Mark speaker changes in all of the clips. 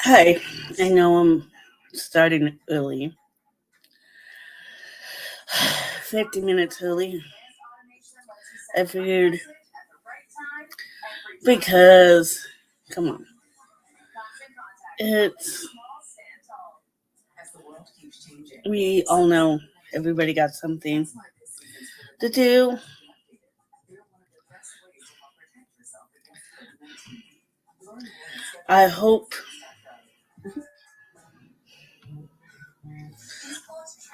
Speaker 1: Hi, I know I'm starting early, 50 minutes early. I figured because, come on, it's, we all know everybody got something to do. I hope,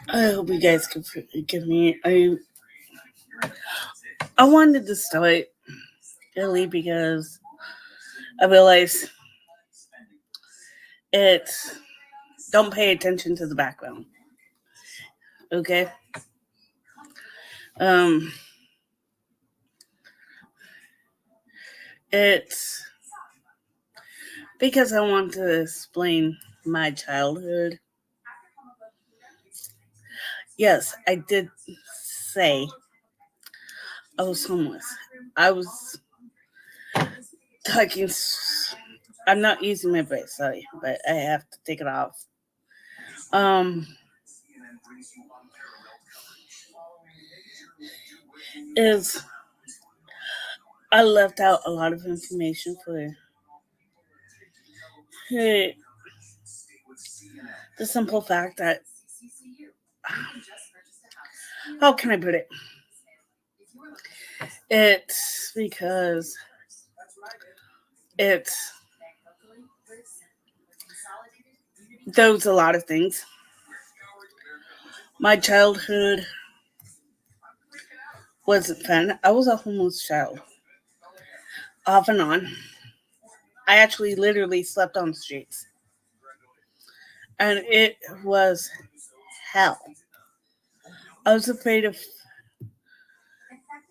Speaker 1: I hope you guys can forgive me. I wanted to start early because I realized it's, don't pay attention to the background, okay? Um, it's because I want to explain my childhood. Yes, I did say I was homeless. I was talking. I'm not using my brace, sorry, but I have to take it off. Um, is I left out a lot of information for the simple fact that, how can I put it? It's because it's there was a lot of things. My childhood wasn't fun. I was a homeless child, off and on. I actually literally slept on the streets, and it was hell. I was afraid of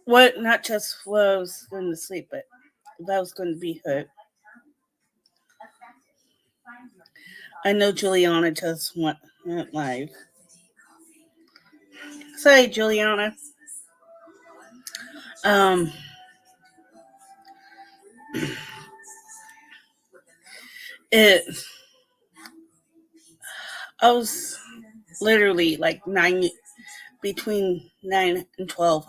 Speaker 1: what, not just what I was going to sleep, but if I was going to be hurt. I know Juliana just went live. Sorry, Juliana. Um, it. I was literally like between 9 and 12.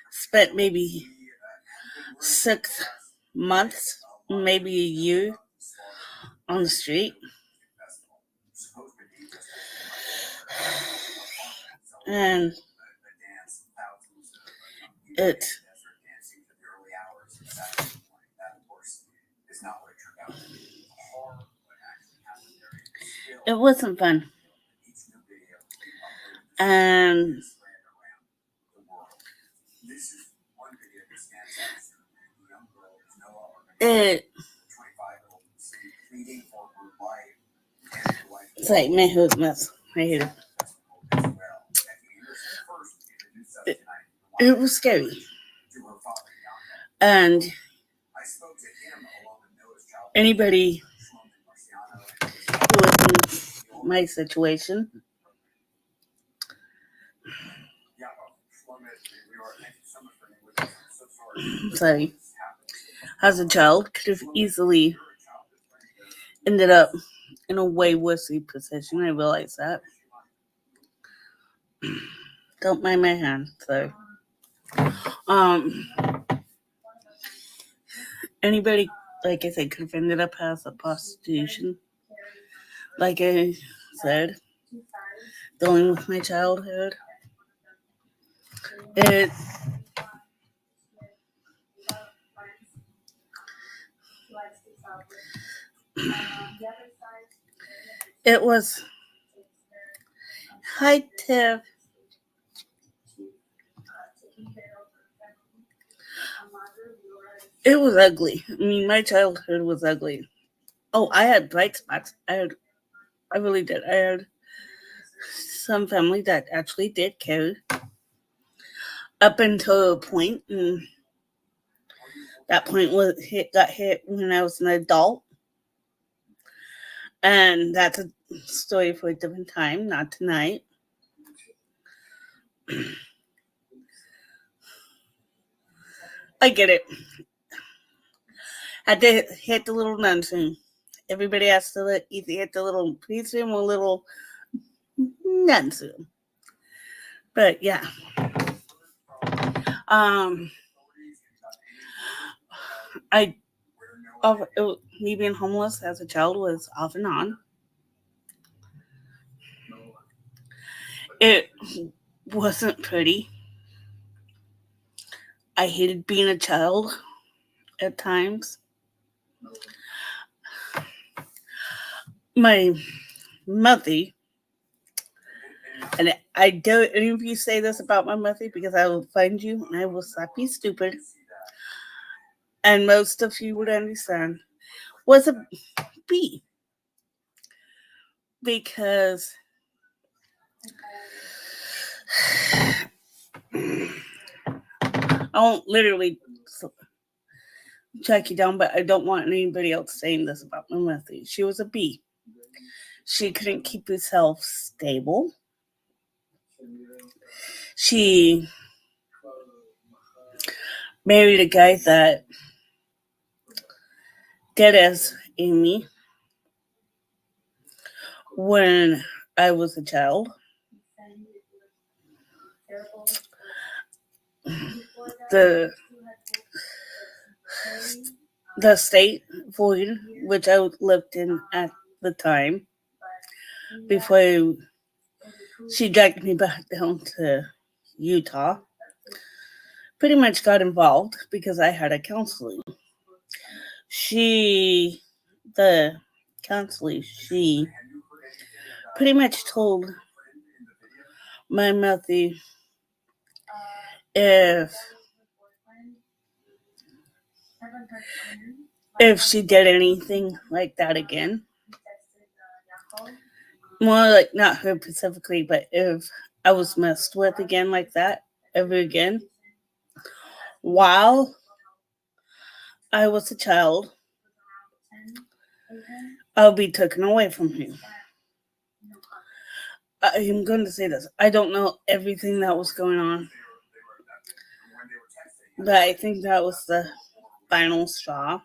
Speaker 1: Spent maybe 6 months, maybe a year on the street, and it it wasn't fun, and it it's like my hood mess. I hate it. It, it was scary, and anybody who was in my situation, sorry, as a child, could have easily ended up in a way worse position. I realize that. Don't mind my hand. So, um, anybody, like I said, could have ended up as a prostitution. Like I said, dealing with my childhood. It it was high tip. It was ugly. I mean, my childhood was ugly. Oh, I had bright spots. I really did. I had some family that actually did care up until a point, and that point got hit when I was an adult, and that's a story for a different time, not tonight. I get it. had to hit the little nun soon. Everybody has to either hit the little priest room or little nun soon. But yeah. Me being homeless as a child was off and on. It wasn't pretty. I hated being a child at times. My mother, and I don't any of you say this about my mother because I will find you and I will slap you stupid. And most of you would understand, was a B. Because I won't literally check you down, but I don't want anybody else saying this about my mother. She was a B. She couldn't keep herself stable. She married a guy that did as Amy when I was a child. The state void, which I lived in at the time, before she dragged me back down to Utah, pretty much got involved because I had a counseling. The counselor, she pretty much told my mother if she did anything like that again, more like not her specifically, but if I was messed with again like that ever again, while I was a child, I'll be taken away from her. I am going to say this. I don't know everything that was going on, but I think that was the final straw.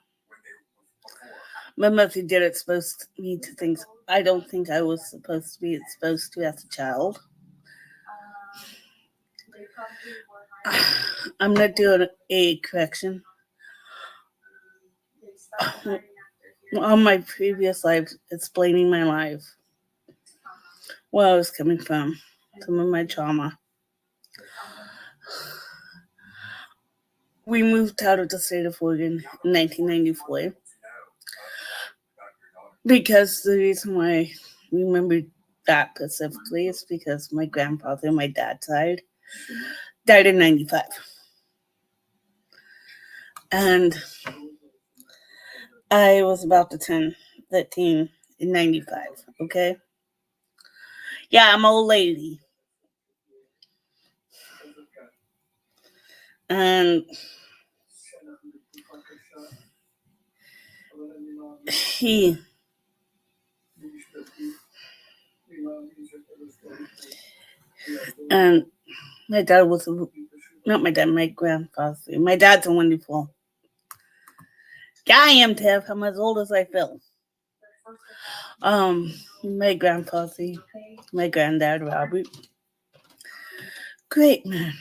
Speaker 1: My mother did expose me to things I don't think I was supposed to be exposed to as a child. I'm not doing a correction. On my previous life, explaining my life, where I was coming from, some of my trauma. We moved out of the state of Oregon in 1994 because the reason why I remember that specifically is because my grandfather on my dad's side died in 95. And I was about to turn 13 in 95, okay? Yeah, I'm an old lady. And and my dad was not my dad, my grandfather. My dad's a wonderful. Yeah, I am, Tev. I'm as old as I feel. My grandfather, my granddad, Robert. Great man,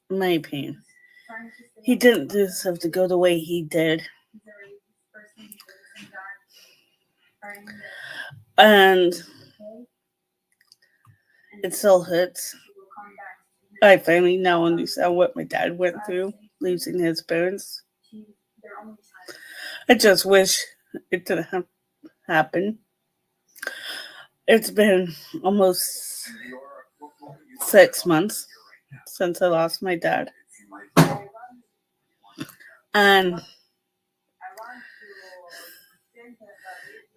Speaker 1: in my opinion. He didn't deserve to go the way he did. And it still hurts. I finally now understand what my dad went through, losing his parents. I just wish it didn't have happened. It's been almost 6 months since I lost my dad. And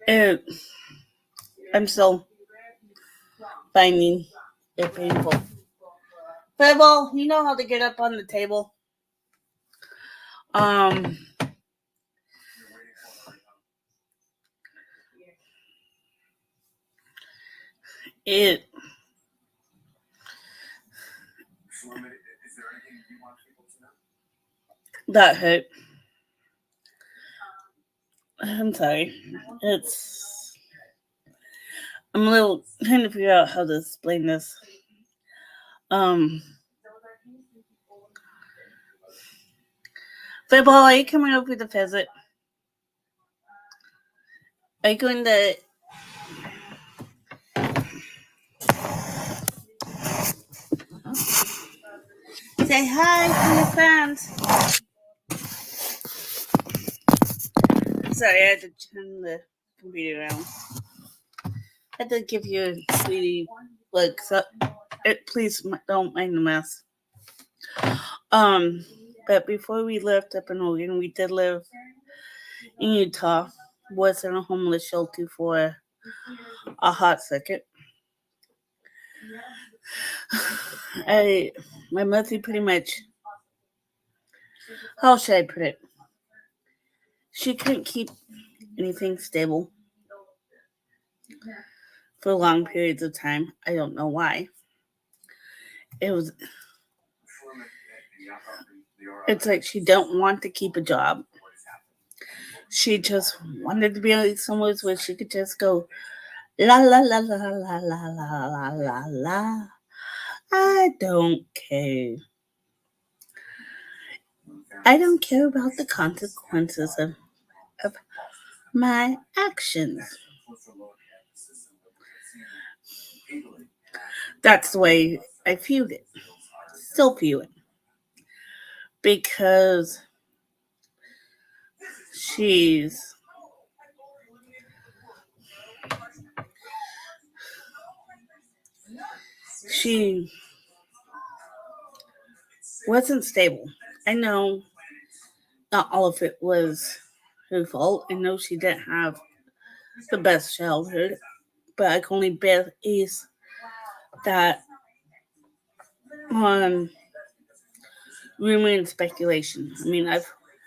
Speaker 1: I'm still finding it painful. Fireball, you know how to get up on the table? That hurt. I'm sorry. It's I'm a little trying to figure out how to explain this. Um, Football, are you coming over to visit? Are you going to say hi to your fans? Sorry, I had to turn the computer around. I had to give you a sweetie look. So please don't mind the mess. But before we left up in Oregon, we did live in Utah. Was in a homeless shelter for a hot second. My mother pretty much, how should I put it? She couldn't keep anything stable for long periods of time. I don't know why. It's like she don't want to keep a job. She just wanted to be somewhere where she could just go la la la la la la la la la la. I don't care. I don't care about the consequences of my actions. That's the way I viewed it. Still view it. Because she's she wasn't stable. I know not all of it was her fault. I know she didn't have the best childhood, but I can only base that on rumor and speculation. I mean,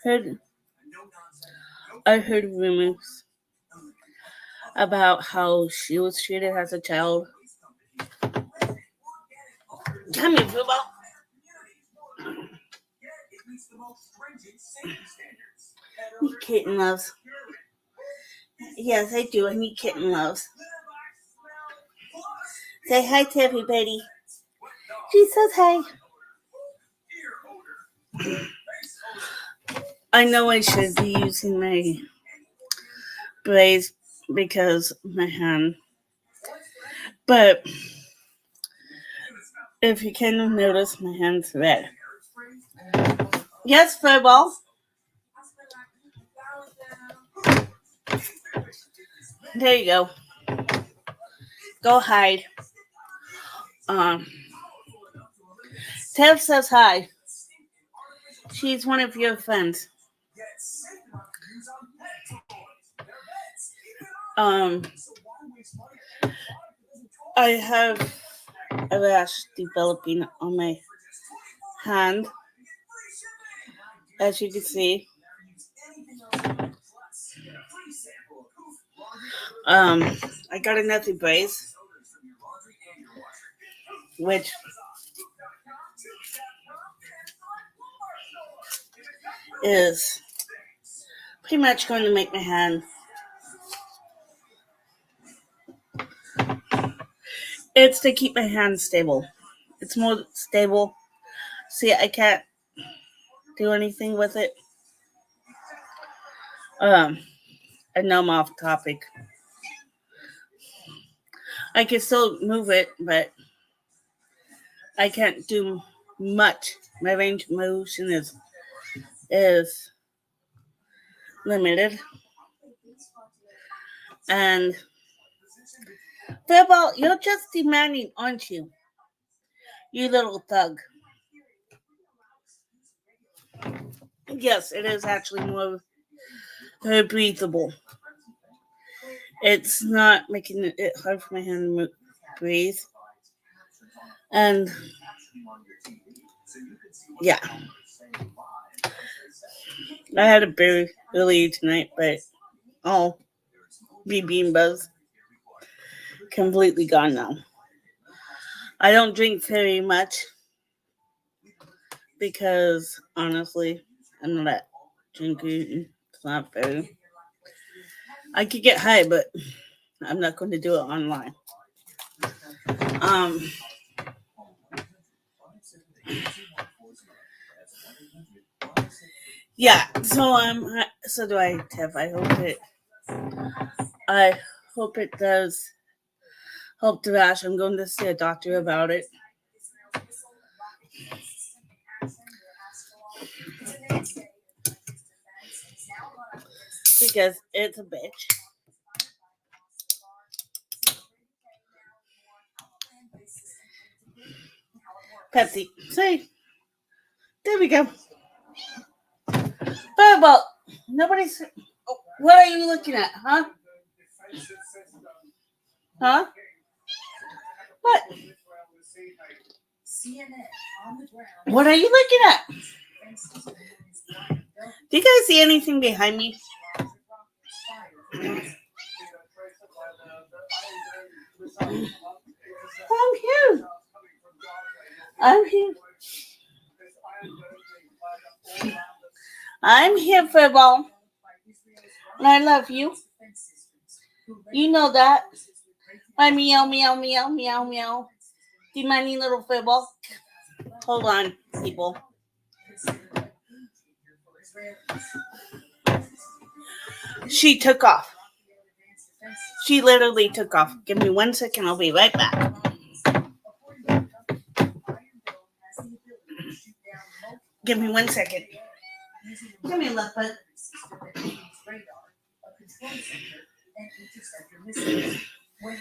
Speaker 1: heard heard rumors about how she was treated as a child. Come here, football. Need kitten loves. Yes, I do. I need kitten loves. Say hi to everybody. She says hi. I know I should be using my brace because my hand. But if you can notice, my hand's red. Yes, football. There you go. Go hide. Tev says hi. She's one of your friends. I have a rash developing on my hand, as you can see. I got another brace, which is pretty much going to make my hand. It's to keep my hand stable. It's more stable. See, I can't do anything with it. I know I'm off topic. I can still move it, but I can't do much. My range of motion is limited. And football, you're just demanding, aren't you? You little thug. Yes, it is actually more breathable. It's not making it hard for my hand to breathe. And yeah, I had a beer earlier tonight, but all bean buzz completely gone now. I don't drink very much because honestly, I'm not a drinker. It's not fair. I could get high, but I'm not going to do it online. Um, yeah. So do I, Tiff. I hope it does help Davash. I'm going to see a doctor about it. Because it's a bitch. Pepsi. See? There we go. But nobody's. What are you looking at, huh? Huh? What? What are you looking at? Do you guys see anything behind me? I'm here. I'm here. I'm here, Football. And I love you. You know that. My meow, meow, meow, meow, meow. Demanding little Football. Hold on, people. She took off. She literally took off. Give me 1 second. I'll be right back. Give me 1 second. Come here, Leopard.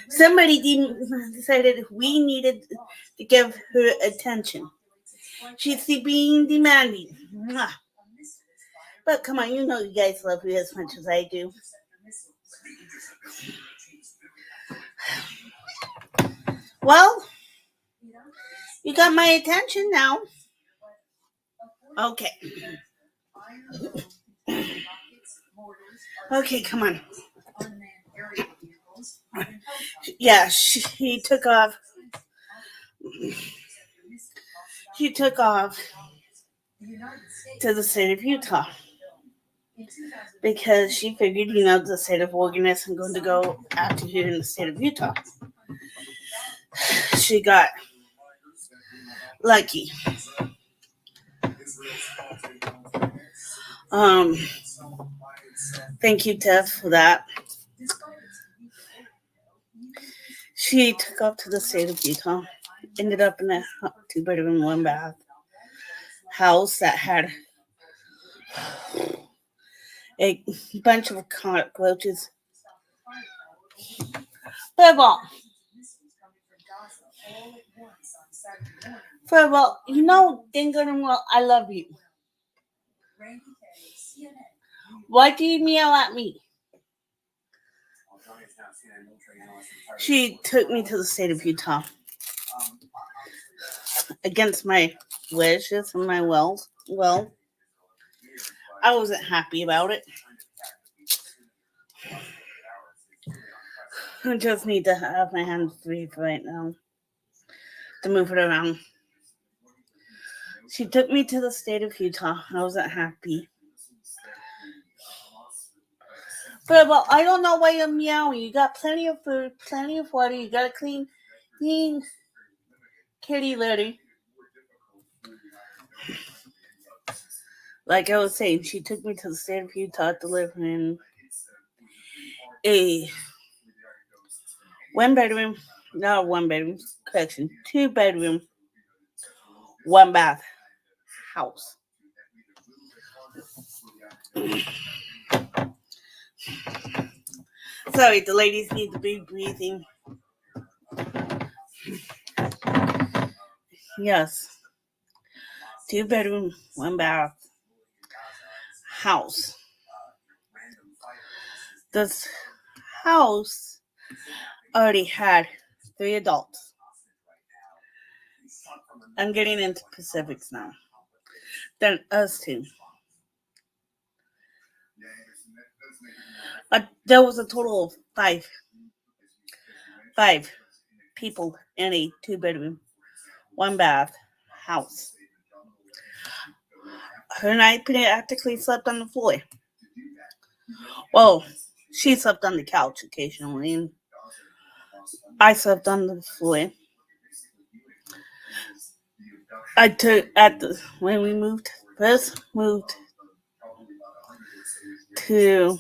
Speaker 1: Somebody decided we needed to give her attention. She's being demanding. But come on, you know you guys love her as much as I do. Well, you got my attention now. Okay. Okay, come on. Yeah, she took off. She took off to the state of Utah because she figured, the state of Oregon isn't going to go after her in the state of Utah. She got lucky. Thank you, Tiff, for that. She took off to the state of Utah, ended up in a 2-bedroom, 1-bath house that had a bunch of cockroaches. Football. Football, dang good and well, I love you. Why do you meow at me? She took me to the state of Utah against my wishes and my will. Well, I wasn't happy about it. I just need to have my hands free right now to move it around. She took me to the state of Utah. I wasn't happy. But I don't know why you're meowing. You got plenty of food, plenty of water. You got a clean kitty litter. Like I was saying, she took me to the state of Utah to live in a 1-bedroom, not a 1-bedroom, correction, 2-bedroom, 1-bath house. Sorry, the ladies need to be breathing. Yes. 2-bedroom, 1-bath house. This house already had 3 adults. I'm getting into specifics now. Then us 2. There was a total of 5 people in a 2-bedroom, 1-bath house. Her and I practically slept on the floor. Well, She slept on the couch occasionally, and I slept on the floor. I took at the when we first moved to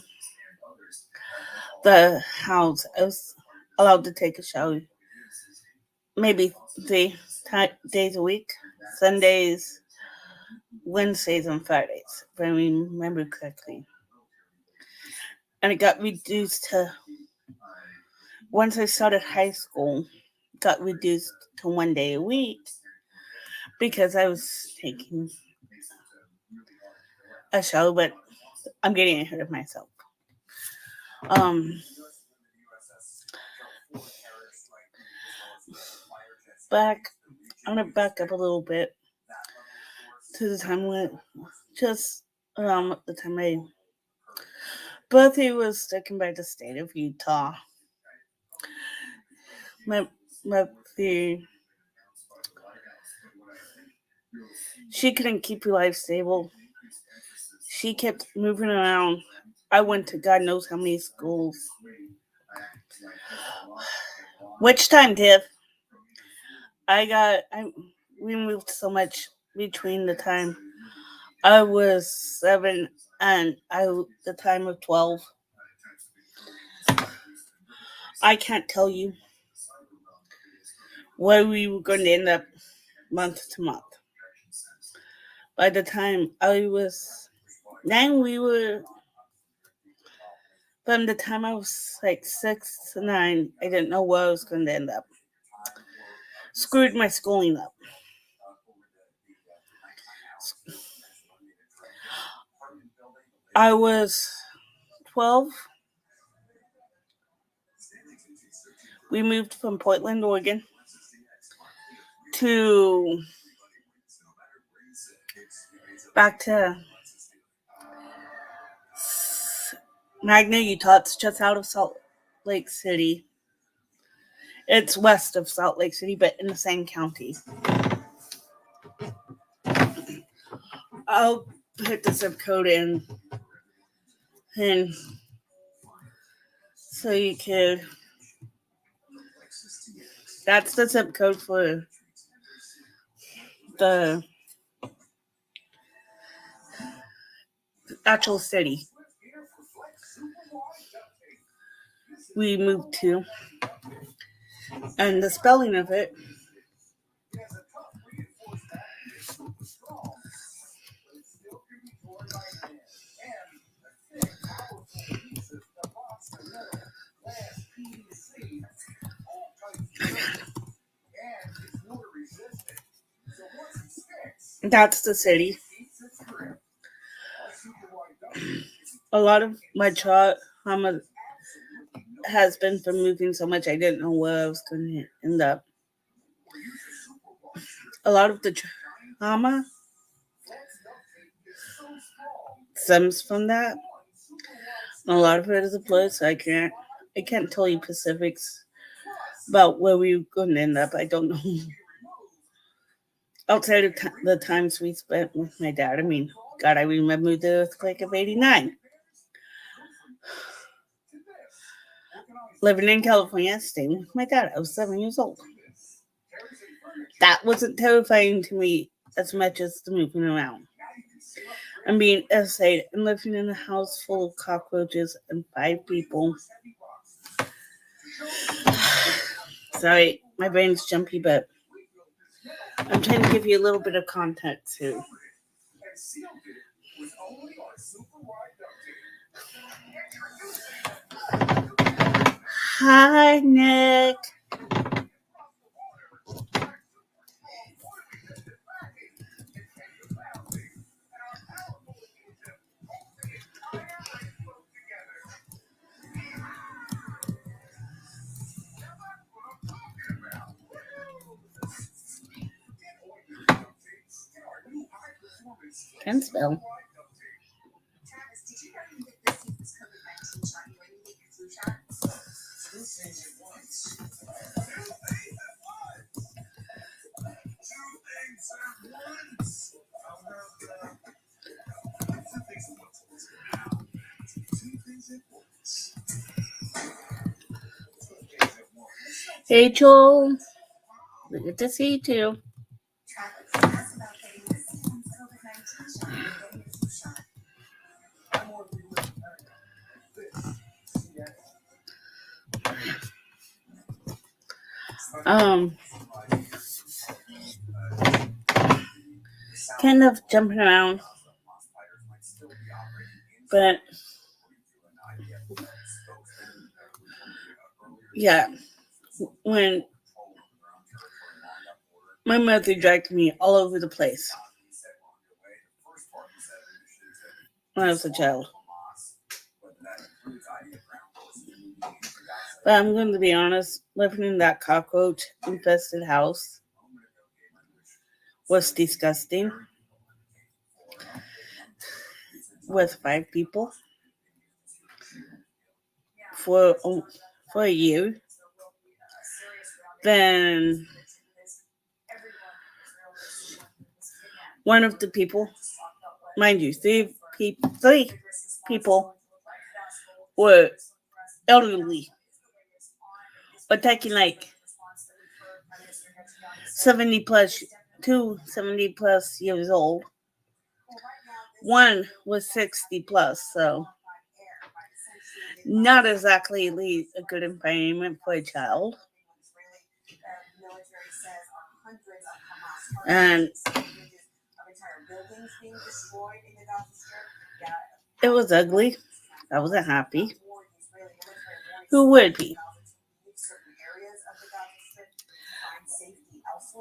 Speaker 1: the house. I was allowed to take a shower maybe 3 days a week, Sundays, Wednesdays, and Fridays, if I remember correctly. And it got reduced to, once I started high school, got reduced to 1 day a week because I was taking a shower, but I'm getting ahead of myself. I'm gonna back up a little bit to the time when, just around the time my birthday was taken by the state of Utah. My she couldn't keep her life stable. She kept moving around. I went to God knows how many schools. Which time, Tiff? We moved so much between the time I was 7 and the time of 12. I can't tell you where we were going to end up month to month. By the time I was 9, from the time I was like 6 to 9, I didn't know where I was going to end up. Screwed my schooling up. I was 12. We moved from Portland, Oregon to back to Magna, Utah. It's just out of Salt Lake City. It's west of Salt Lake City, but in the same county. I'll put the zip code in, and so you could. That's the zip code for the actual city we moved to, and the spelling of it. That's the city. A lot of my trauma has been from moving so much I didn't know where I was going to end up. A lot of the trauma stems from that. A lot of it is a place I can't tell you specifics about where we were going to end up. I don't know. Outside of the times we spent with my dad. I mean, God, I remember the earthquake of '89. Living in California, staying with my dad. I was 7 years old. That wasn't terrifying to me as much as the moving around. I'm being essayed and living in a house full of cockroaches and 5 people. Sorry, my brain's jumpy, but I'm trying to give you a little bit of context here. Hi, Nick. Can spell. Hey, Joel. Good to see you too. Kind of jumping around, but yeah, when my mother dragged me all over the place when I was a child. But I'm going to be honest, living in that cockroach infested house was disgusting with 5 people for a year. Then one of the people, mind you, 3 people were elderly, attacking like 70 plus, 70 plus years old. One was 60 plus, so not exactly a good environment for a child. And it was ugly. I wasn't happy. Who would be?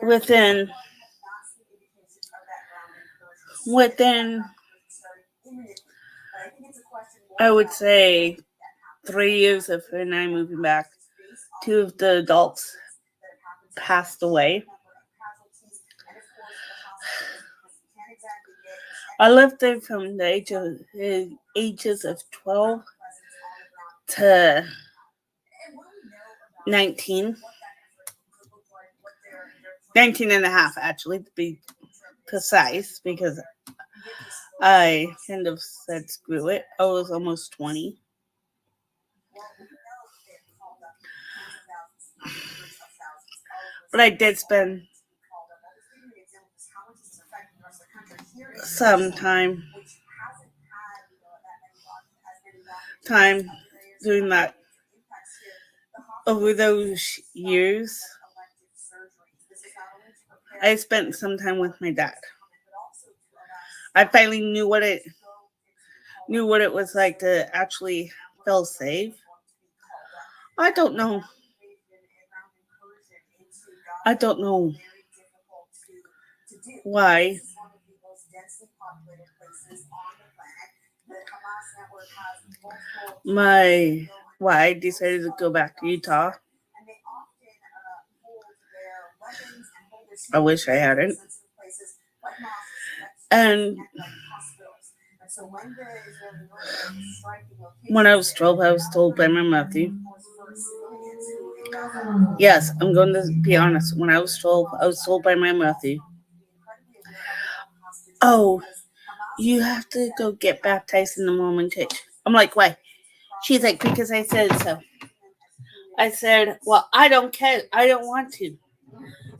Speaker 1: Within I would say 3 years of her and I moving back, 2 of the adults passed away. I lived there from the ages of 12 to 19. 19 and a half, actually, to be precise, because I kind of said screw it. I was almost 20. But I did spend some time doing that over those years. I spent some time with my dad. I finally knew what it was like to actually feel safe. I don't know why I decided to go back to Utah. I wish I hadn't. And when I was 12, I was told by my mother. Yes, I'm going to be honest. When I was 12, I was told by my mother, "Oh, you have to go get baptized in the Mormon church." I'm like, "Why?" She's like, "Because I said so." I said, "Well, I don't care. I don't want to."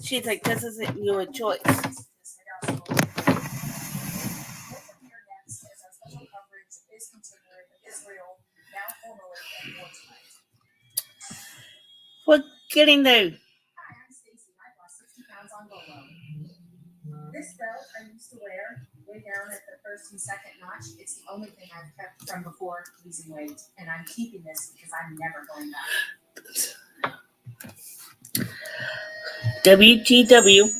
Speaker 1: She's like, "This isn't your choice." We're getting there. This belt I used to wear way down at the first and second notch. It's the only thing I've kept from before losing weight, and I'm keeping this because I'm never going back. WGW,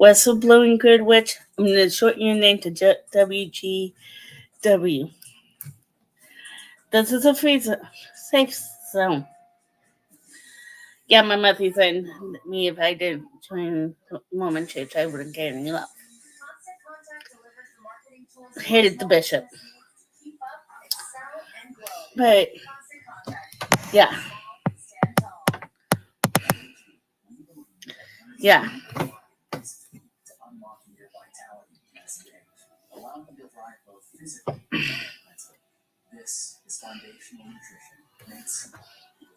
Speaker 1: Whistleblowing Good Witch. I'm going to shorten your name to WGW. This is a safe zone. Yeah, my mother said me if I didn't join Mormon church, I wouldn't get any love. Hated the bishop. But, yeah. Yeah.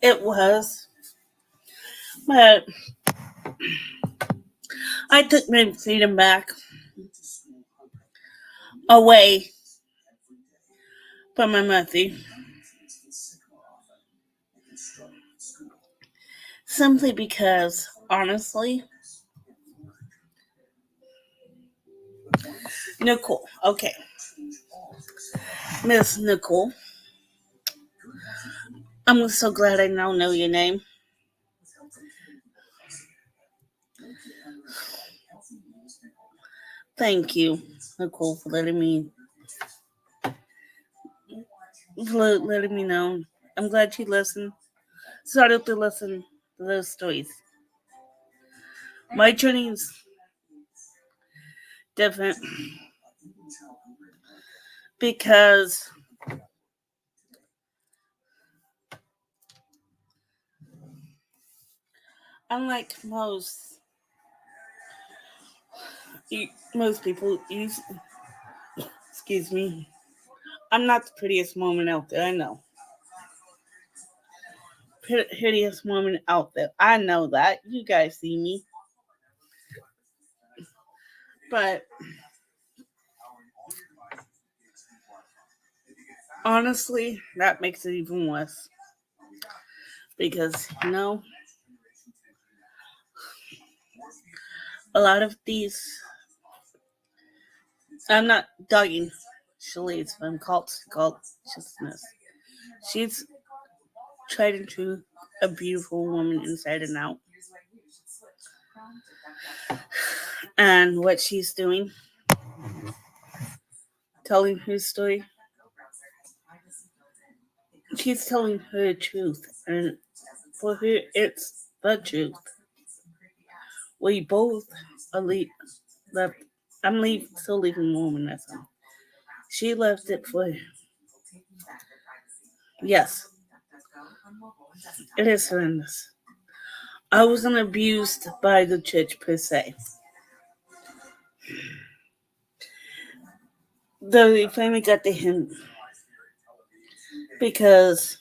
Speaker 1: It was. But I took my freedom back away from my mother simply because, honestly, Nicole, okay, Miss Nicole, I'm so glad I now know your name. Thank you, Nicole, for letting me know. I'm glad you started to listen to those stories. My journey is different because, unlike most people, excuse me, I'm not the prettiest woman out there. I know, prettiest woman out there. I know that. You guys see me, but honestly, that makes it even worse because a lot of these. I'm not dogging Shalace from consciousness. She's tried and true, a beautiful woman inside and out. And what she's doing, telling her story, she's telling her truth. And for her, it's the truth. We both are left. Still leaving Mormonism. She left it for, yes, it is horrendous. I wasn't abused by the church per se. Though we finally got the hint because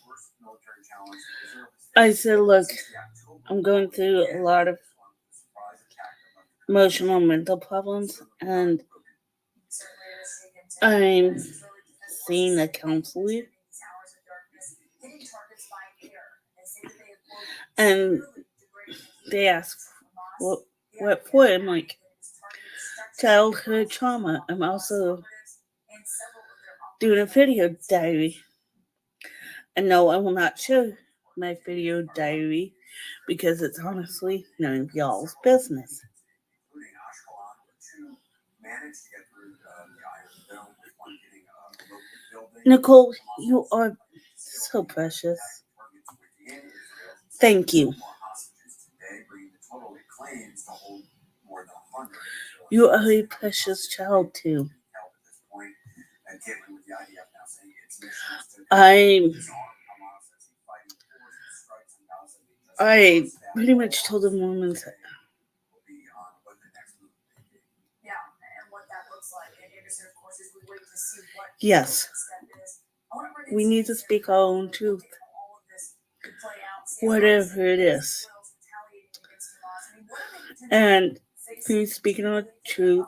Speaker 1: I said, look, I'm going through a lot of emotional mental problems and I'm seeing a counselor. And they asked what for. I'm like, childhood trauma. I'm also doing a video diary. And no, I will not show my video diary because it's honestly none of y'all's business. Nicole, you are so precious. Thank you. You are a precious child too. I pretty much told the Mormons. Yes, we need to speak our own truth, whatever it is. And through speaking our truth,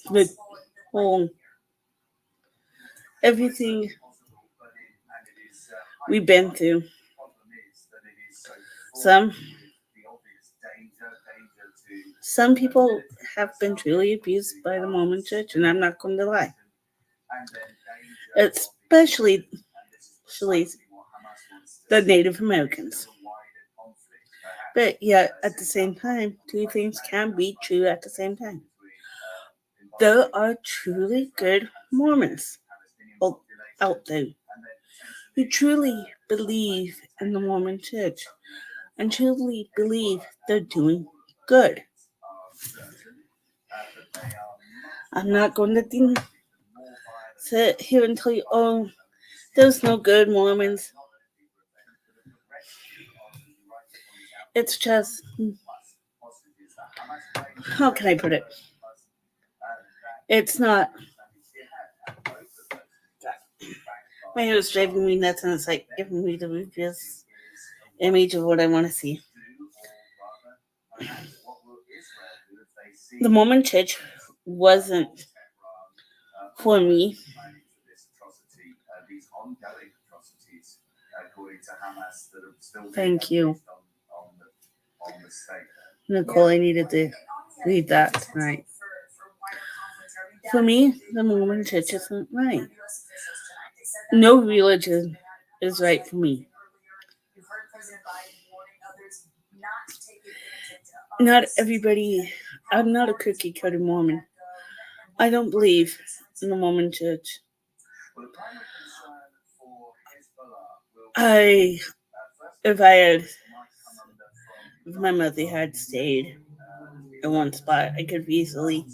Speaker 1: the whole everything we've been through. Some people have been truly abused by the Mormon Church, and I'm not going to lie. Especially the Native Americans. But yet, at the same time, two things can be true at the same time. There are truly good Mormons out there who truly believe in the Mormon Church and truly believe they're doing good. I'm not going to sit here and tell you, oh, there's no good Mormons. It's just, how can I put it? It's not. My hair is driving me nuts and it's like giving me the weakness. image of what I want to see. The Mormon church wasn't for me. Thank you, Nicole. I needed to read that tonight. For me, the Mormon church isn't right. No religion is right for me. Not everybody. I'm not a cookie cutter Mormon. I don't believe in the Mormon church. If my mother had stayed in one spot, I could have easily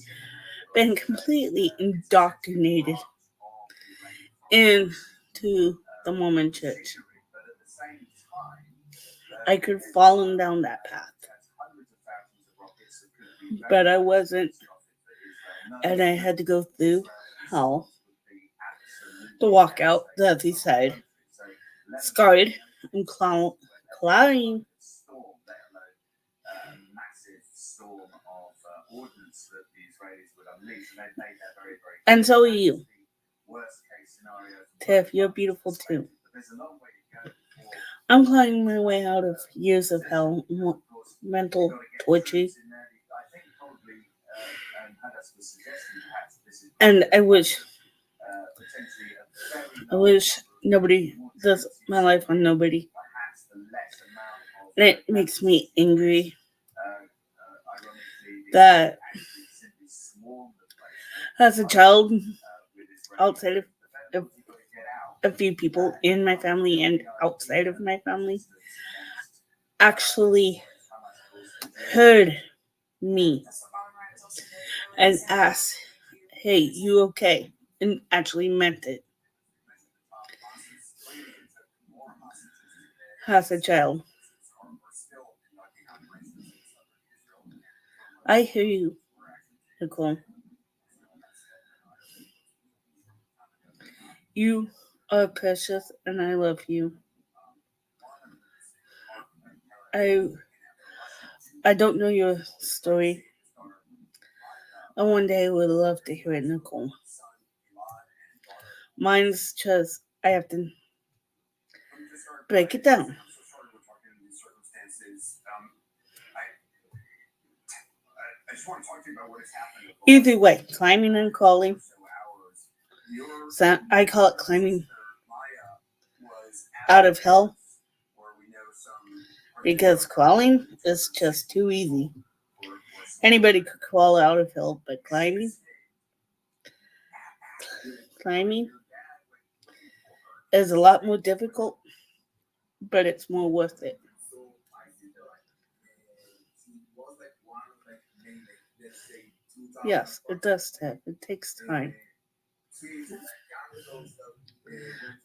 Speaker 1: been completely indoctrinated into the Mormon church. I could have fallen down that path. But I wasn't, and I had to go through hell to walk out the other side, scarred and crying. And so are you. Tiff, you're beautiful too. I'm climbing my way out of years of hell, mental torture. And I wish nobody does my life on nobody. And it makes me angry that as a child, outside of a few people in my family and outside of my family, actually heard me and asked, "Hey, you okay?" and actually meant it. As a child, I hear you, Nicole. You are precious and I love you. I don't know your story. And one day I would love to hear it, Nicole. Mine's just, I have to break it down. Either way, climbing and crawling. So I call it climbing out of hell because crawling is just too easy. Anybody could crawl out of hell, but climbing is a lot more difficult, but it's more worth it. Yes, it does take. It takes time.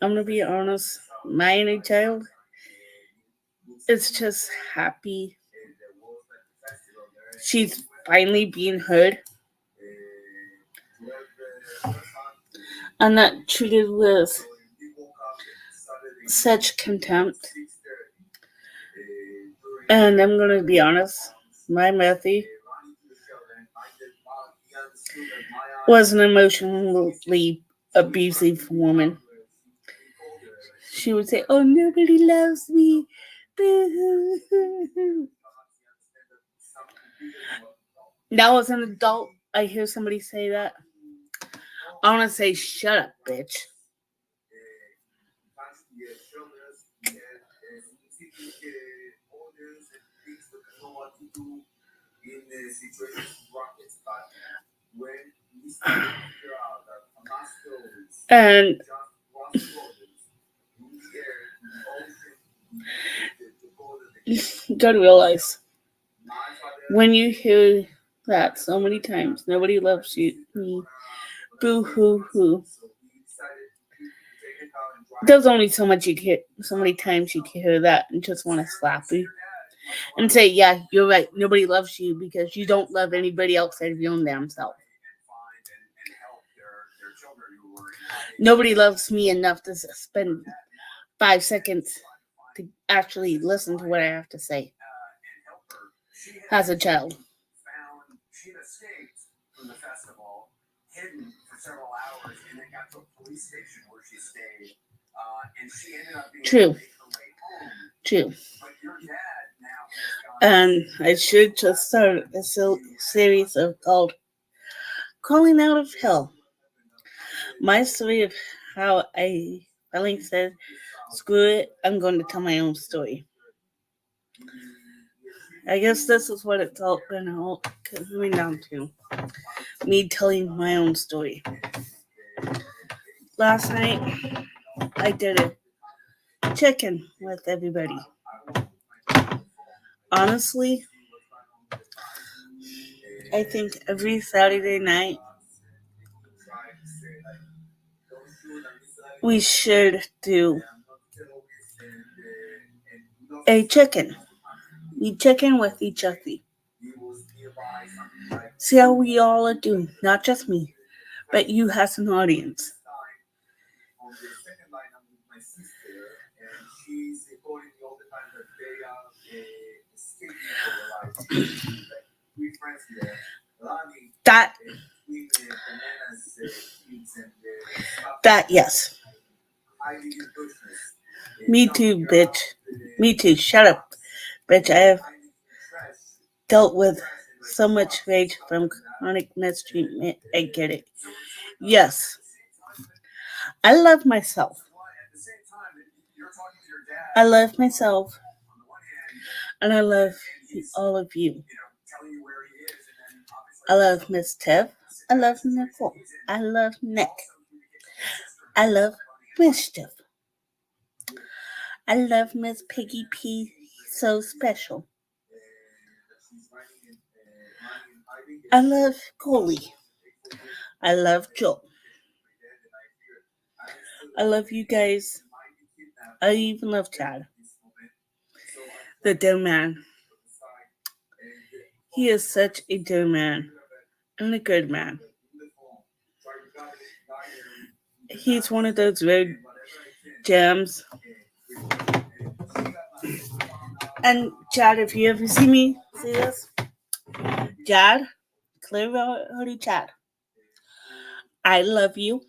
Speaker 1: I'm gonna be honest. My inner child is just happy. She's finally being heard. I'm not treated with such contempt. And I'm gonna be honest. My Matthew was an emotionally abusive woman. She would say, "Oh, nobody loves me." Now as an adult, I hear somebody say that. I want to say, "Shut up, bitch." And you gotta realize when you hear that so many times, nobody loves you, me, boo hoo hoo. There's only so much you can, so many times you can hear that and just want to slap you and say, "Yeah, you're right. Nobody loves you because you don't love anybody outside of your own damn self. Nobody loves me enough to spend 5 seconds to actually listen to what I have to say as a child. True. True. And I should just start a series of called Calling Out of Hell. My story of how I finally said, screw it, I'm going to tell my own story. I guess this is what it's all been coming down to. Me telling my own story. Last night, I did a check-in with everybody. Honestly, I think every Saturday night we should do a check-in. We check in with each other. See how we all are doing. Not just me, but you as an audience. That yes. Me too, bitch. Me too. Shut up, bitch. I have dealt with so much rage from chronic mistreatment. I get it. Yes. I love myself. I love myself. And I love all of you. I love Miss Tiff. I love Nicole. I love Nick. I love Mischief. I love Miss Piggy P. So special. I love Coley. I love Joel. I love you guys. I even love Chad. The dear man. He is such a dear man and a good man. He's one of those rare gems. And Chad, if you ever see this, Chad, clearly Chad, I love you.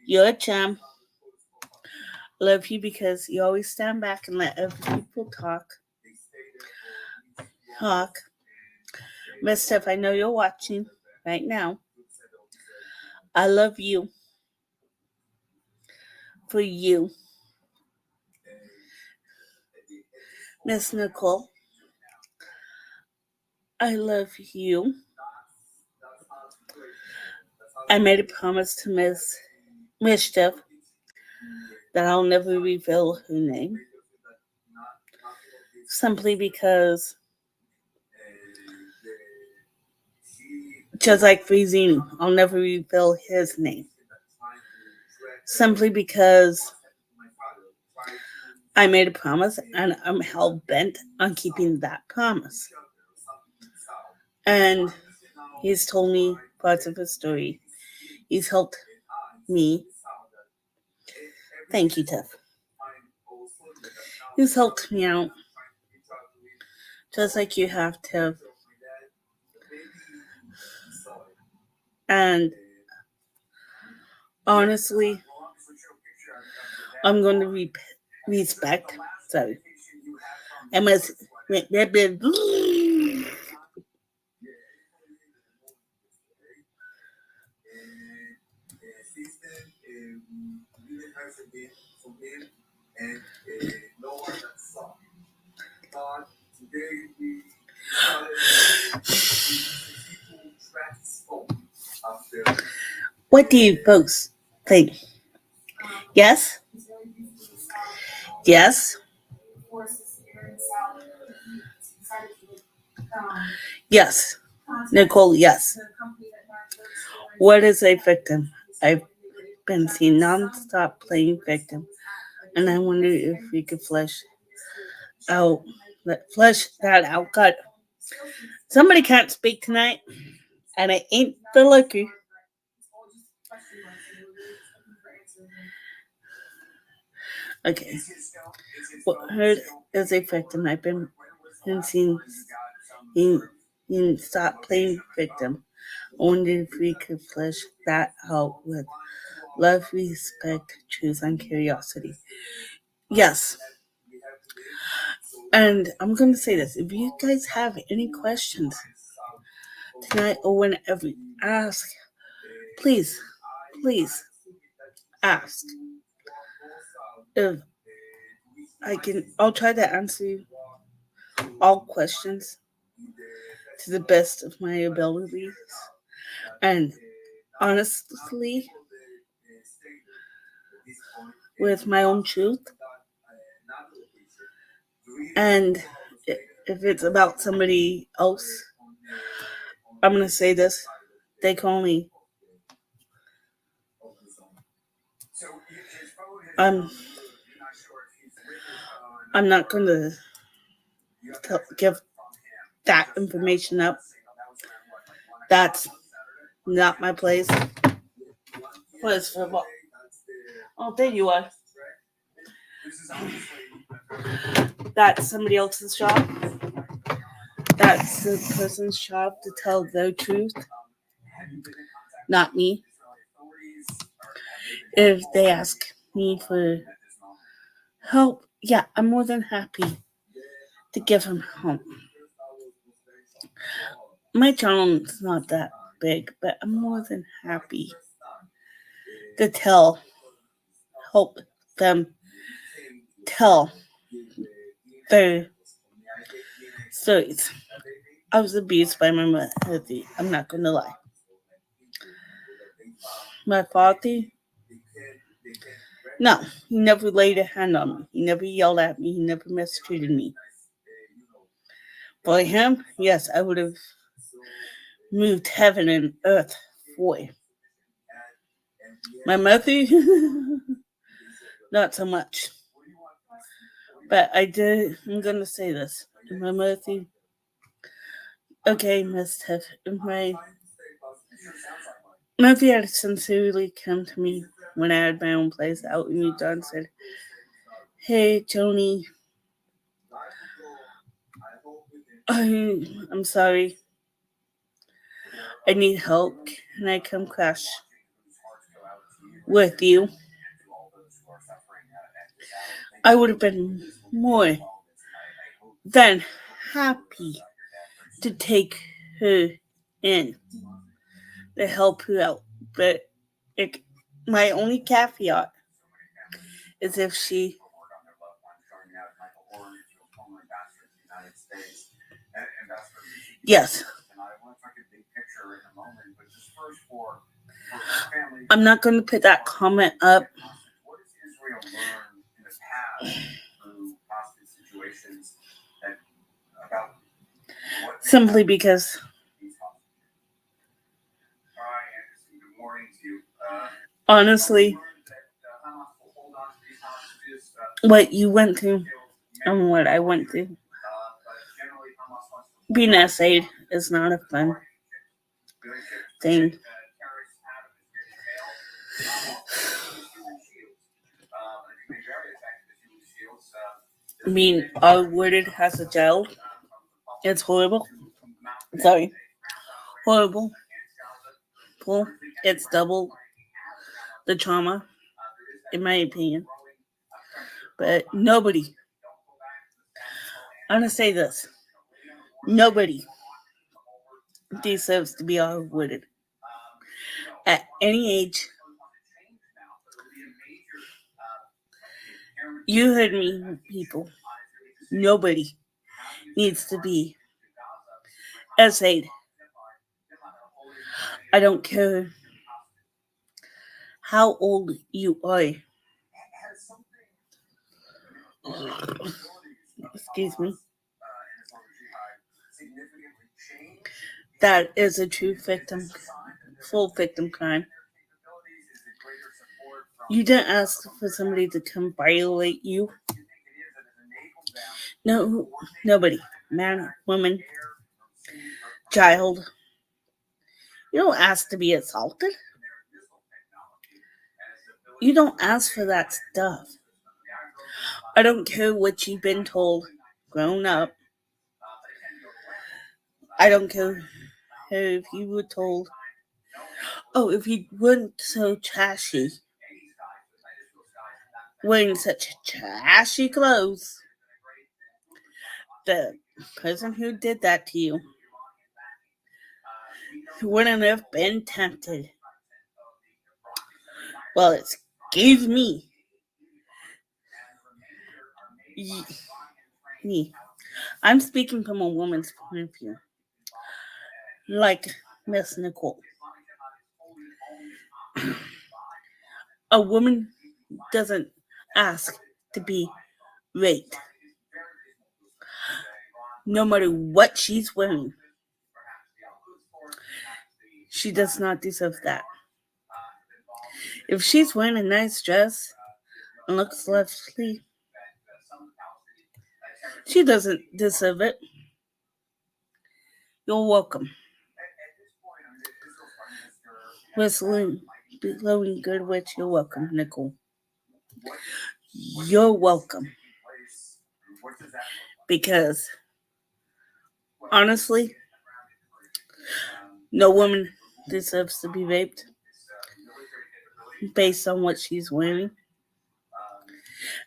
Speaker 1: You're a gem. I love you because you always stand back and let other people talk. Miss Steph, I know you're watching right now. I love you for you. Miss Nicole, I love you. I made a promise to Miss Mischief that I'll never reveal her name. Simply because, just like Freezini, I'll never reveal his name. Simply because I made a promise and I'm hell bent on keeping that promise. And he's told me parts of his story. He's helped me. Thank you, Tiff. He's helped me out. Just like you have, Tiff. And honestly, I'm going to respect. Sorry. I must. What do you folks think? Yes? Yes? Yes. Nicole, yes. What is a victim? I've been seen non-stop playing victim, and I wonder if we could flesh that out. God, somebody can't speak tonight, and it ain't the liquor. Okay. What heard as a victim, I've been seen in stop playing victim. I wondered if we could flesh that out with love, respect, truth, and curiosity. Yes. And I'm going to say this. If you guys have any questions tonight or whenever, ask. Please, please ask. If I'll try to answer all questions to the best of my abilities. And honestly, with my own truth. And if it's about somebody else, I'm going to say this. They can only. I'm not going to give that information up. That's not my place. What is football? Oh, there you are. That's somebody else's job. That's the person's job to tell their truth, not me. If they ask me for help, yeah, I'm more than happy to give them help. My channel's not that big, but I'm more than happy to help them tell their stories. I was abused by my mother. I'm not going to lie. My father, no, he never laid a hand on me. He never yelled at me. He never mistreated me. For him, yes, I would have moved heaven and earth for him. My mother, not so much. But I'm going to say this. My mother, okay, must have, my mother had sincerely come to me when I had my own place out in Utah and said, "Hey, Joni, I'm sorry. I need help. Can I come crash with you?" I would have been more than happy to take her in to help her out. But my only caveat is if she yes. I'm not going to put that comment up simply because honestly, what you went through and what I went through, being essayed is not a fun thing. I mean, our worded has a jail. It's horrible. Sorry. Horrible. Well, it's double the trauma, in my opinion. But nobody, I'm going to say this, nobody deserves to be outwitted. At any age, you heard me, people, nobody needs to be essayed. I don't care how old you are. Excuse me. That is a true full victim crime. You didn't ask for somebody to come violate you. No, nobody. Man, woman, child. You don't ask to be assaulted. You don't ask for that stuff. I don't care what you've been told growing up. I don't care if you were told, oh, if you weren't so trashy, wearing such trashy clothes, the person who did that to you wouldn't have been tempted. Well, excuse me. Me. I'm speaking from a woman's point of view. Like Miss Nicole. A woman doesn't ask to be raped. No matter what she's wearing. She does not deserve that. If she's wearing a nice dress and looks lovely, she doesn't deserve it. You're welcome. Miss Lowen Goodwitch, you're welcome, Nicole. You're welcome. Because, honestly, no woman deserves to be raped based on what she's wearing.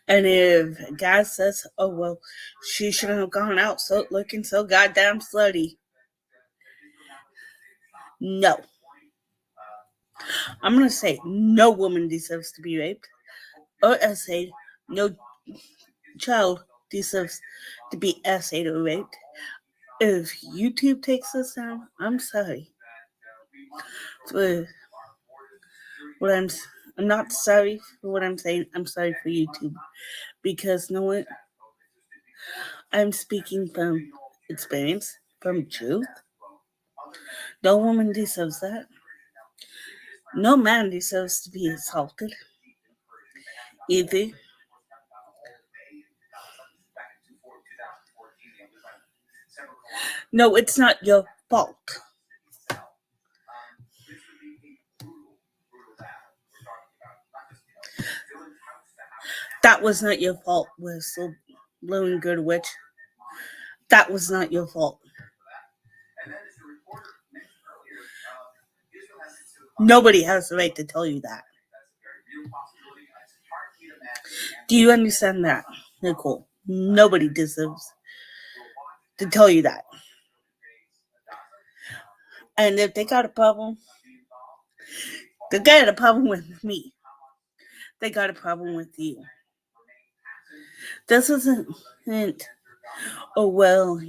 Speaker 1: And if a guy says, oh, well, she shouldn't have gone out looking so goddamn slutty. No. I'm going to say no woman deserves to be raped. Or essayed. No child deserves to be essayed or raped. If YouTube takes this down, I'm sorry. For what I'm not sorry for what I'm saying. I'm sorry for YouTube. Because know what? I'm speaking from experience, from truth. No woman deserves that. No man deserves to be assaulted. Either. No, it's not your fault. That was not your fault, Whistle Blowing Good Witch. That was not your fault. Nobody has the right to tell you that. Do you understand that, Nicole? Nobody deserves to tell you that. And if they got a problem, they got a problem with me. They got a problem with you. This isn't, oh, well,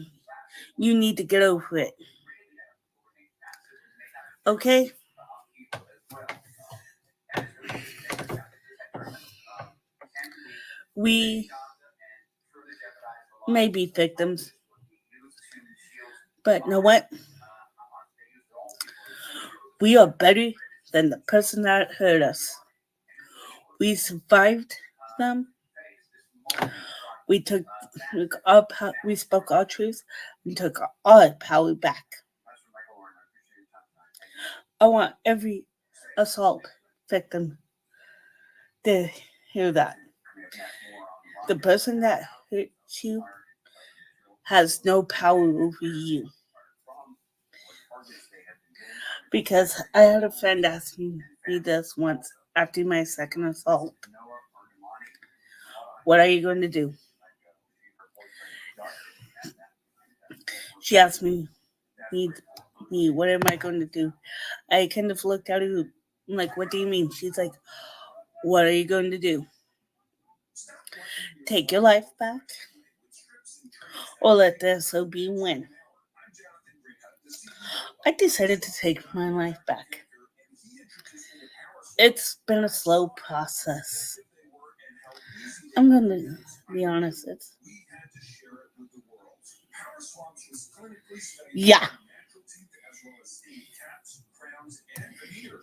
Speaker 1: you need to get over it. Okay? We may be victims, but know what? We are better than the person that hurt us. We survived them. We spoke our truth and took our power back. I want every assault victim to hear that. The person that hurt you has no power over you. Because I had a friend ask me this once after my second assault. What are you going to do? She asked me, what am I going to do? I kind of looked at her like, what do you mean? She's like, what are you going to do? Take your life back? Or let the SOB win? I decided to take my life back. It's been a slow process. I'm going to be honest. Yeah.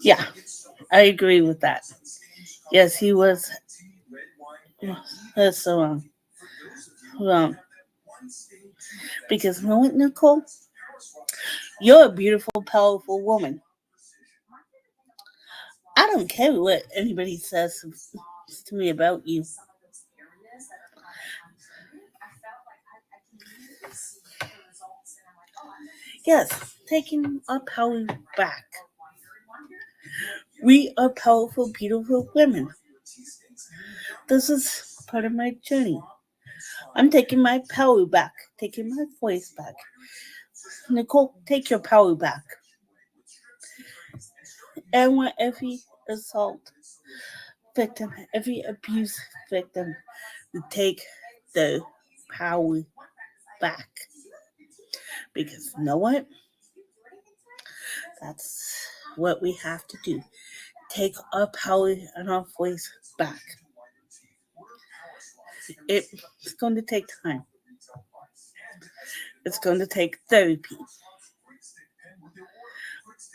Speaker 1: Yeah, I agree with that. Yes, he was. That's so wrong. Because you know what, Nicole? You're a beautiful, powerful woman. I don't care what anybody says to me about you. Yes, taking our power back. We are powerful, beautiful women. This is part of my journey. I'm taking my power back, taking my voice back. Nicole, take your power back. I want every assault victim, every abuse victim to take the power back. Because you know what? That's what we have to do. Take our power and our voice back. It's going to take time. It's going to take therapy.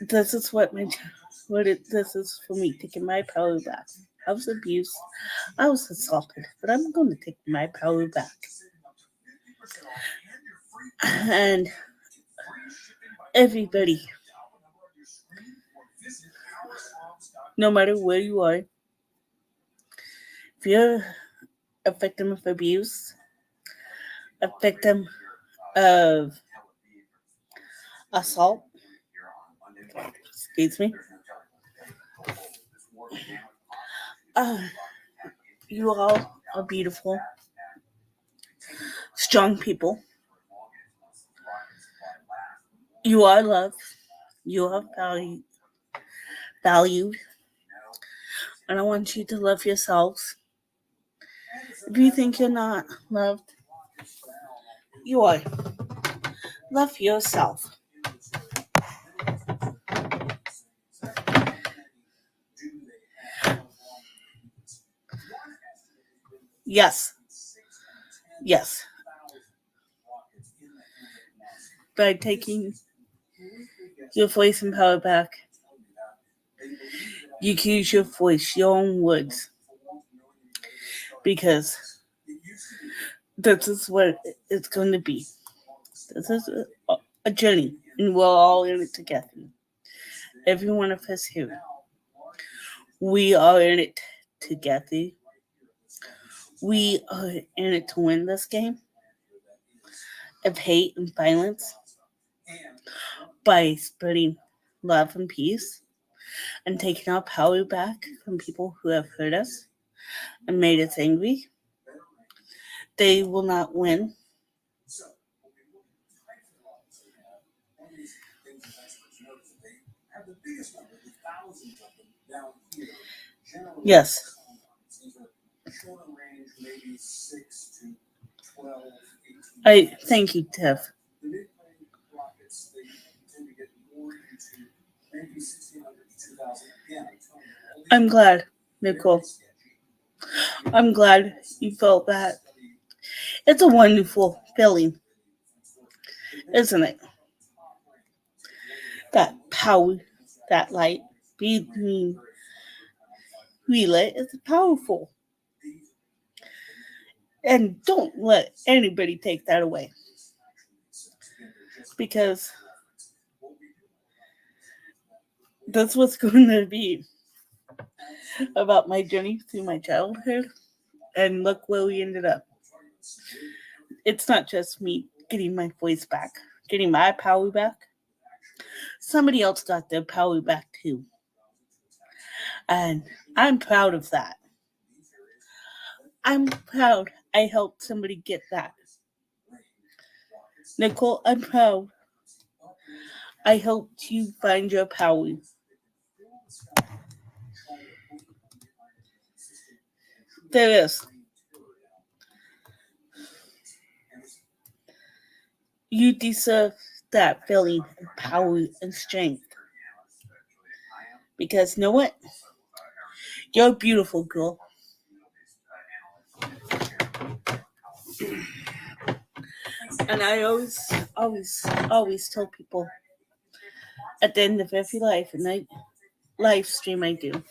Speaker 1: This is this is for me, taking my power back. I was abused. I was assaulted, but I'm going to take my power back. And everybody, no matter where you are, if you're a victim of abuse, a victim of assault, excuse me, uh, you all are beautiful, strong people. You are loved. You are valued. And I want you to love yourselves. If you think you're not loved, you are. Love yourself. Yes. Yes. By taking your voice and power back, you can use your voice, your own words. Because this is what it's going to be. This is a journey, and we're all in it together. Every one of us here. We are in it together. We are in it to win this game of hate and violence by spreading love and peace and taking our power back from people who have hurt us and made us angry. They will not win. Yes. I thank you, Tev. I'm glad, Nicole. I'm glad you felt that. It's a wonderful feeling, isn't it? That power, that light being relit is powerful. And don't let anybody take that away. Because that's what's going to be about my journey through my childhood. And look where we ended up. It's not just me getting my voice back, getting my power back. Somebody else got their power back too. And I'm proud of that. I'm proud I helped somebody get that. Nicole, I'm proud I helped you find your power. There is. You deserve that feeling of power and strength. Because you know what? You're a beautiful girl. And I always tell people at the end of every live stream I do,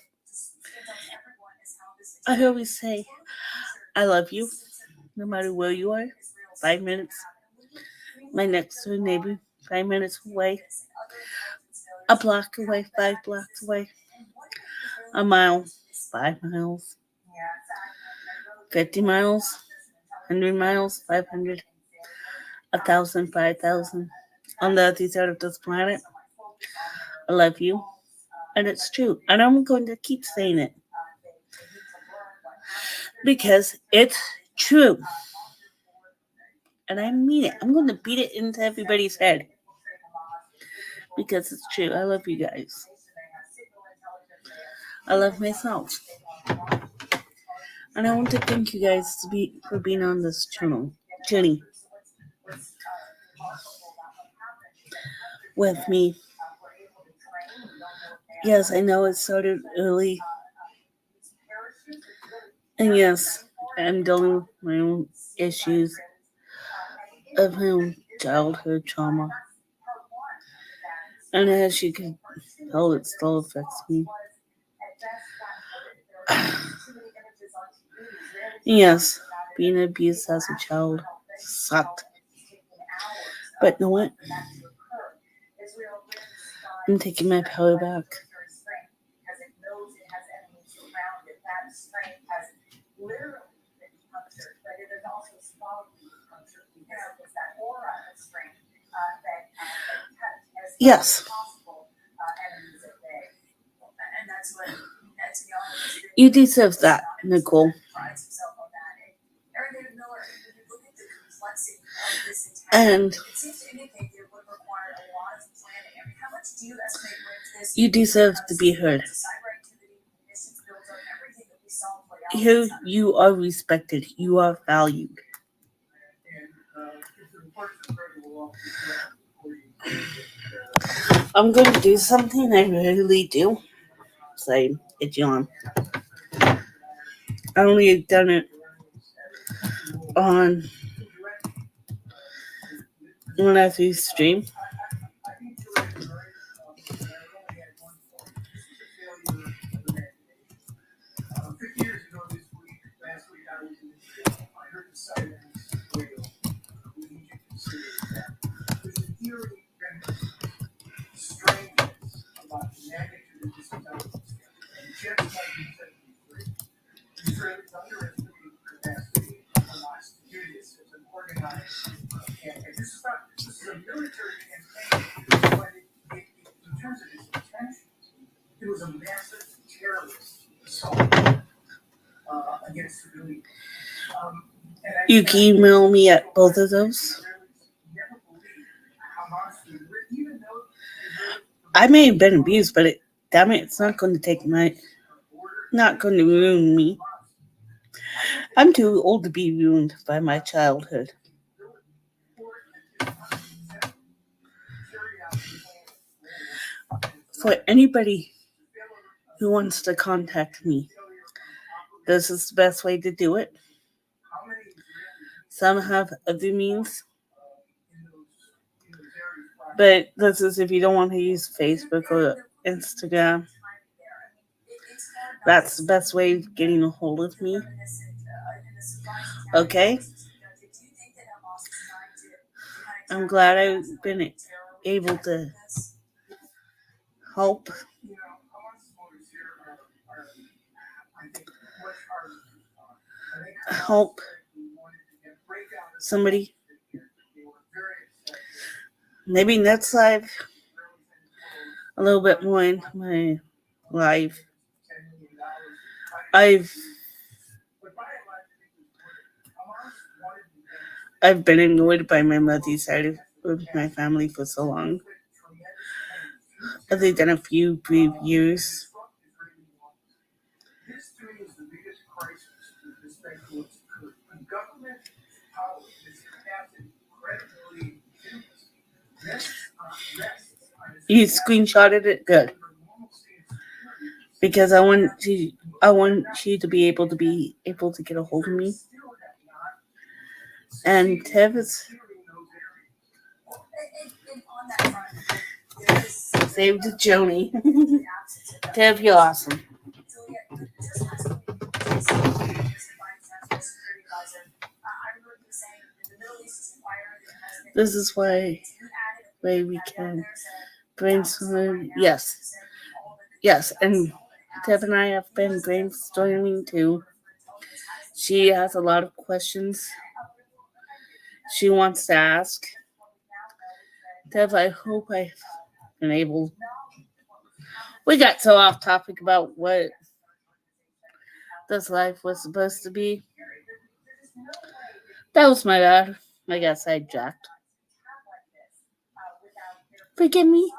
Speaker 1: I always say, I love you, no matter where you are. 5 minutes, my next door neighbor, 5 minutes away, a block away, 5 blocks away, a mile, 5 miles, 50 miles, 100 miles, 500, 1,000, 5,000. on the other side of this planet. I love you. And it's true. And I'm going to keep saying it because it's true. And I mean it. I'm going to beat it into everybody's head because it's true. I love you guys. I love myself. And I want to thank you guys for being on this journey with me. Yes, I know it started early. And yes, I'm dealing with my own issues of my own childhood trauma. And as you can tell, it still affects me. Yes, being abused as a child sucked. But you know what? I'm taking my power back. Yes. You deserve that, Nicole. And you deserve to be heard. Here, you are respected. You are valued. I'm going to do something I rarely do. Say, it's yawn. I only done it on when I do stream. You can email me at both of those. I may have been abused, but damn it, it's not going to not going to ruin me. I'm too old to be ruined by my childhood. For anybody who wants to contact me, this is the best way to do it. Some have other means, but this is if you don't want to use Facebook or Instagram. That's the best way of getting a hold of me. Okay? I'm glad I've been able to help somebody. Maybe next live a little bit more in my life. I've been annoyed by my mother's side of my family for so long. Other than a few brief years. You screenshotted it? Good. Because I want you to be able to get a hold of me. And Tev is saved Joni. Tev, you're awesome. This is why we can brainstorm. Yes, and Tev and I have been brainstorming too. She has a lot of questions she wants to ask. Dev, I hope I've been able. We got so off topic about what this life was supposed to be. That was my bad. I got sidetracked. Forgive me.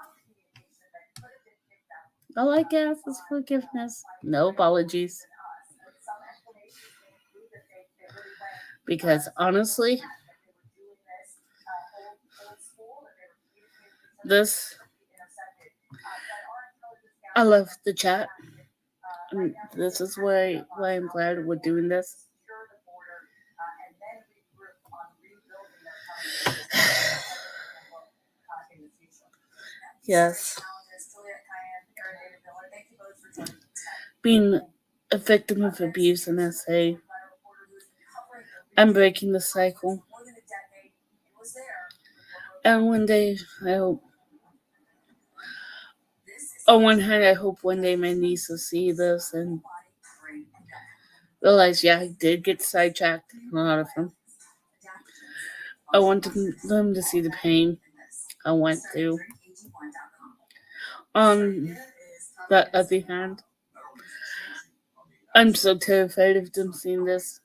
Speaker 1: All I ask is forgiveness. No apologies. Because honestly, this I love the chat. And this is why I'm glad we're doing this. Yes. Being a victim of abuse in SA. I'm breaking the cycle. And one day, I hope. On one hand, I hope one day my niece will see this and realize, yeah, I did get sidetracked. A lot of them. I want them to see the pain I went through. On the other hand, I'm so terrified of them seeing this.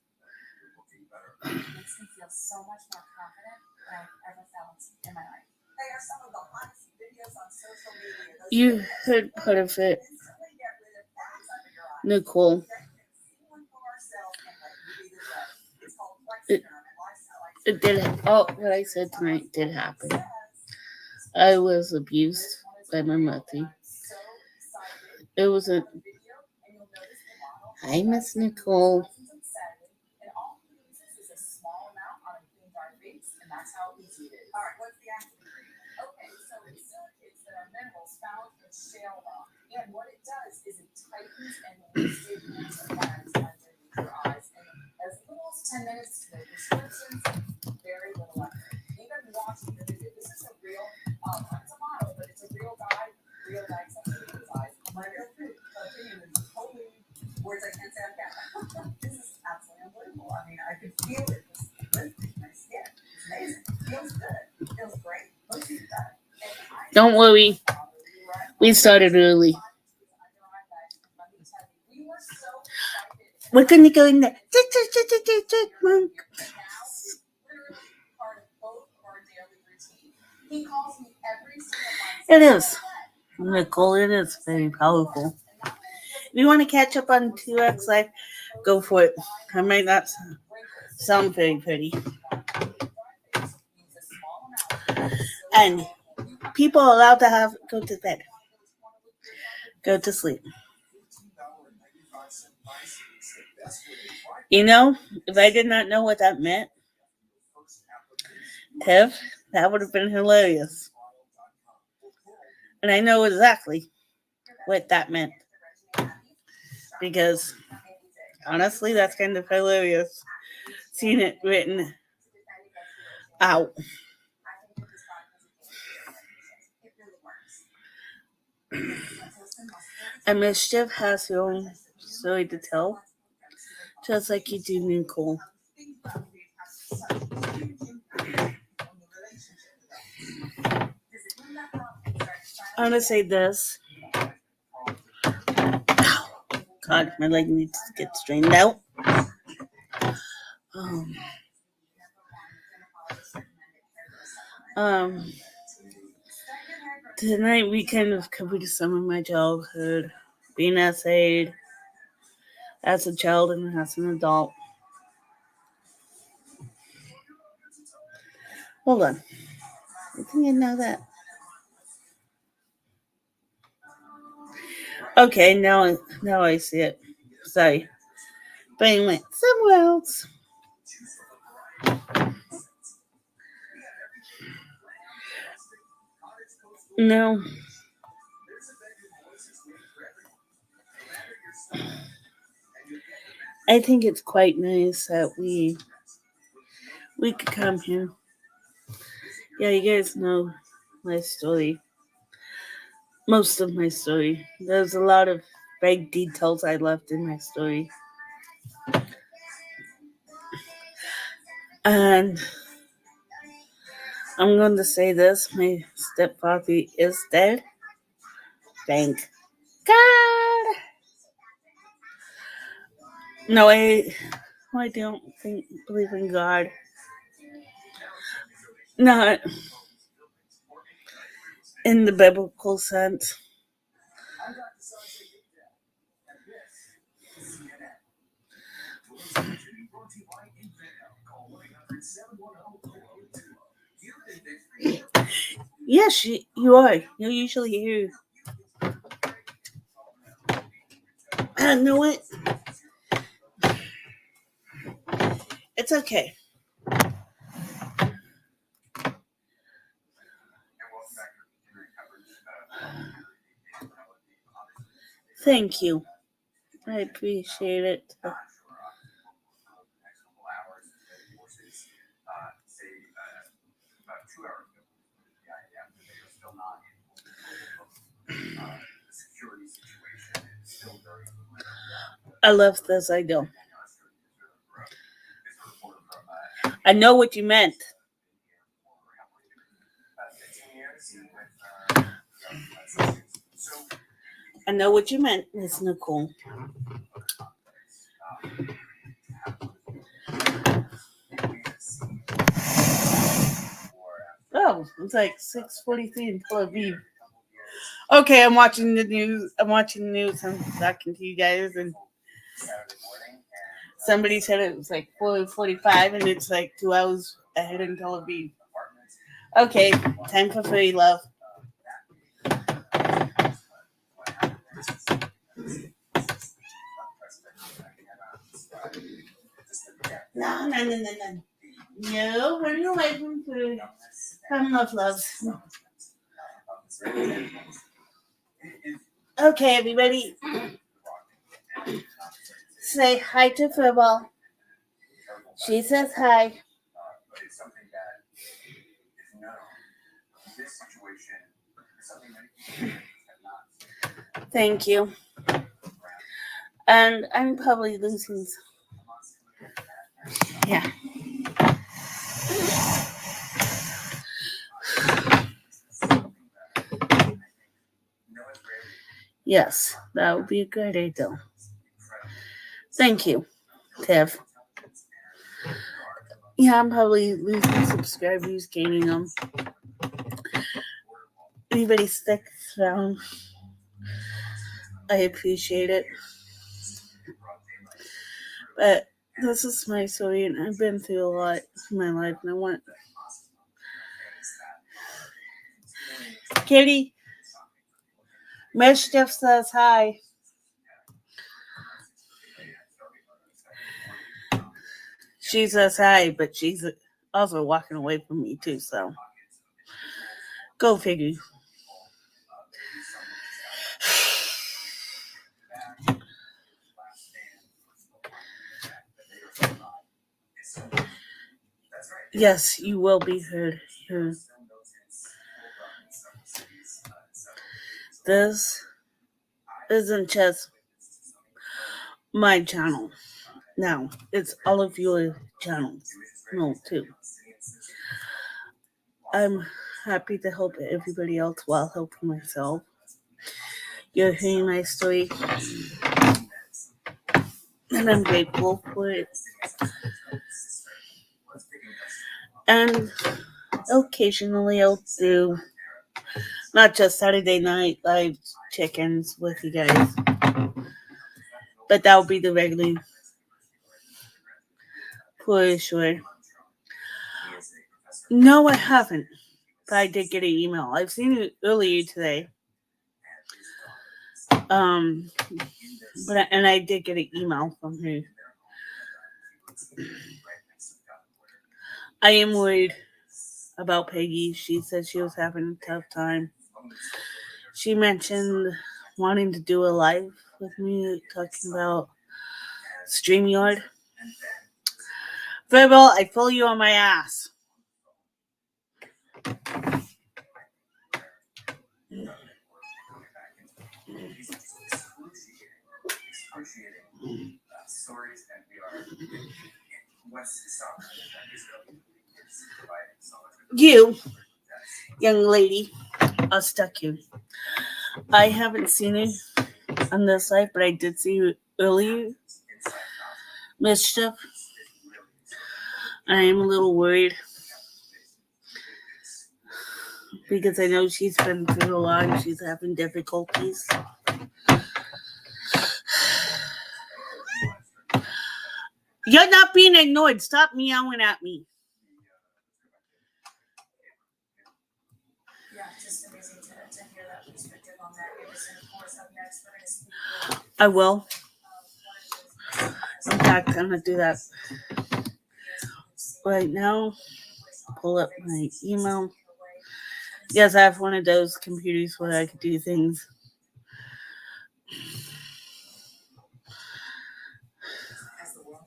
Speaker 1: You heard part of it, Nicole. It did. All what I said tonight did happen. I was abused by my mother. It was a. Hi, Miss Nicole. Don't worry. We started early. We're gonna go in there. Monk. It is. Nicole, it is very powerful. If you want to catch up on 2X Live, go for it. I might not sound very pretty. And people are allowed to go to bed. Go to sleep. You know, if I did not know what that meant, Tev, that would have been hilarious. And I know exactly what that meant. Because, honestly, that's kind of hilarious. Seeing it written out. And Mischief has her own story to tell. Just like you do, Nicole. I'm going to say this. God, my leg needs to get straightened out. Tonight we kind of covered some of my childhood, being essayed as a child and as an adult. Hold on. I think I know that. Okay, now I see it. Sorry. But anyway, somewhere else. No. I think it's quite nice that we could come here. Yeah, you guys know my story. Most of my story. There's a lot of vague details I left in my story. And I'm going to say this. My stepfather is dead. Thank God. No, I don't believe in God. Not in the biblical sense. Yes, you are. You're usually here. I know it. It's okay. Thank you. I appreciate it. I love this. I do. I know what you meant. I know what you meant, Miss Nicole. Oh, it's like 6:43 in Tel Aviv. Okay, I'm watching the news. I'm talking to you guys, and somebody said it was like 4:45, and it's like 2 hours ahead in Tel Aviv. Okay, time for free love. No, no, no, no, no. No, run away from food. From love. Okay, everybody. Say hi to Furball. She says hi. Thank you. And I'm probably losing. Yeah. Yes, that would be a great idea. Thank you, Tiff. Yeah, I'm probably losing subscribers, gaining them. Anybody sticks around, I appreciate it. But this is my story, and I've been through a lot in my life, and I want. Katie, Mischief says hi. She says hi, but she's also walking away from me too, so go figure. Yes, you will be heard here. This isn't just my channel. Now, it's all of your channels. No, too. I'm happy to help everybody else while helping myself. You're hearing my story, and I'm grateful for it. And occasionally I'll do not just Saturday night live check-ins with you guys, but that'll be the regular for sure. No, I haven't, but I did get an email. I've seen it earlier today. But I did get an email from her. I am worried about Peggy. She said she was having a tough time. She mentioned wanting to do a live with me, talking about StreamYard. Verbal, I pull you on my ass. You, young lady, I'll stuck you. I haven't seen you on this side, but I did see you earlier. Mischief. I am a little worried because I know she's been through a lot and she's having difficulties. You're not being ignored. Stop meowing at me. I will. In fact, I'm going to do that right now. Pull up my email. Yes, I have one of those computers where I could do things.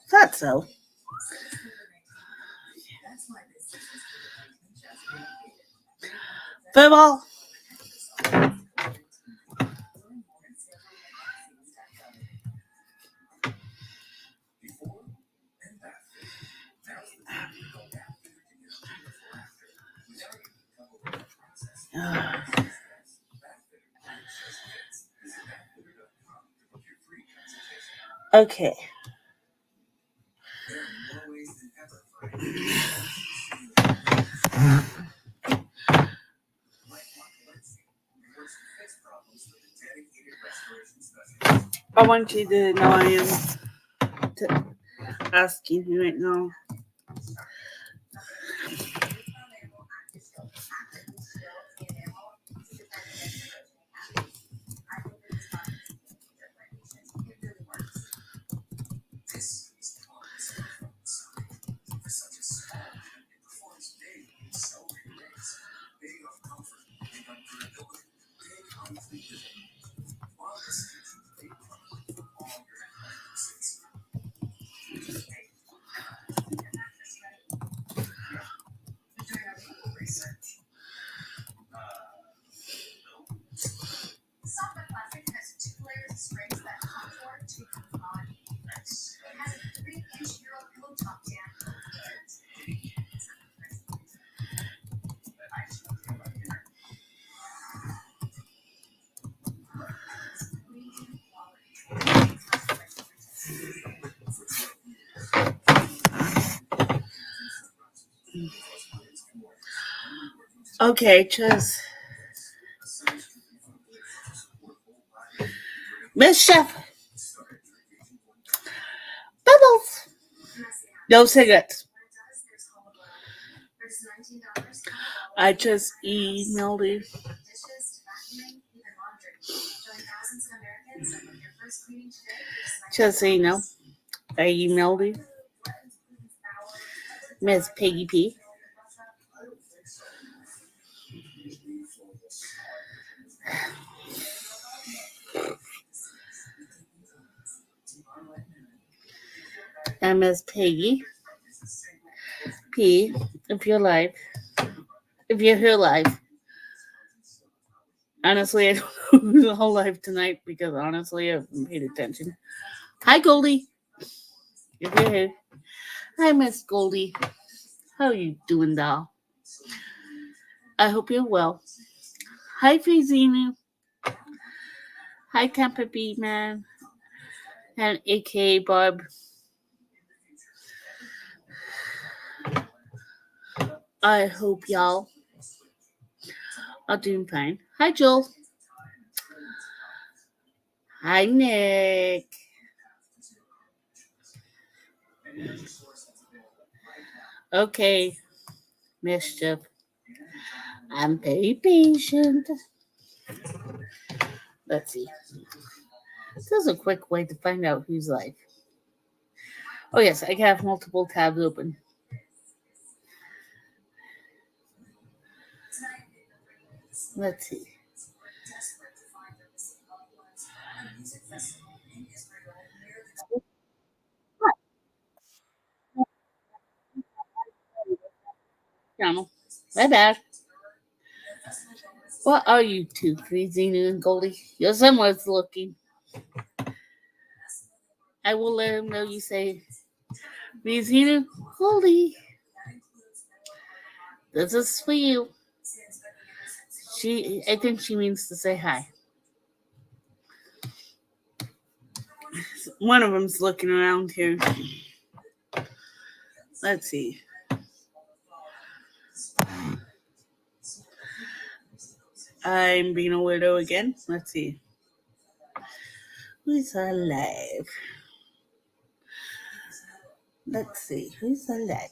Speaker 1: Thought so. Football. Okay. I want you to know I am asking you right now. Okay, just Mischief. Bubbles. No cigarettes. I just emailed you. Just so you know, I emailed you. Miss Peggy P. And Miss Peggy P. If you're live. If you're here live. Honestly, I don't know the whole live tonight because honestly, I haven't paid attention. Hi, Goldie. If you're here. Hi, Miss Goldie. How are you doing, doll? I hope you're well. Hi, Fazina. Hi, Tampa B Man. And aka Barb. I hope y'all are doing fine. Hi, Joel. Hi, Nick. Okay, Mischief. I'm very patient. Let's see. This is a quick way to find out who's live. Oh, yes, I can have multiple tabs open. Let's see. Channel. My bad. What are you two, Zenu and Goldie? Your son was looking. I will let him know you say Zenu, Goldie. This is for you. I think she means to say hi. One of them's looking around here. Let's see. I'm being a weirdo again. Let's see. Who's alive? Let's see. Who's alive?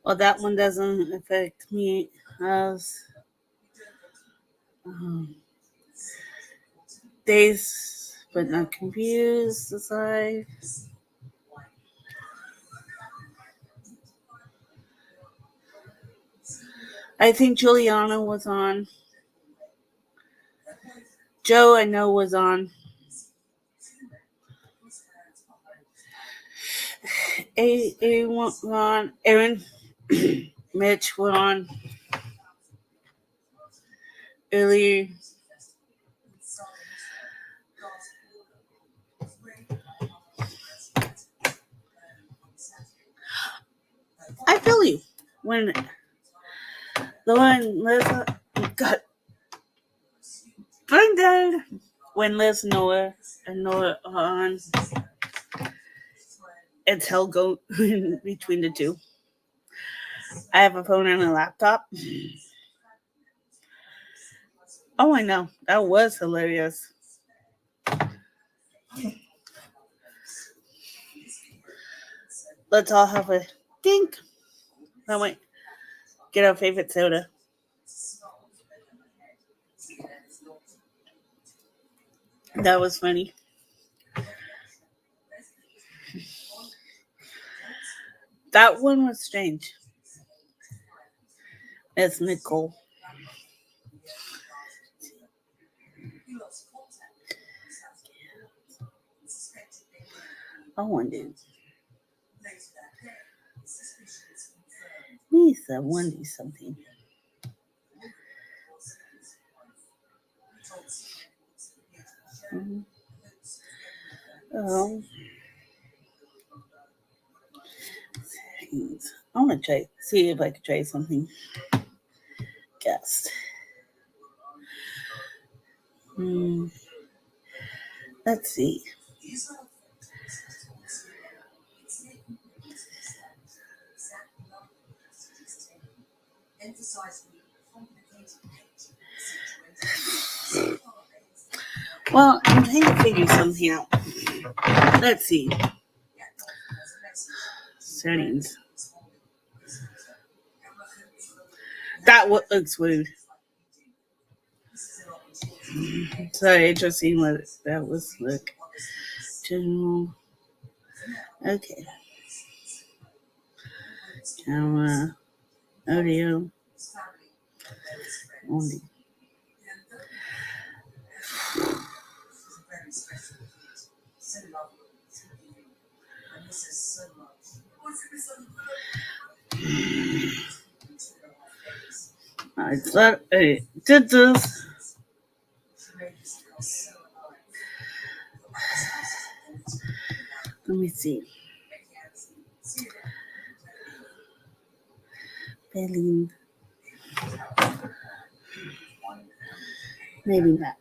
Speaker 1: Well, that one doesn't affect me as days, but not confused. Aside. I think Juliana was on. Joe, I know, was on. A was on. Aaron, Mitch were on earlier. I feel you. When Liz got blinded, when Liz and Noah are on, it's hell go between the two. I have a phone and a laptop. Oh, I know. That was hilarious. Let's all have a dink. Oh, wait. Get our favorite soda. That was funny. That one was strange. It's Nicole. I wondered. Lisa wondered something. Um, I want to see if I can try something. Guest. Let's see. Well, I'm trying to figure something out. Let's see. Settings. That looks weird. Sorry, just seeing what that was like. General. Okay. Camera. Audio. Only. I thought I did this. Let me see. Belly. Maybe not.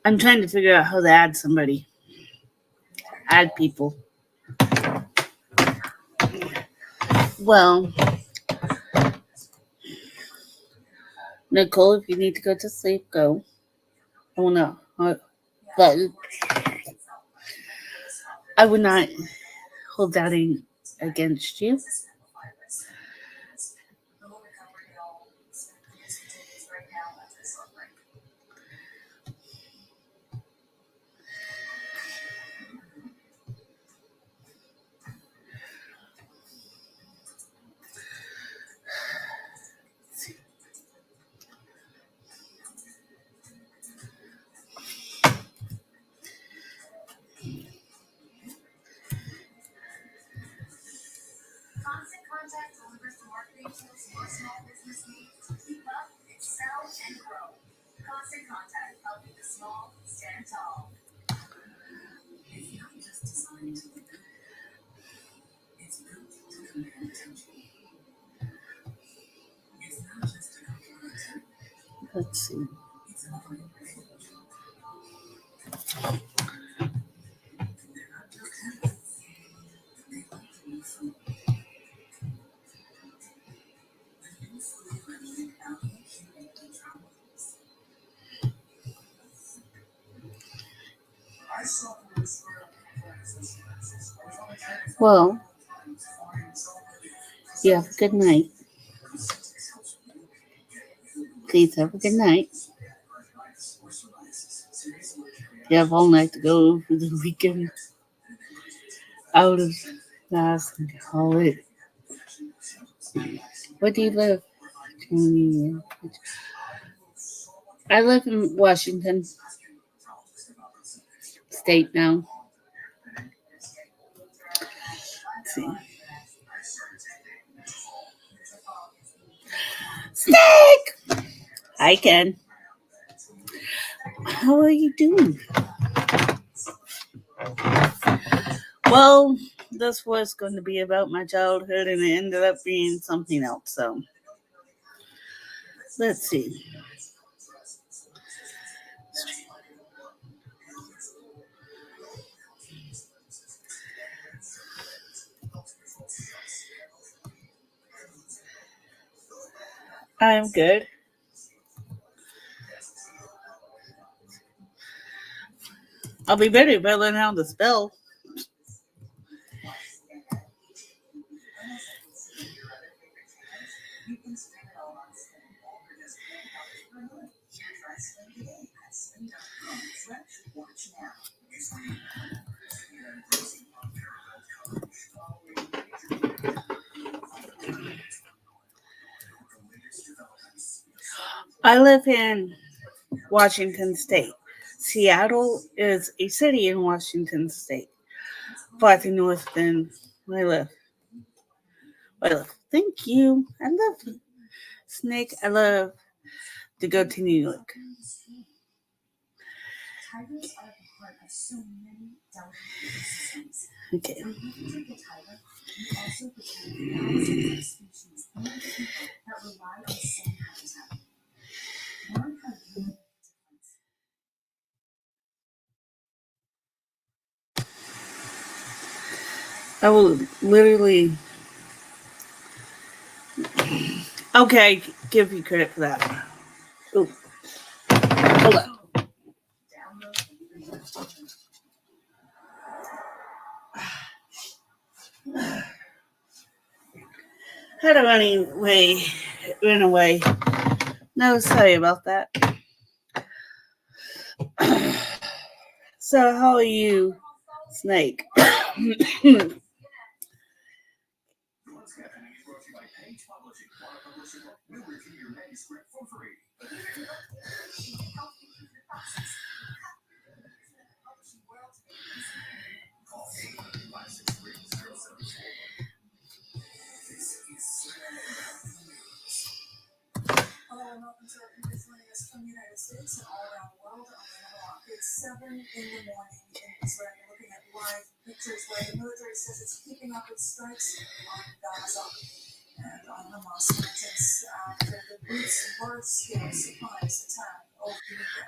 Speaker 1: I'm trying to figure out how to add somebody. Add people. Well, Nicole, if you need to go to sleep, go. Oh no. But I would not hold that against you. Constant Contact delivers the marketing tools your small business needs to keep up, excel, and grow. Constant Contact, helping the small stand tall. Let's see. Well, you have a good night. Please have a good night. You have all night to go for the weekend out of class and college. Where do you live, Tony? I live in Washington State now. Let's see. Snake! Hi, Ken. How are you doing? Well, this was going to be about my childhood, and it ended up being something else. So, let's see. I'm good. I'll be better if I learn how to spell. I live in Washington State. Seattle is a city in Washington State, farther north than where I live. Thank you. I love Snake. I love to go to New York. Okay. I will literally. Okay, give you credit for that. Ooh. Hold on. Had a run away. No, sorry about that. So, how are you, Snake?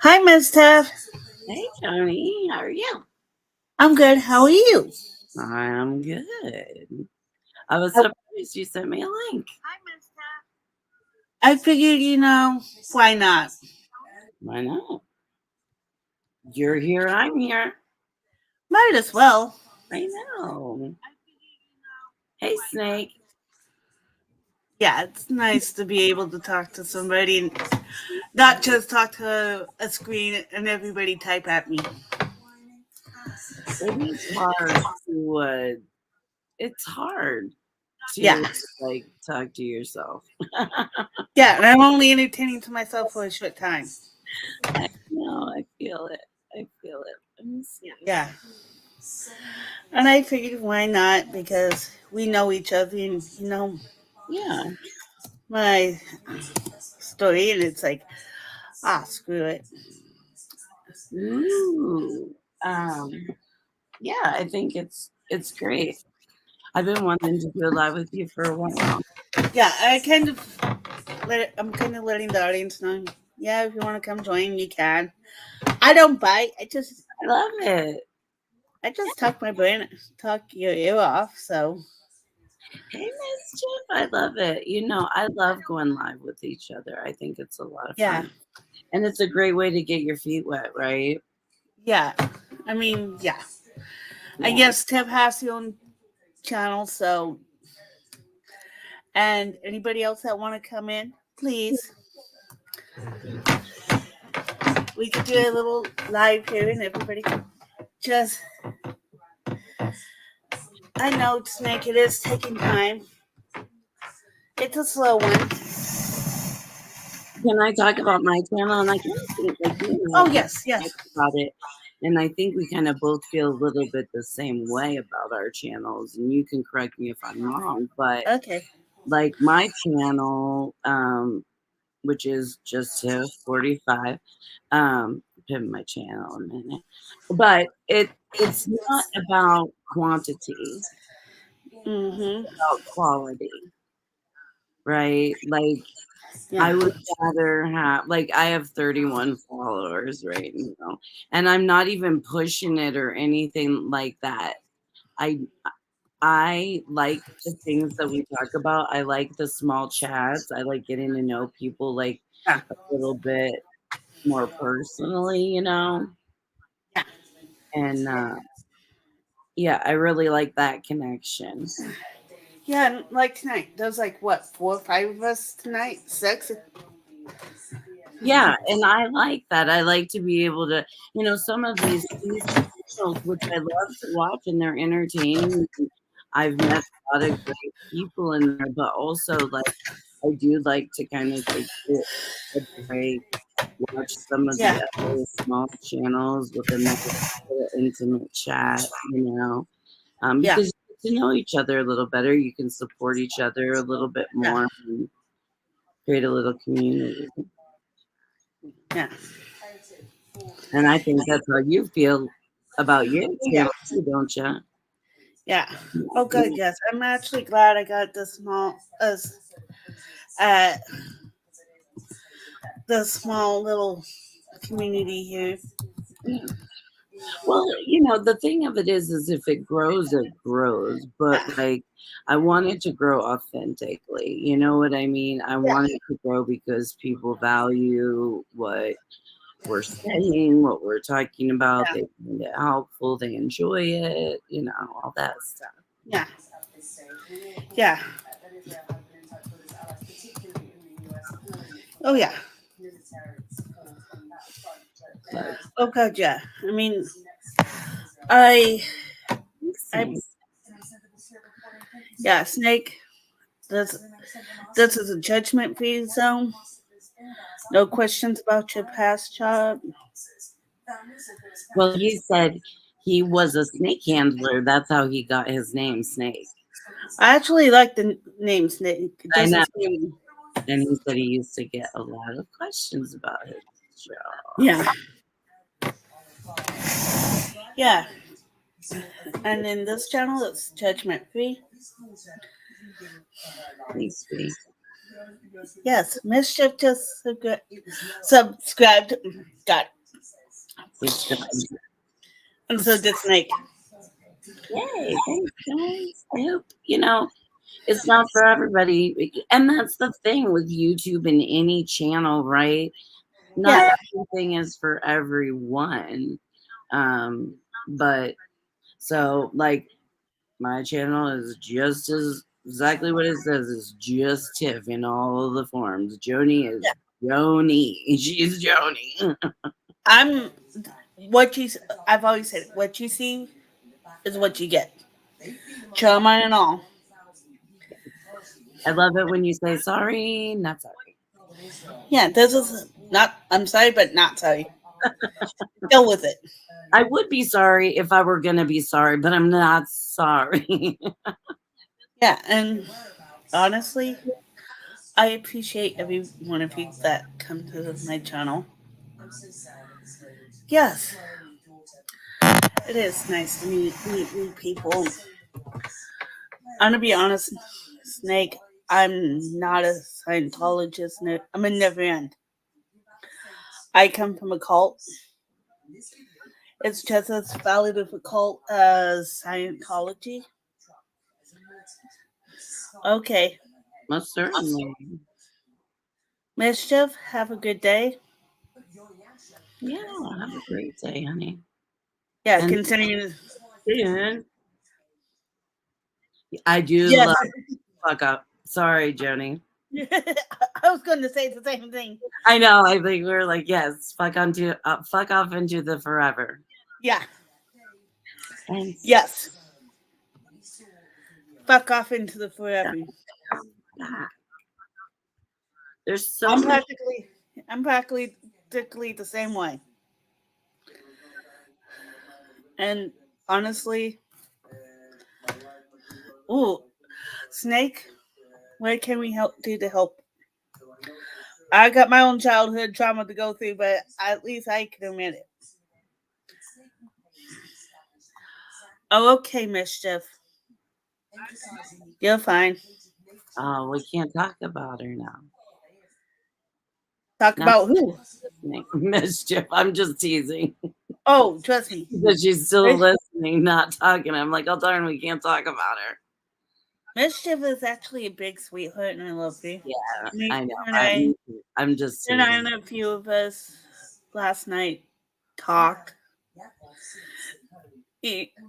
Speaker 1: Hi, Miss Taff.
Speaker 2: Hey, Tony. How are you?
Speaker 1: I'm good. How are you?
Speaker 2: I'm good. I was surprised you sent me a link.
Speaker 1: Hi, Miss Taff. I figured, why not?
Speaker 2: Why not? You're here. I'm here.
Speaker 1: Might as well.
Speaker 2: I know. Hey, Snake.
Speaker 1: Yeah, it's nice to be able to talk to somebody and not just talk to a screen and everybody type at me.
Speaker 2: It is hard to. It's hard to talk to yourself.
Speaker 1: Yeah, and I'm only entertaining to myself for a short time.
Speaker 2: I know. I feel it. Let me see.
Speaker 1: Yeah. And I figured, why not? Because we know each other, and
Speaker 2: Yeah.
Speaker 1: my story, and it's like, screw it.
Speaker 2: Ooh. Yeah, I think it's great. I've been wanting to do a live with you for a while.
Speaker 1: Yeah, I'm kind of letting the audience know. Yeah, if you want to come join, you can. I don't bite.
Speaker 2: I love it.
Speaker 1: I just talk your ear off. So
Speaker 2: Hey, Mischief, I love it. I love going live with each other. I think it's a lot of
Speaker 1: yeah,
Speaker 2: fun. And it's a great way to get your feet wet, right?
Speaker 1: yeah. I mean, yeah. I
Speaker 2: Yeah.
Speaker 1: guess Tiff has her own channel, so and anybody else that want to come in, please. We could do a little live here, and everybody can just. I know, Snake. It is taking time. It's a slow one.
Speaker 2: Can I talk about my channel? And I kind of think like you and I
Speaker 1: Oh
Speaker 2: have
Speaker 1: yes, yes.
Speaker 2: talked about it. And I think we kind of both feel a little bit the same way about our channels. And you can correct me if I'm wrong, but
Speaker 1: Okay.
Speaker 2: like my channel, which is just Tiff 45, pin my channel a minute. But it's not about quantity,
Speaker 1: Mm-hmm.
Speaker 2: about quality, right? Like I
Speaker 1: Yeah.
Speaker 2: would rather have like I have 31 followers right now, and I'm not even pushing it or anything like that. I I like the things that we talk about. I like the small chats. I like getting to know people like
Speaker 1: Yeah.
Speaker 2: a little bit more personally.
Speaker 1: Yeah.
Speaker 2: And yeah, I really like that connection.
Speaker 1: Yeah. And like tonight, there's like what 4 or 5 of us tonight. 6.
Speaker 2: Yeah, and I like that. I like to be able to, some of these channels, which I love to watch, and they're entertaining. I've met a lot of great people in there, but also like I do like to kind of take a break, watch some of the
Speaker 1: Yeah.
Speaker 2: other small channels with a nice little intimate chat,
Speaker 1: Yeah.
Speaker 2: because you get to know each other a little better. You can support each other a little bit
Speaker 1: Yeah.
Speaker 2: more and create a little community.
Speaker 1: Yeah.
Speaker 2: And I think that's how you feel about your
Speaker 1: Yeah.
Speaker 2: channel too, don't you?
Speaker 1: Yeah. Oh, good. Yes, I'm actually glad I got uh, the small little community here.
Speaker 2: Yeah. Well, the thing of it is if it grows, it grows. But
Speaker 1: Yeah.
Speaker 2: like, I want it to grow authentically. You know what I mean? I
Speaker 1: Yeah.
Speaker 2: want it to grow because people value what we're saying, what we're talking about.
Speaker 1: Yeah.
Speaker 2: They find it helpful. They enjoy it. All that stuff.
Speaker 1: Yeah. Yeah. Oh yeah.
Speaker 2: But
Speaker 1: Oh god, yeah. I mean, I, I,
Speaker 2: thanks.
Speaker 1: yeah, Snake. This, this is a judgment-free zone. No questions about your past job.
Speaker 2: Well, he said he was a snake handler. That's how he got his name, Snake.
Speaker 1: I actually like the name Snake. It
Speaker 2: I know.
Speaker 1: doesn't seem.
Speaker 2: And he said he used to get a lot of questions about his job.
Speaker 1: Yeah. Yeah. And in this channel, it's judgment-free.
Speaker 2: Thanks, sweetie.
Speaker 1: Yes, Mischief just subscribed. Got
Speaker 2: Subscribe.
Speaker 1: and so did Snake.
Speaker 2: Yay, thanks, guys. I hope, it's not for everybody. And that's the thing with YouTube and any channel, right? Not
Speaker 1: Yeah.
Speaker 2: everything is for everyone. But so like my channel is just as exactly what it says. It's just Tiff in all of the forms. Joni is
Speaker 1: Yeah.
Speaker 2: Joni. She's Joni.
Speaker 1: I'm what you. I've always said what you see is what you get. Trauma and all.
Speaker 2: I love it when you say sorry, not sorry.
Speaker 1: Yeah, this is not. I'm sorry, but not sorry. Deal with it.
Speaker 2: I would be sorry if I were gonna be sorry, but I'm not sorry.
Speaker 1: Yeah, and honestly, I appreciate every one of you that come to my channel. Yes. It is nice to meet new people. I'm gonna be honest, Snake. I'm not a Scientologist. I'm a never end. I come from a cult. It's just as valid of a cult as Scientology. Okay.
Speaker 2: Most certainly.
Speaker 1: Mischief, have a good day.
Speaker 2: Yeah, have a great day, honey.
Speaker 1: Yeah,
Speaker 2: And
Speaker 1: considering.
Speaker 2: soon, I do
Speaker 1: Yes.
Speaker 2: love fuck up. Sorry, Joni.
Speaker 1: I was going to say the same thing.
Speaker 2: I know. I think we're like, yes, fuck off into the forever.
Speaker 1: Yeah.
Speaker 2: And
Speaker 1: Yes. Fuck off into the forever.
Speaker 2: There's so
Speaker 1: I'm
Speaker 2: much.
Speaker 1: practically the same way. And honestly, ooh, Snake, what can we do to help? I got my own childhood trauma to go through, but at least I can admit it. Oh, okay, Mischief. You're fine.
Speaker 2: Oh, we can't talk about her now.
Speaker 1: Talk
Speaker 2: Not
Speaker 1: about who?
Speaker 2: Mischief. I'm just teasing.
Speaker 1: Oh, trust me.
Speaker 2: Because she's still listening, not talking. I'm like, oh darn, we can't talk about her.
Speaker 1: Mischief is actually a big sweetheart, and I love her.
Speaker 2: Yeah, I know. I'm just teasing.
Speaker 1: And a few of us last night talked.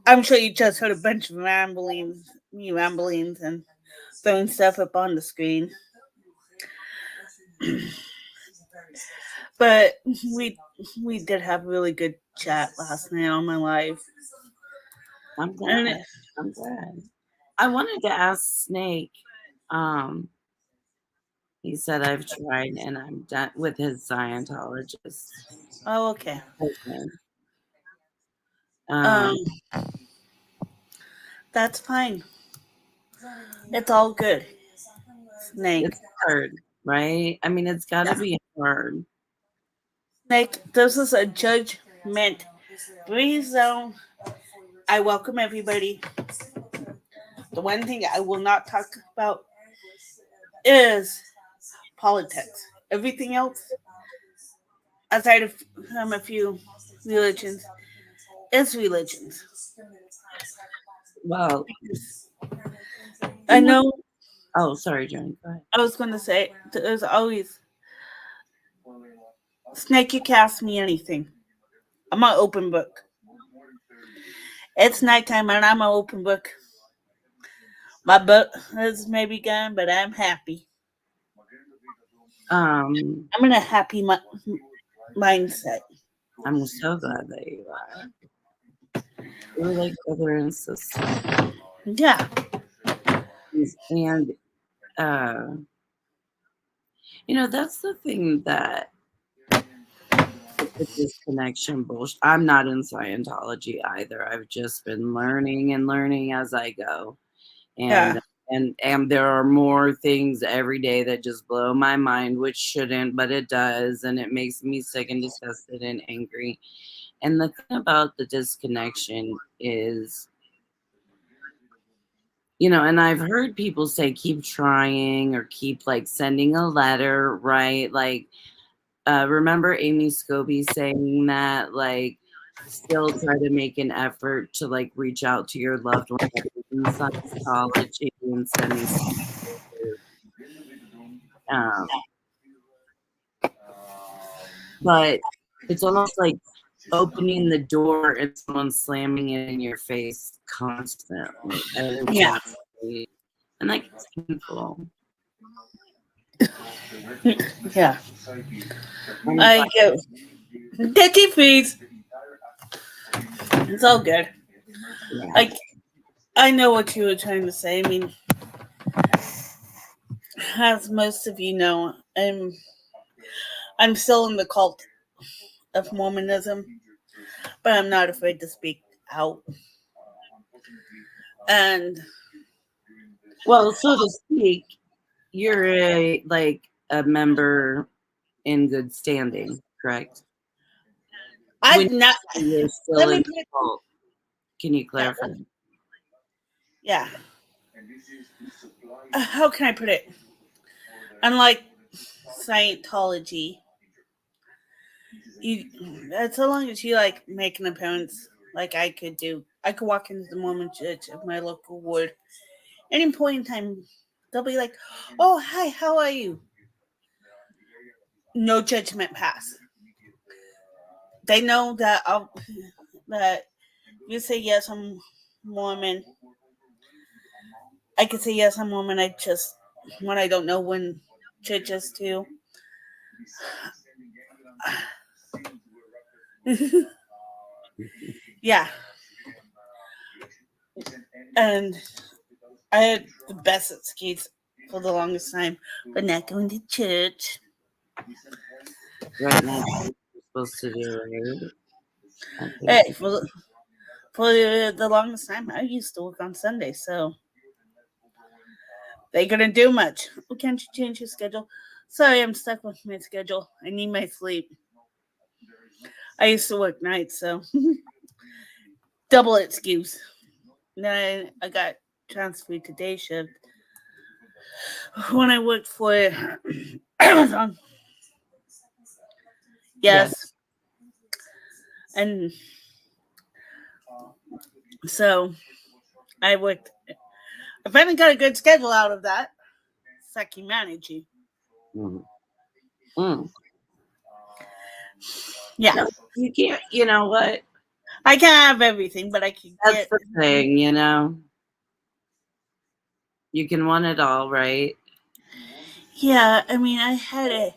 Speaker 1: I'm sure you just heard a bunch of ramblings, and throwing stuff up on the screen. But we did have a really good chat last night on my live.
Speaker 2: I'm glad. I'm glad. I wanted to ask Snake. He said I've tried and I'm done with his Scientologist.
Speaker 1: Oh, okay. That's fine. It's all good. Snake.
Speaker 2: It's hard, right? I mean, it's got to be hard.
Speaker 1: Snake, this is a judgment free zone. I welcome everybody. The one thing I will not talk about is politics. Everything else, aside from a few religions, is religions.
Speaker 2: Well,
Speaker 1: I know.
Speaker 2: Oh, sorry, Johnny. Go ahead.
Speaker 1: I was going to say, there's always Snake. You can ask me anything. I'm an open book. It's nighttime and I'm an open book. My butt is maybe gone, but I'm happy. I'm in a happy mindset.
Speaker 2: I'm so glad that you are. We're like brother and sister.
Speaker 1: Yeah.
Speaker 2: And you know, that's the thing that with this connection bullshit. I'm not in Scientology either. I've just been learning as I go. And and there are more things every day that just blow my mind, which shouldn't, but it does, and it makes me sick and disgusted and angry. And the thing about the disconnection is, you know, and I've heard people say keep trying or keep like sending a letter, right? Like remember Amy Scobie saying that, like, still try to make an effort to like reach out to your loved one in Scientology and sending but it's almost like opening the door and someone slamming it in your face constantly.
Speaker 1: Yeah.
Speaker 2: And like it's painful.
Speaker 1: Yeah. I get Dicky fees. It's all good. Yeah. I know what you were trying to say. I mean, as most of you know, I'm still in the cult of Mormonism, but I'm not afraid to speak out. And
Speaker 2: well, so to speak, you're a member in good standing, correct?
Speaker 1: I'm not.
Speaker 2: You're still in the cult. Can you clarify?
Speaker 1: Yeah. How can I put it? Unlike Scientology, as long as you like make an appearance, like I could do, I could walk into the Mormon church of my local ward. Any point in time, they'll be like, "Oh, hi, how are you?" No judgment pass. They know that that you say yes, I'm Mormon. I could say yes, I'm Mormon. I just when I don't know when churches to. Yeah, and I had the best excuse for the longest time for not going to church.
Speaker 2: Right now, you're supposed to do right.
Speaker 1: Hey, for the longest time, I used to work on Sunday, so they couldn't do much. Oh, can't you change your schedule? Sorry, I'm stuck with my schedule. I need my sleep. I used to work nights, so double excuse. Then I got transferred to day shift when I worked for Amazon. Yes. And so I worked. I finally got a good schedule out of that. Sucky managing. Yeah.
Speaker 2: No, you can't. You know what?
Speaker 1: I can't have everything, but I can
Speaker 2: That's
Speaker 1: get.
Speaker 2: the thing. You can want it all, right?
Speaker 1: Yeah, I mean, I had a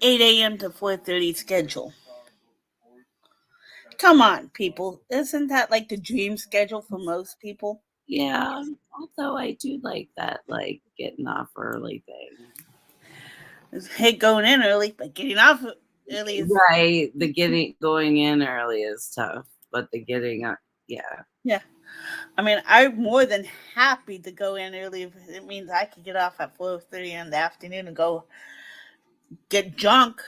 Speaker 1: 8 a.m. to 4:30 schedule. Come on, people. Isn't that like the dream schedule for most people?
Speaker 2: Yeah. Although I do like that, like getting off early thing.
Speaker 1: Hate going in early, but getting off early is
Speaker 2: Right. The going in early is tough, but the getting up, yeah.
Speaker 1: yeah. I mean, I'm more than happy to go in early if it means I could get off at 4:30 in the afternoon and go get drunk.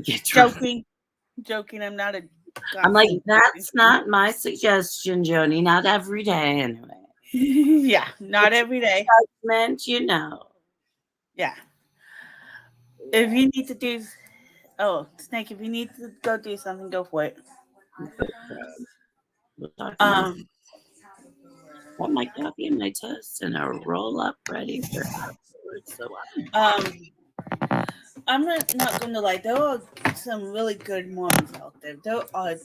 Speaker 2: Get drunk.
Speaker 1: Joking. I'm not a.
Speaker 2: I'm like, that's not my suggestion, Joni. Not every day, anyway.
Speaker 1: Yeah, not every day.
Speaker 2: Judgment,
Speaker 1: Yeah. If you need to do, Snake, if you need to go do something, go for it.
Speaker 2: We'll talk about got my coffee and my toast and a roll up ready for afterwards. So
Speaker 1: I'm not going to lie. There are some really good Mormons out there. There are,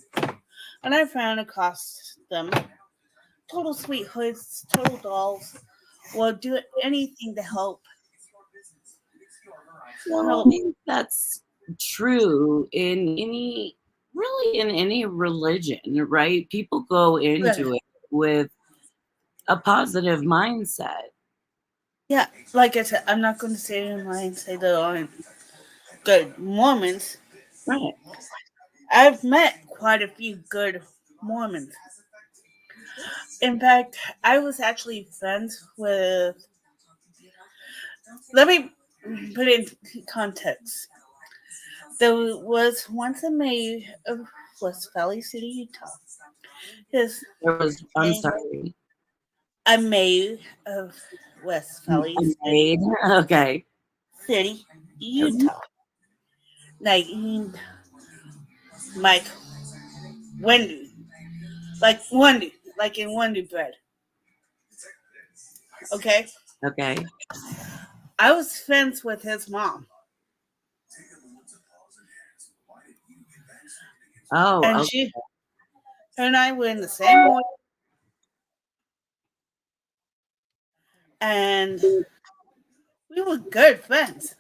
Speaker 1: and I ran across them. Total sweethearts, total dolls, will do anything to help.
Speaker 2: well, I think that's true in any religion, right? People go into it with a positive mindset.
Speaker 1: Yeah, like I said, I'm not going to say in line and say there aren't good Mormons.
Speaker 2: Right.
Speaker 1: I've met quite a few good Mormons. In fact, I was actually friends with. Let me put it in context. There was once a mayor of West Valley City, Utah.
Speaker 2: I'm sorry.
Speaker 1: A mayor of West Valley
Speaker 2: City. Okay.
Speaker 1: City, Utah. Like Mike Wendy. Like Wendy. Like in Wendy bread. Okay?
Speaker 2: Okay.
Speaker 1: I was friends with his mom.
Speaker 2: Oh,
Speaker 1: And
Speaker 2: okay.
Speaker 1: her and I were in the same one. And we were good friends.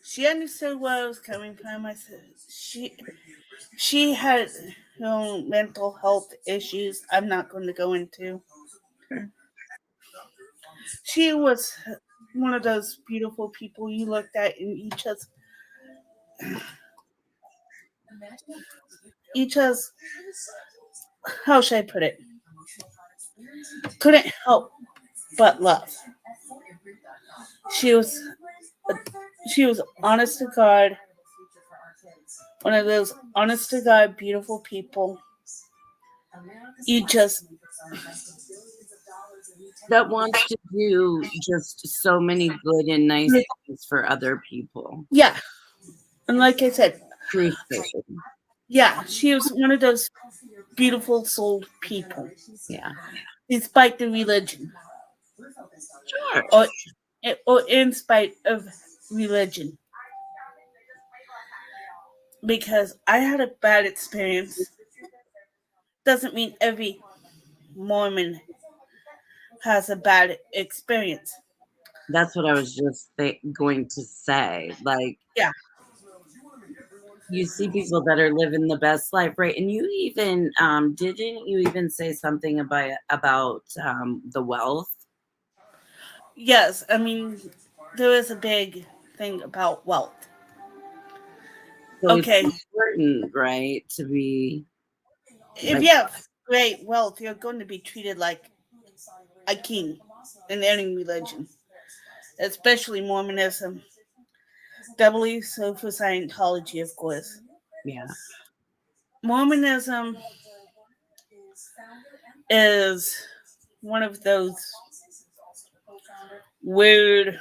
Speaker 1: She understood where I was coming from. I said she had her own mental health issues I'm not going to go into. She was one of those beautiful people you looked at and each has how should I put it? Couldn't help but love. She was she was honest to God, one of those honest to God beautiful people. You just,
Speaker 2: that wants to do just so many good and nice things for other people.
Speaker 1: yeah. And like I said,
Speaker 2: Truthfully.
Speaker 1: yeah, she was one of those beautiful souled people,
Speaker 2: Yeah.
Speaker 1: despite the religion,
Speaker 2: Sure.
Speaker 1: or in spite of religion. Because I had a bad experience doesn't mean every Mormon has a bad experience.
Speaker 2: That's what I was just going to say. Like,
Speaker 1: Yeah.
Speaker 2: you see people that are living the best life, right? And you even didn't you even say something about the wealth?
Speaker 1: Yes, I mean, there is a big thing about wealth.
Speaker 2: So it's
Speaker 1: Okay,
Speaker 2: important, right, to be
Speaker 1: if
Speaker 2: like
Speaker 1: you have great wealth, you're going to be treated like a king in any religion, especially Mormonism. Doubly so for Scientology, of course.
Speaker 2: yeah.
Speaker 1: Mormonism is one of those weird.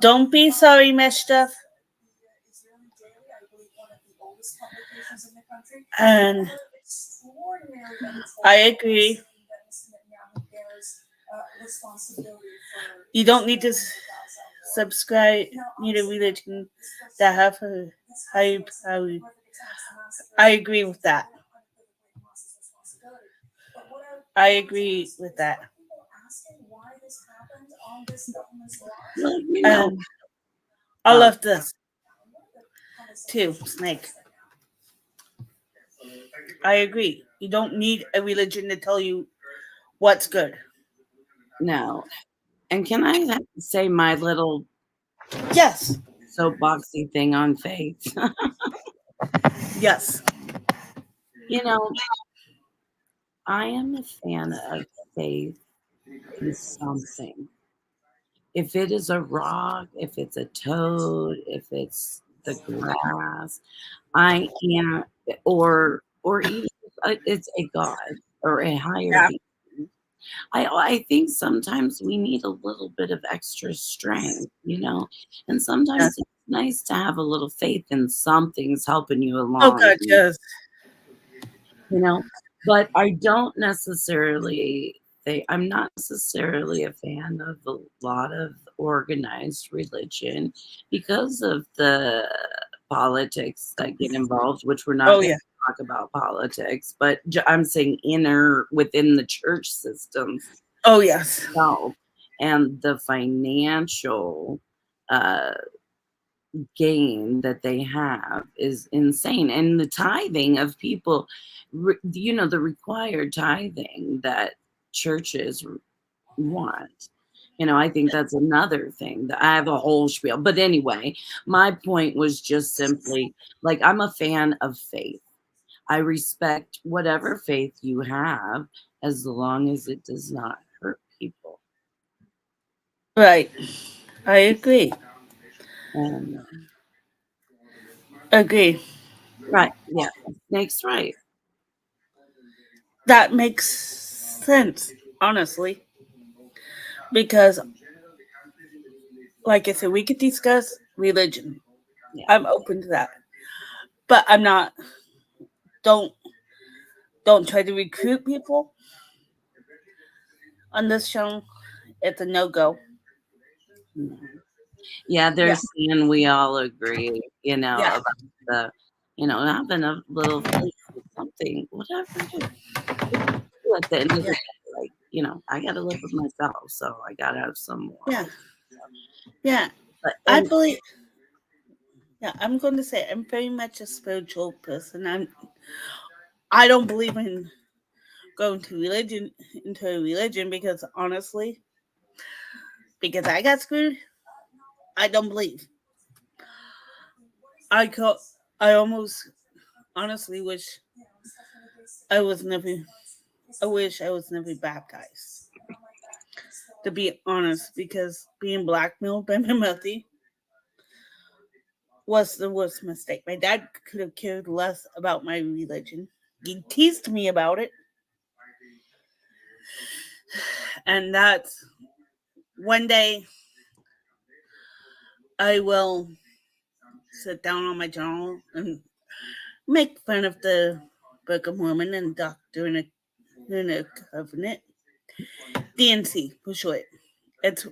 Speaker 1: Don't be sorry, Meshta. And I agree. You don't need to subscribe, need a religion that have a high power. I agree with that. I agree with that.
Speaker 2: Well,
Speaker 1: And I
Speaker 2: um,
Speaker 1: love this too, Snake. I agree. You don't need a religion to tell you what's good.
Speaker 2: no. And can I say my little
Speaker 1: Yes.
Speaker 2: soapboxy thing on faith?
Speaker 1: Yes.
Speaker 2: You know, I am a fan of faith in something. If it is a rock, if it's a toad, if it's the grass, I can't, or even it's a God or a higher
Speaker 1: Yeah.
Speaker 2: being. I think sometimes we need a little bit of extra strength, and
Speaker 1: Yes.
Speaker 2: sometimes it's nice to have a little faith in something's helping you
Speaker 1: Oh
Speaker 2: along,
Speaker 1: God, yes.
Speaker 2: you know. But I don't necessarily I'm not necessarily a fan of a lot of organized religion because of the politics that get involved, which we're not
Speaker 1: Oh
Speaker 2: going
Speaker 1: yeah.
Speaker 2: to talk about politics, but I'm saying inner within the church systems
Speaker 1: Oh yes.
Speaker 2: itself and the financial uh, gain that they have is insane. And the tithing of people, the required tithing that churches want. I think that's another thing that I have a whole spiel. But anyway, my point was just simply like I'm a fan of faith. I respect whatever faith you have as long as it does not hurt people.
Speaker 1: Right. I agree.
Speaker 2: And
Speaker 1: Agree.
Speaker 2: right, yeah, Snake's right.
Speaker 1: That makes sense, honestly. Because like I said, we could discuss religion.
Speaker 2: Yeah.
Speaker 1: I'm open to that. But I'm not don't don't try to recruit people on this show. It's a no go.
Speaker 2: Mhm. Yeah, they're
Speaker 1: Yeah.
Speaker 2: saying we all agree,
Speaker 1: Yeah.
Speaker 2: about the, having a little faith with something, whatever it is. At the end of the
Speaker 1: Yeah.
Speaker 2: day, like, I gotta live with myself, so I gotta have some
Speaker 1: Yeah.
Speaker 2: morals.
Speaker 1: Yeah.
Speaker 2: But
Speaker 1: I
Speaker 2: and
Speaker 1: believe yeah, I'm going to say I'm very much a spiritual person. I don't believe in going to religion into a religion because honestly, because I got screwed, I don't believe. I co- I almost honestly wish I was never I wish I was never baptized. To be honest, because being blackmailed by my mother was the worst mistake. My dad could have cared less about my religion. He teased me about it. And that's one day I will sit down on my journal and make fun of the Book of Mormon and Doctrine and Covenant. DNC for short. It's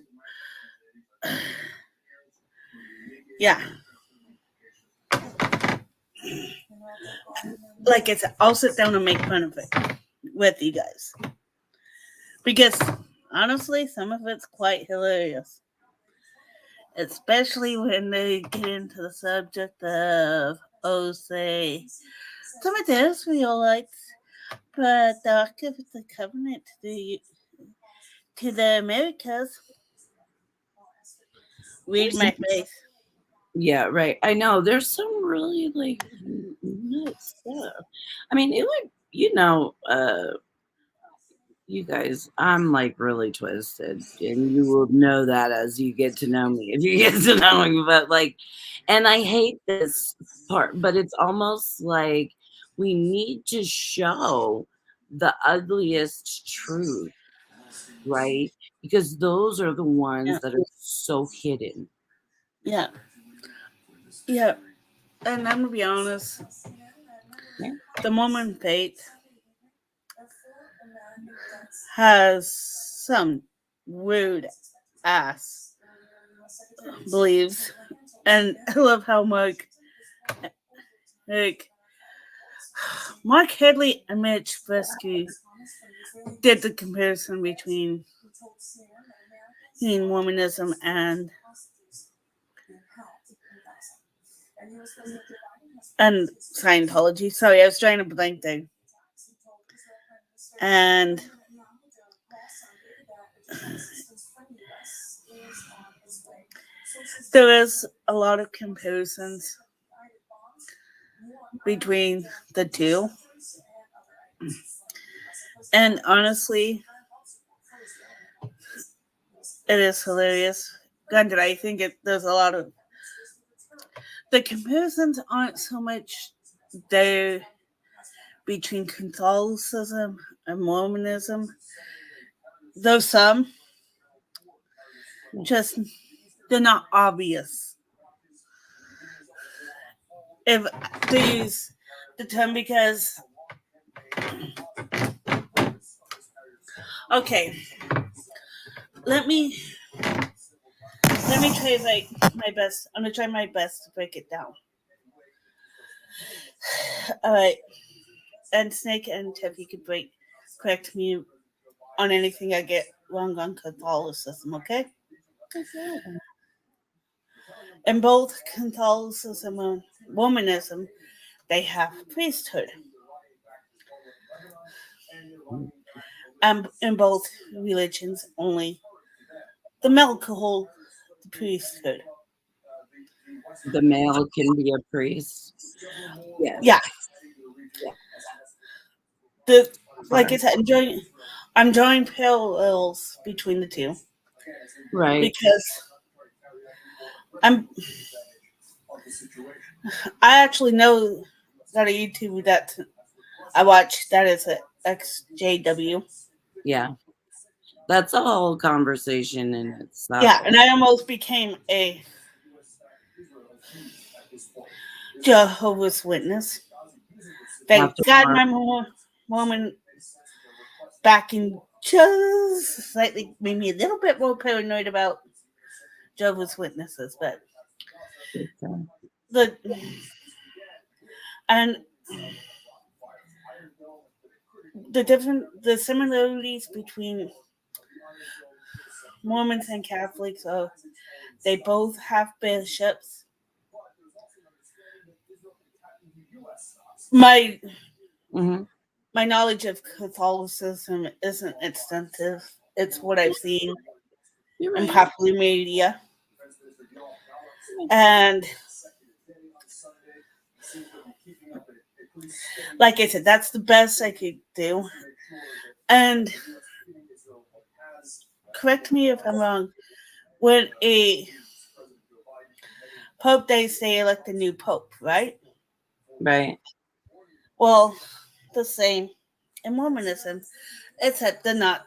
Speaker 1: yeah. Like I said, I'll sit down and make fun of it with you guys. Because honestly, some of it's quite hilarious. Especially when they get into the subject of, oh, say, some of the Israelites, but the Ark of the Covenant to the Americas. Read my face.
Speaker 2: Yeah, right. I know. There's some really like nuts stuff. I mean, it would, you guys, I'm like really twisted, and you will know that as you get to know me. If you get to know me, but like, and I hate this part, but it's almost like we need to show the ugliest truth, right? Because those are the ones
Speaker 1: Yeah.
Speaker 2: that are so hidden.
Speaker 1: Yeah. Yeah. And I'm going to be honest.
Speaker 2: Yeah.
Speaker 1: The Mormon faith has some weird ass beliefs. And I love how Mark Hadley and Mitch Fescue did the comparison between Mormonism and Scientology. Sorry, I was trying to blank there. And there is a lot of comparisons between the two. And honestly, it is hilarious. Granted, I think there's a lot of the comparisons aren't so much there between Catholicism and Mormonism, though some just they're not obvious. If they use the term because okay, let me try like my best. I'm gonna try my best to break it down. All right, and Snake and Tiff, you could correct me on anything I get wrong on Catholicism, okay? In both Catholicism and Mormonism, they have priesthood. In both religions, only the male can hold the priesthood.
Speaker 2: The male can be a priest.
Speaker 1: Yeah. Yeah. Like I said, I'm drawing parallels between the two.
Speaker 2: Right.
Speaker 1: Because I actually know that a YouTube that I watch that is a XJW.
Speaker 2: Yeah. That's a whole conversation in itself.
Speaker 1: Yeah, and I almost became a Jehovah's Witness. Thank God my woman backing just slightly made me a little bit more paranoid about Jehovah's Witnesses, but the similarities between Mormons and Catholics are they both have bishops. My knowledge of Catholicism isn't extensive. It's what I've seen in popular media. And like I said, that's the best I could do. And correct me if I'm wrong, when a Pope Days they elect a new pope, right?
Speaker 2: Right.
Speaker 1: Well, the same in Mormonism. It's that they're not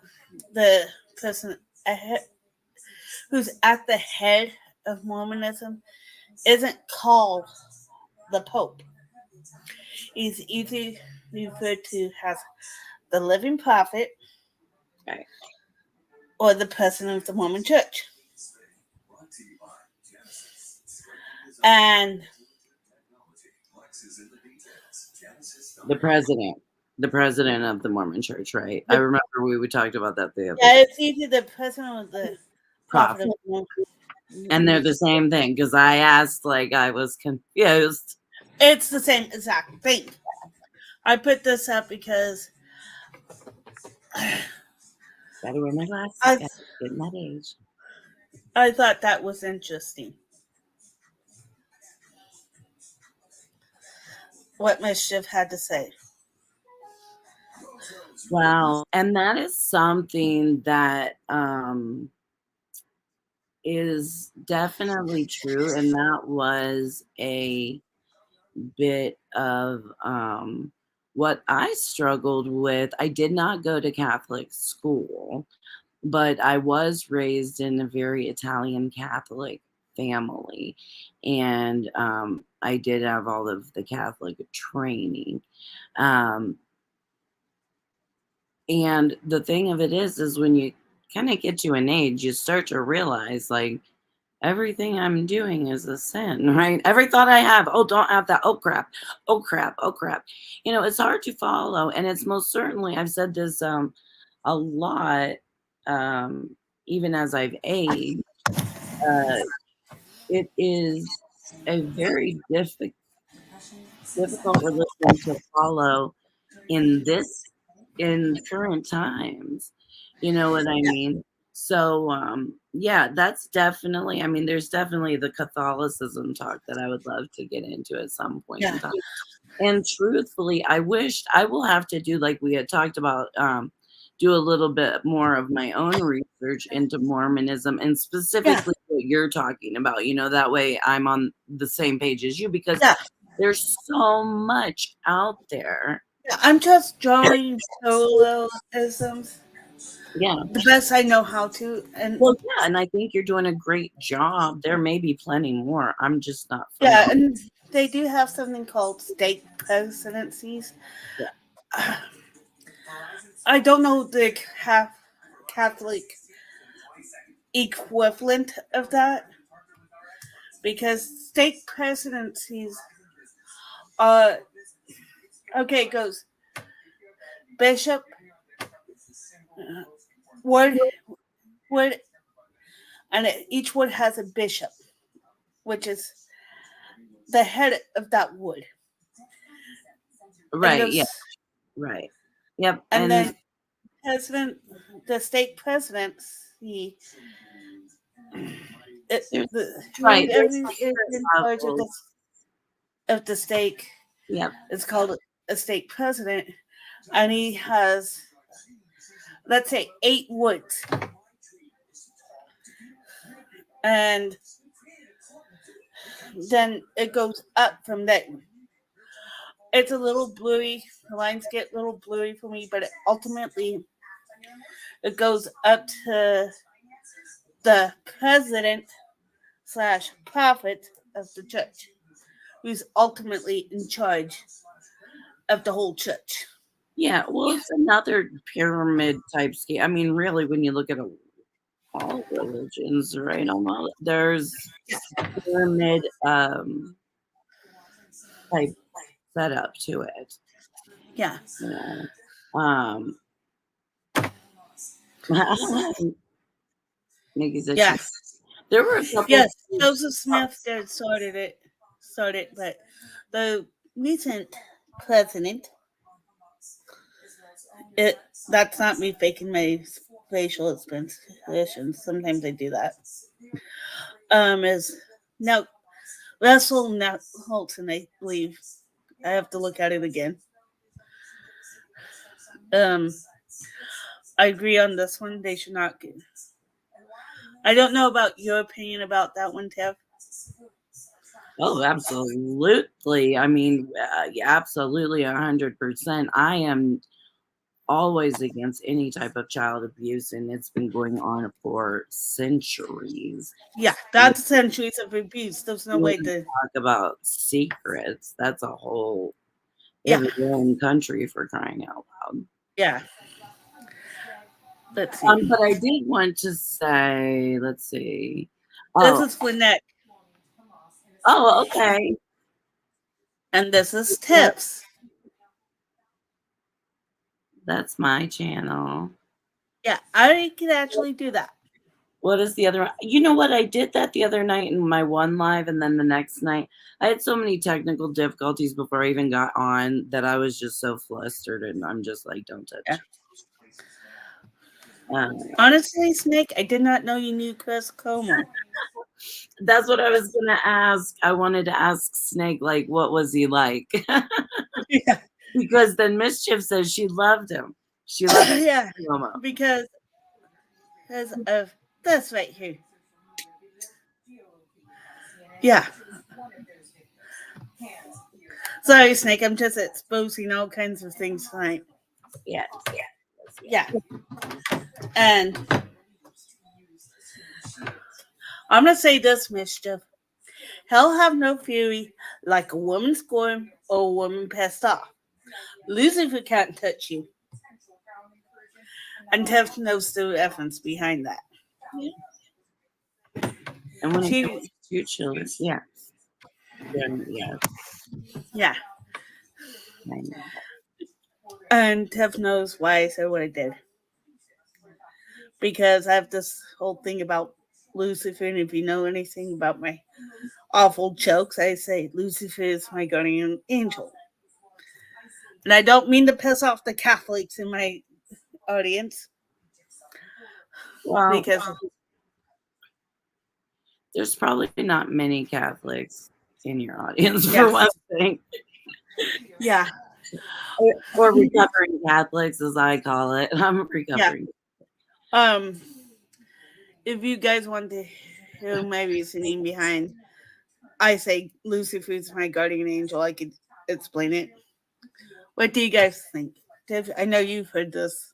Speaker 1: the person ahead, who's at the head of Mormonism isn't called the Pope. He's easily referred to as the living prophet
Speaker 2: Right.
Speaker 1: or the president of the Mormon Church. And
Speaker 2: The president of the Mormon Church, right? I remember we talked about that the other
Speaker 1: yeah,
Speaker 2: day.
Speaker 1: it's either the president or the prophet of the Mormon.
Speaker 2: And they're the same thing because I asked, like, I was confused.
Speaker 1: It's the same exact thing. I put this up because
Speaker 2: Gotta wear my glasses. Gotta get in that age.
Speaker 1: I thought that was interesting. What Mischief had to say.
Speaker 2: Wow. And that is something that is definitely true. And that was a bit of what I struggled with. I did not go to Catholic school, but I was raised in a very Italian Catholic family. And I did have all of the Catholic training. And the thing of it is when you kind of get to an age, you start to realize, like, everything I'm doing is a sin, right? Every thought I have, oh, don't have that. Oh, crap. Oh, crap. Oh, crap. It's hard to follow. And it's most certainly, I've said this a lot, um, even as I've aged. It is a very difficult religion to follow in current times. You know what I mean? So yeah, that's definitely, I mean, there's definitely the Catholicism talk that I would love to get into at some point in time. And truthfully, I will have to do, like we had talked about, do a little bit more of my own research into Mormonism and specifically what you're talking about, that way I'm on the same page as you, because there's so much out there.
Speaker 1: Yeah, I'm just drawing parallelisms.
Speaker 2: Yeah.
Speaker 1: The best I know how to. And
Speaker 2: well, yeah, and I think you're doing a great job. There may be plenty more. I'm just not
Speaker 1: familiar.
Speaker 2: familiar.
Speaker 1: Yeah, and they do have something called stake presidencies.
Speaker 2: Yeah.
Speaker 1: I don't know the Catholic equivalent of that, because stake presidencies okay, it goes bishop, word, and each wood has a bishop, which is the head of that wood.
Speaker 2: Right. Yeah. Right. Yep.
Speaker 1: And then the stake presidency, whoever is in charge of the stake, it's called a stake president, and he has, let's say, 8 woods, and then it goes up from there. It's a little blurry. The lines get a little blurry for me, but ultimately it goes up to the president / prophet of the church, who's ultimately in charge of the whole church.
Speaker 2: Yeah, well, it's another pyramid type scheme. I mean, really, when you look at all religions, right? Almost there's pyramid type setup to it.
Speaker 1: Yeah.
Speaker 2: Nikki said
Speaker 1: yes.
Speaker 2: There were a couple.
Speaker 1: Yes, Joseph Smith did started, but the recent president, that's not me faking my facial expressions. Sometimes I do that. Is now Russell Holton, I believe. I have to look at it again. I agree on this one. They should not I don't know about your opinion about that one, Tev.
Speaker 2: Oh, absolutely. I mean, yeah, absolutely, 100%. I am always against any type of child abuse, and it's been going on for centuries.
Speaker 1: Yeah,
Speaker 2: We
Speaker 1: that's centuries of abuse. There's no way
Speaker 2: wouldn't
Speaker 1: to.
Speaker 2: talk about secrets. That's a whole they
Speaker 1: Yeah,
Speaker 2: have their own country for crying out loud.
Speaker 1: yeah. Let's see.
Speaker 2: But I did want to say, let's see.
Speaker 1: This
Speaker 2: Oh,
Speaker 1: is for Nick,
Speaker 2: oh, okay.
Speaker 1: and this is tips.
Speaker 2: That's my channel.
Speaker 1: Yeah, I can actually do that.
Speaker 2: What is the other one? You know what? I did that the other night in my one live, and then the next night I had so many technical difficulties before I even got on that I was just so flustered, and I'm just like, don't
Speaker 1: Yeah.
Speaker 2: touch. Um,
Speaker 1: Honestly, Snake, I did not know you knew Chris Como.
Speaker 2: that's what I was gonna ask. I wanted to ask Snake, like, what was he like?
Speaker 1: Yeah,
Speaker 2: Because then Mischief says she loved him. She loved
Speaker 1: yeah,
Speaker 2: Momo.
Speaker 1: because of this right here. Yeah. Sorry, Snake. I'm just exposing all kinds of things tonight.
Speaker 2: Yeah.
Speaker 1: Yeah. And I'm going to say this, Mischief. Hell have no fury like a woman scorned or a woman pissed off. Lucifer can't touch you. And Tiff knows the reference behind that.
Speaker 2: And when it
Speaker 1: She,
Speaker 2: comes to your children, yeah. Then, yeah.
Speaker 1: yeah.
Speaker 2: I know.
Speaker 1: And Tiff knows why I said what I did. Because I have this whole thing about Lucifer, and if you know anything about my awful jokes, I say Lucifer is my guardian angel. And I don't mean to piss off the Catholics in my audience
Speaker 2: Well,
Speaker 1: because
Speaker 2: there's probably not many Catholics in your audience for
Speaker 1: yes,
Speaker 2: one thing.
Speaker 1: yeah,
Speaker 2: Or recovering Catholics, as I call it. I'm
Speaker 1: yeah.
Speaker 2: recovering.
Speaker 1: If you guys want to hear my reasoning behind, I say Lucifer's my guardian angel. I could explain it. What do you guys think? I know you've heard this.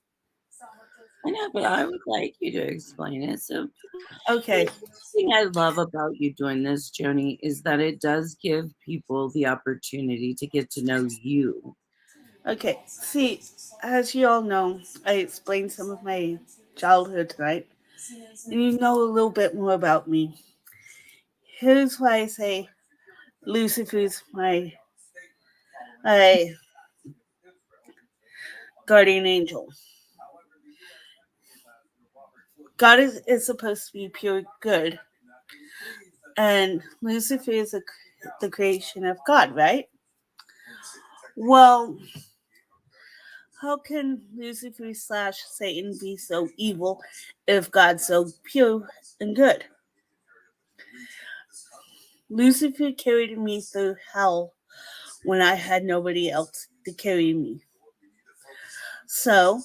Speaker 2: I know, but I would like you to explain it. So,
Speaker 1: Okay.
Speaker 2: the thing I love about you doing this, Joni, is that it does give people the opportunity to get to know you.
Speaker 1: Okay. See, as you all know, I explained some of my childhood tonight, and you know a little bit more about me. Here's why I say Lucifer's my guardian angel. God is supposed to be pure good, and Lucifer is the creation of God, right? Well, how can Lucifer slash Satan be so evil if God's so pure and good? Lucifer carried me through hell when I had nobody else to carry me. So,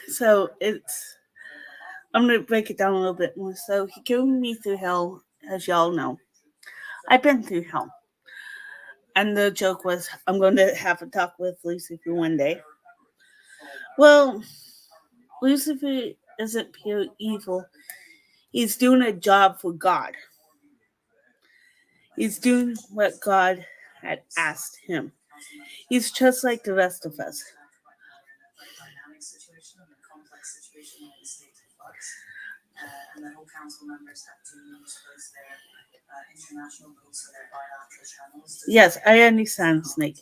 Speaker 1: so it's I'm gonna break it down a little bit more. So he carried me through hell, as y'all know. I've been through hell. And the joke was, I'm going to have a talk with Lucifer one day. Well, Lucifer isn't pure evil. He's doing a job for God. He's doing what God had asked him. He's just like the rest of us. Yes, I understand, Snake.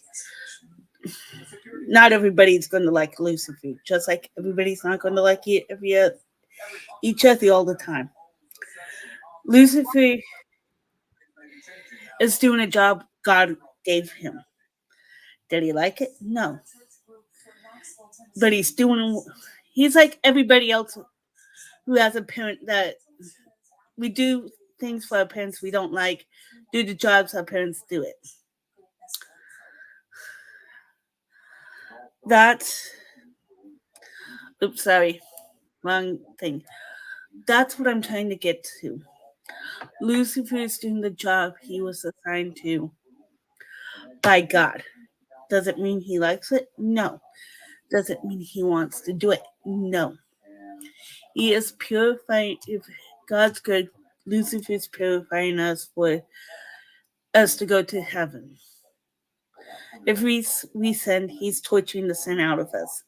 Speaker 1: Not everybody's going to like Lucifer, just like everybody's not going to like each other all the time. Lucifer is doing a job God gave him. Did he like it? No. But he's like everybody else who has a parent that we do things for our parents we don't like, do the jobs our parents do it. That's, oops, sorry, wrong thing. That's what I'm trying to get to. Lucifer is doing the job he was assigned to by God. Does it mean he likes it? No. Does it mean he wants to do it? No. He is purifying. If God's good, Lucifer is purifying us for us to go to heaven. If we sin, he's torturing the sin out of us.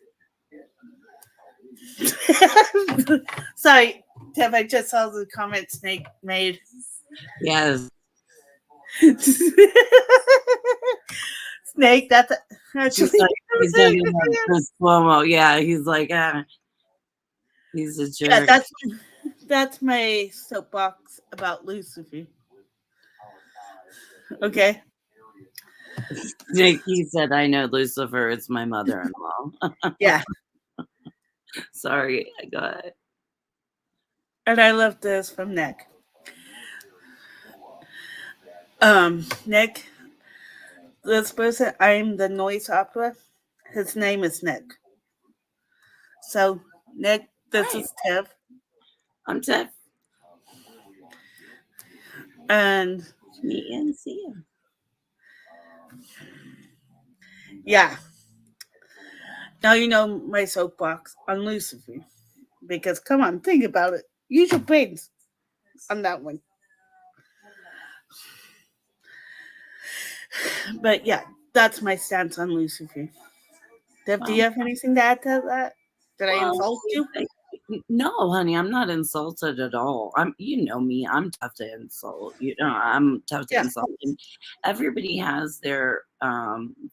Speaker 1: Sorry, Tev, I just saw the comment Snake made.
Speaker 2: Yes.
Speaker 1: Snake, that's actually
Speaker 2: he's talking about Chris Cuomo. Yeah, he's like, he's a jerk.
Speaker 1: Yeah, that's my soapbox about Lucifer. Okay.
Speaker 2: He said, I know Lucifer, it's my mother-in-law.
Speaker 1: Yeah.
Speaker 2: Sorry, go ahead.
Speaker 1: And I love this from Nick. Nick, this person, I'm the noise opera. His name is Nick. So, Nick, this is Tev.
Speaker 2: I'm Tev.
Speaker 1: And
Speaker 2: meet and see you.
Speaker 1: Yeah. Now you know my soapbox on Lucifer. Because, come on, think about it. Use your brains on that one. But yeah, that's my stance on Lucifer. Dev, do you have anything to add to that? Did I insult you?
Speaker 2: No, honey, I'm not insulted at all. You know me, I'm tough to insult. You know, I'm tough to insult. And everybody has their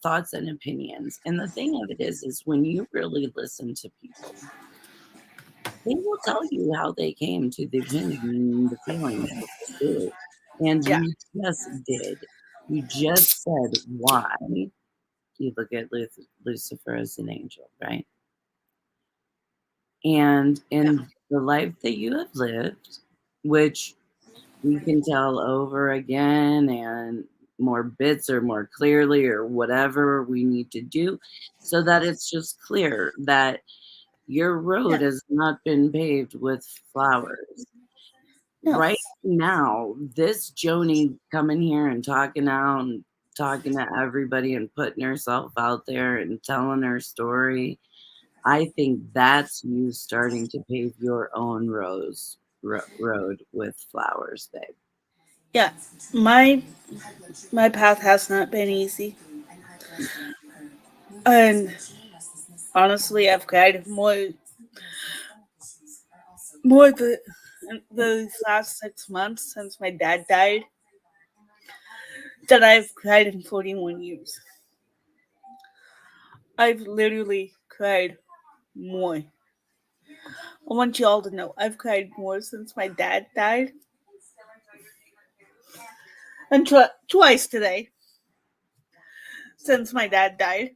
Speaker 2: thoughts and opinions. And the thing of it is when you really listen to people, they will tell you how they came to the opinion, the feeling that they do. And you just did. You just said why you look at Lucifer as an angel, right? And in the life that you have lived, which we can tell over again and more bits or more clearly or whatever we need to do so that it's just clear that your road has not been paved with flowers. No. Right now, this Joni coming here and talking out and talking to everybody and putting herself out there and telling her story, I think that's you starting to pave your own road with flowers, babe.
Speaker 1: Yeah, my path has not been easy. And honestly, I've cried more the last 6 months since my dad died than I've cried in 41 years. I've literally cried more. I want you all to know I've cried more since my dad died. And twice today. Since my dad died.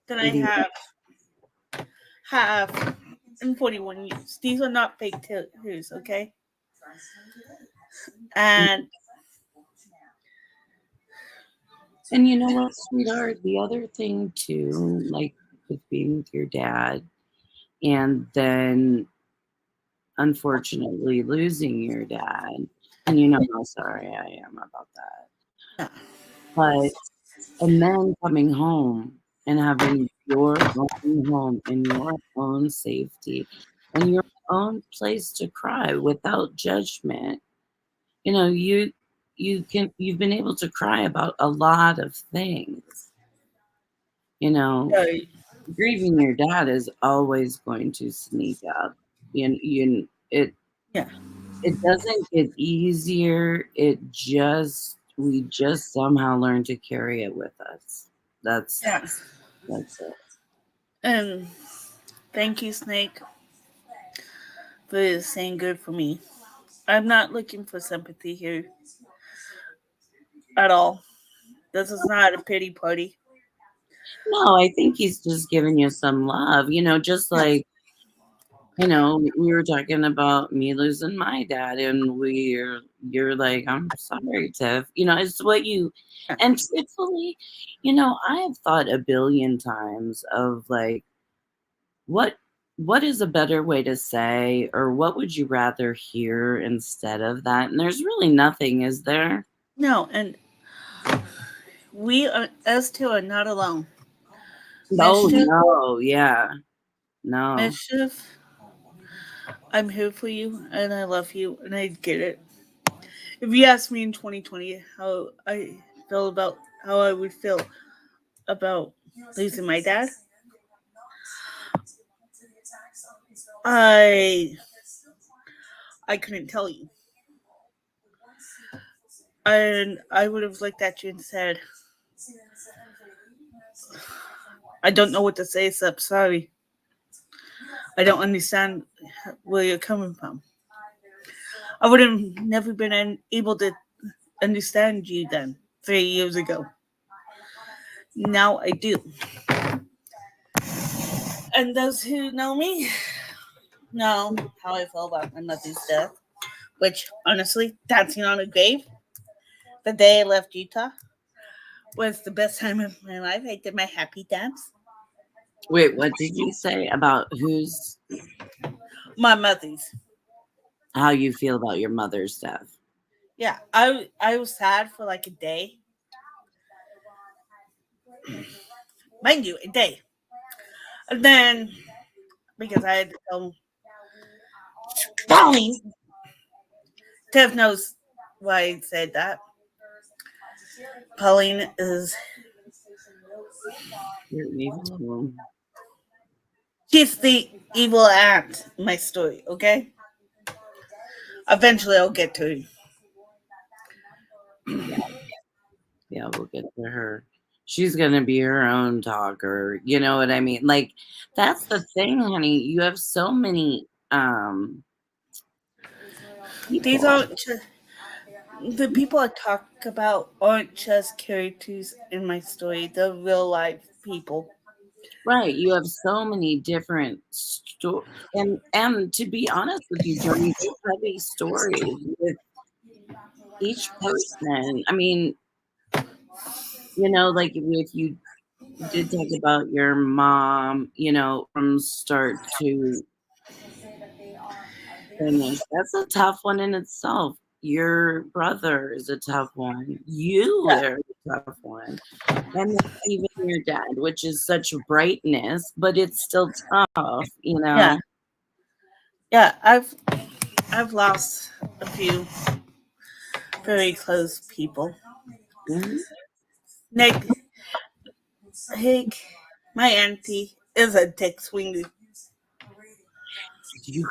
Speaker 1: Then I have in 41 years. These are not fake tears, okay? And
Speaker 2: you know what, sweetheart? The other thing too, like with being with your dad, and then unfortunately losing your dad, and you know how sorry I am about that. But and then coming home and having your own home and your own safety and your own place to cry without judgment. You know, you've been able to cry about a lot of things. You know, grieving your dad is always going to sneak up. It doesn't get easier. We just somehow learn to carry it with us. That's it.
Speaker 1: And thank you, Snake, for saying good for me. I'm not looking for sympathy here at all. This is not a pity party.
Speaker 2: No, I think he's just giving you some love. You know, just like, you know, we were talking about me losing my dad, and you're like, I'm sorry, Tiff. You know, it's what you, and truthfully, you know, I have thought a billion times of like, what what is a better way to say, or what would you rather hear instead of that? And there's really nothing, is there?
Speaker 1: No, and we are, us two are not alone.
Speaker 2: Oh,
Speaker 1: Mischief,
Speaker 2: no. Yeah. No.
Speaker 1: mischief. I'm here for you, and I love you, and I get it. If you asked me in 2020 how I feel about how I would feel about losing my dad, I I couldn't tell you, and I would have looked at you and said, "I don't know what to say except sorry. I don't understand where you're coming from." I would have never been able to understand you then 3 years ago. Now I do. And those who know me know how I feel about my mother's death, which honestly, dancing on a grave the day I left Utah was the best time of my life. I did my happy dance.
Speaker 2: Wait, what did you say about
Speaker 1: My mother's.
Speaker 2: how you feel about your mother's death?
Speaker 1: Yeah, I was sad for like a day. Mind you, a day. And then because I had to tell Pauline, Tev knows why I said that. Pauline is
Speaker 2: You're evil.
Speaker 1: she's the evil aunt in my story, okay? Eventually I'll get to her.
Speaker 2: Yeah, we'll get to her. She's gonna be her own talker. You know what I mean? Like, that's the thing, honey. You have so many
Speaker 1: These
Speaker 2: people.
Speaker 1: aren't just the people I talk about aren't just characters in my story. They're real life people.
Speaker 2: Right. You have so many different and to be honest with you, Joni, they're heavy stories with each person. I mean, like if you did talk about your mom, from start to finish, that's a tough one in itself. Your brother is a tough one. You
Speaker 1: Yeah,
Speaker 2: are a tough one. And then even your dad, which is such brightness, but it's still tough,
Speaker 1: yeah, yeah. I've lost a few very close people.
Speaker 2: Mhm.
Speaker 1: Nick, Hick, my auntie is a dick swinger.
Speaker 2: You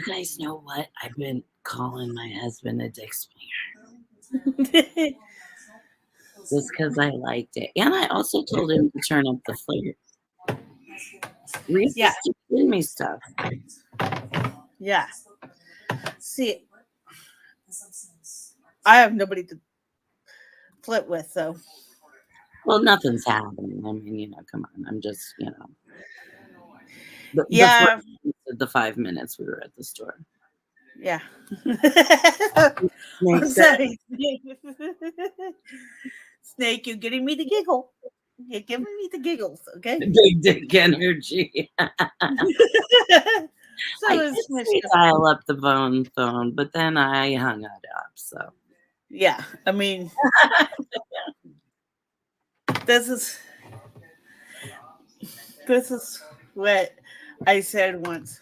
Speaker 2: guys know what? I've been calling my husband a dick swinger just because I liked it. And I also told him to turn up the flirt. Reese
Speaker 1: Yeah,
Speaker 2: is just doing me stuff.
Speaker 1: yeah. See, I have nobody to flirt with, so
Speaker 2: Well, nothing's happening. I mean, come on. I'm just, the
Speaker 1: yeah,
Speaker 2: first the 5 minutes we were at the store.
Speaker 1: yeah. I'm
Speaker 2: Makes sense.
Speaker 1: sorry. Snake, you're getting me to giggle. You're giving me the giggles, okay?
Speaker 2: Big dick energy. I
Speaker 1: So
Speaker 2: did
Speaker 1: is
Speaker 2: say
Speaker 1: Mischief.
Speaker 2: dial up the phone, but then I hung it up. So
Speaker 1: Yeah, I mean, this is this is what I said once.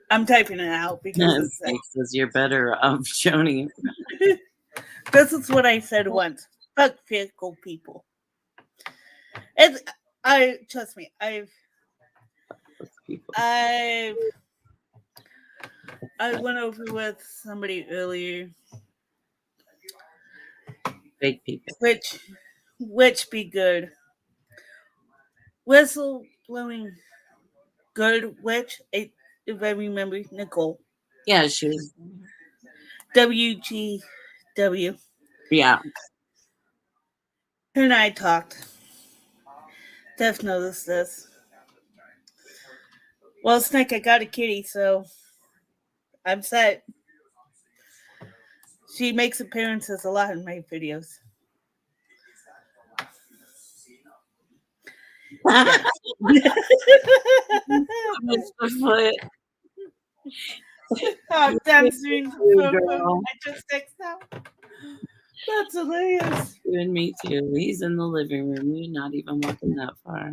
Speaker 1: I'm typing it out because it's
Speaker 2: Snake says you're better off, Joni.
Speaker 1: this is what I said once. Fuck fickle people. And I trust me,
Speaker 2: People,
Speaker 1: I've I went over with somebody earlier,
Speaker 2: fake people.
Speaker 1: which be good. Whistle blowing good witch. If I remember Nicole.
Speaker 2: Yeah, she was.
Speaker 1: WGW.
Speaker 2: Yeah,
Speaker 1: Her and I talked. Steph noticed this. Well, Snake, I got a kitty, so I'm set. She makes appearances a lot in my videos. Yes.
Speaker 2: Mr. Foot.
Speaker 1: I'm dancing
Speaker 2: You,
Speaker 1: for
Speaker 2: girl.
Speaker 1: I just text now. That's hilarious.
Speaker 2: You and me too. He's in the living room. You're not even walking that far.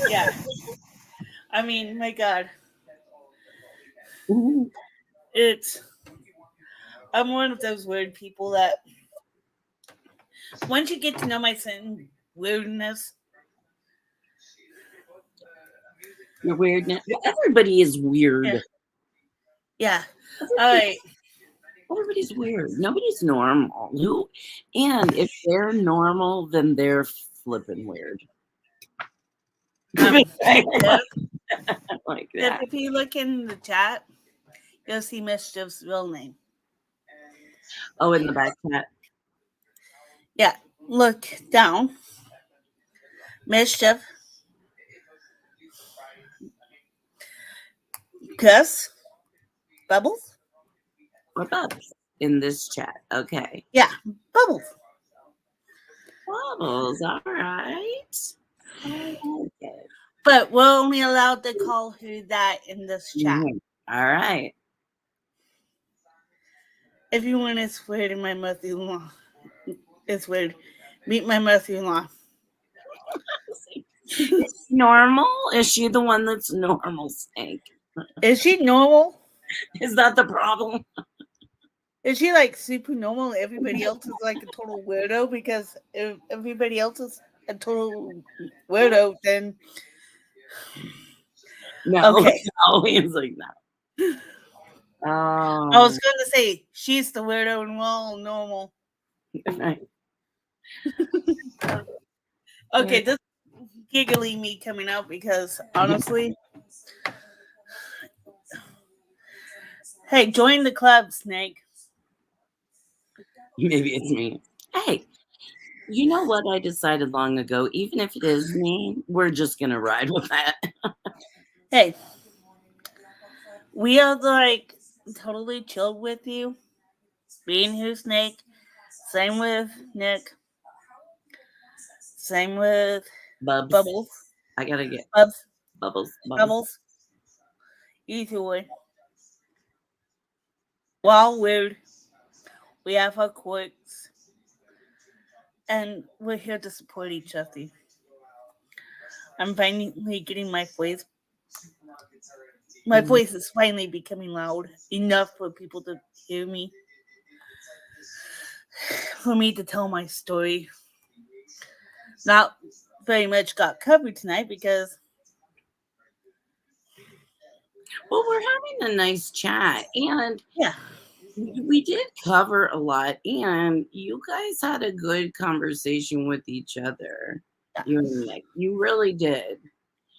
Speaker 1: Yeah. I mean, my God. It's I'm one of those weird people that once you get to know my certain weirdness,
Speaker 2: You're weird now. Everybody is weird.
Speaker 1: yeah. All right.
Speaker 2: Everybody's weird. Nobody's normal. Who? And if they're normal, then they're flipping weird.
Speaker 1: If,
Speaker 2: Like that.
Speaker 1: if you look in the chat, you'll see Mischief's real name.
Speaker 2: Oh, in the back chat.
Speaker 1: Yeah. Look down. Mischief. Gus. Bubbles.
Speaker 2: Or Bubs in this chat. Okay.
Speaker 1: Yeah. Bubbles.
Speaker 2: Bubbles. All right. Okay.
Speaker 1: But we're only allowed to call her that in this chat.
Speaker 2: All right.
Speaker 1: If you want to swear to my mother-in-law, it's weird. Meet my mother-in-law.
Speaker 2: Normal? Is she the one that's normal, Snake?
Speaker 1: Is she normal?
Speaker 2: Is that the problem?
Speaker 1: Is she like super normal? Everybody else is like a total weirdo because if everybody else is a total weirdo, then
Speaker 2: No.
Speaker 1: okay.
Speaker 2: No, he's like no.
Speaker 1: I was going to say she's the weirdo and we're all normal.
Speaker 2: Right.
Speaker 1: Okay, this giggly me coming out because honestly, hey, join the club, Snake.
Speaker 2: Maybe it's me. Hey, you know what I decided long ago? Even if it is me, we're just gonna ride with that.
Speaker 1: Hey, we are like totally chilled with you. Being here, Snake. Same with Nick. Same with
Speaker 2: Bubs.
Speaker 1: Bubbles.
Speaker 2: I gotta get
Speaker 1: Bubs.
Speaker 2: Bubbles.
Speaker 1: Bubbles. Either way. While weird, we have our quirks. And we're here to support each other. I'm finally getting my voice. My voice is finally becoming loud enough for people to hear me. For me to tell my story. Not very much got covered tonight because.
Speaker 2: Well, we're having a nice chat, and
Speaker 1: yeah,
Speaker 2: we did cover a lot, and you guys had a good conversation with each other.
Speaker 1: Yeah.
Speaker 2: You and Nick, you really did.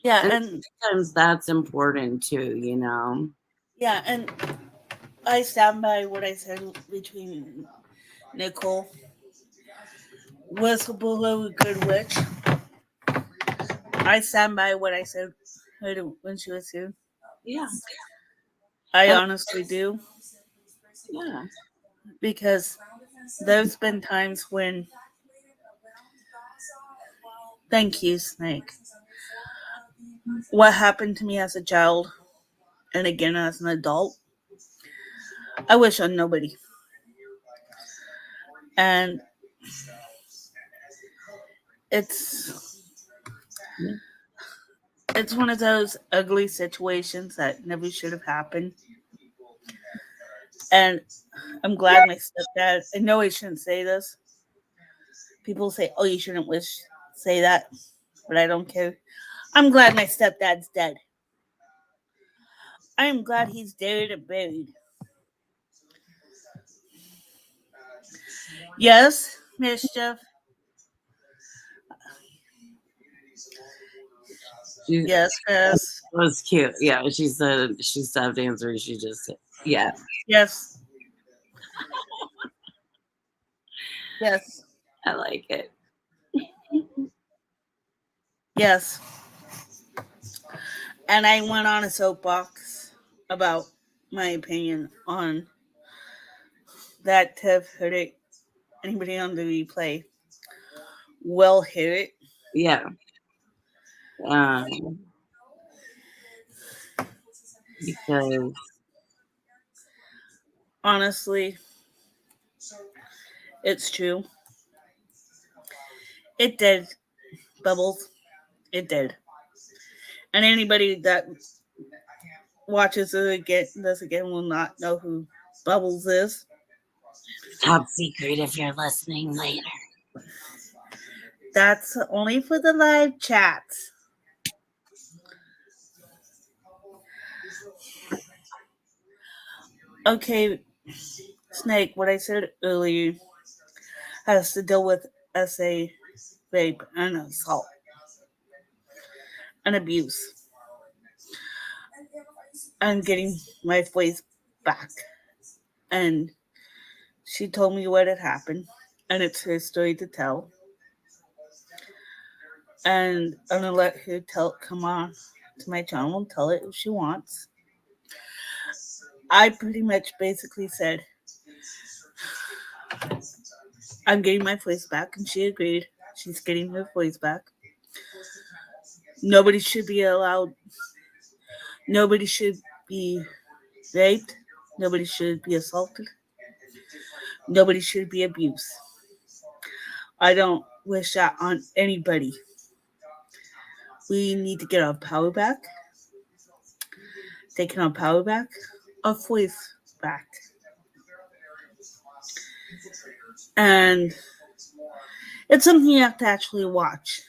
Speaker 1: Yeah,
Speaker 2: and sometimes that's important too, you know.
Speaker 1: Yeah, and I stand by what I said between Nicole. Whistleblower, good witch. I stand by what I said when she was here.
Speaker 2: Yeah.
Speaker 1: I honestly do.
Speaker 2: Yeah.
Speaker 1: Because there's been times when. Thank you, Snake. What happened to me as a child, and again as an adult, I wish on nobody. And it's one of those ugly situations that never should have happened. And I'm glad my stepdad, I know I shouldn't say this. People say, oh, you shouldn't say that, but I don't care. I'm glad my stepdad's dead. I am glad he's dead and buried. Yes, Mischief. Yes, Chris.
Speaker 2: That was cute. Yeah, she said she stopped answering. She just said, yeah.
Speaker 1: Yes. Yes.
Speaker 2: I like it.
Speaker 1: Yes. And I went on a soapbox about my opinion on that Tiff heard it. Anybody on the replay will hear it.
Speaker 2: Yeah. Because
Speaker 1: Honestly, it's true. It did, Bubbles. It did. And anybody that watches this again will not know who Bubbles is.
Speaker 2: top secret if you're listening later.
Speaker 1: That's only for the live chats. Okay, Snake, what I said earlier has to deal with SA, rape, and assault and abuse. I'm getting my voice back. And she told me what had happened, and it's her story to tell. And I'm gonna let her come on to my channel and tell it if she wants. I pretty much basically said, I'm getting my voice back, and she agreed. She's getting her voice back. Nobody should be allowed, nobody should be raped, nobody should be assaulted, nobody should be abused. I don't wish that on anybody. We need to get our power back, taking our power back, our voice back. And it's something you have to actually watch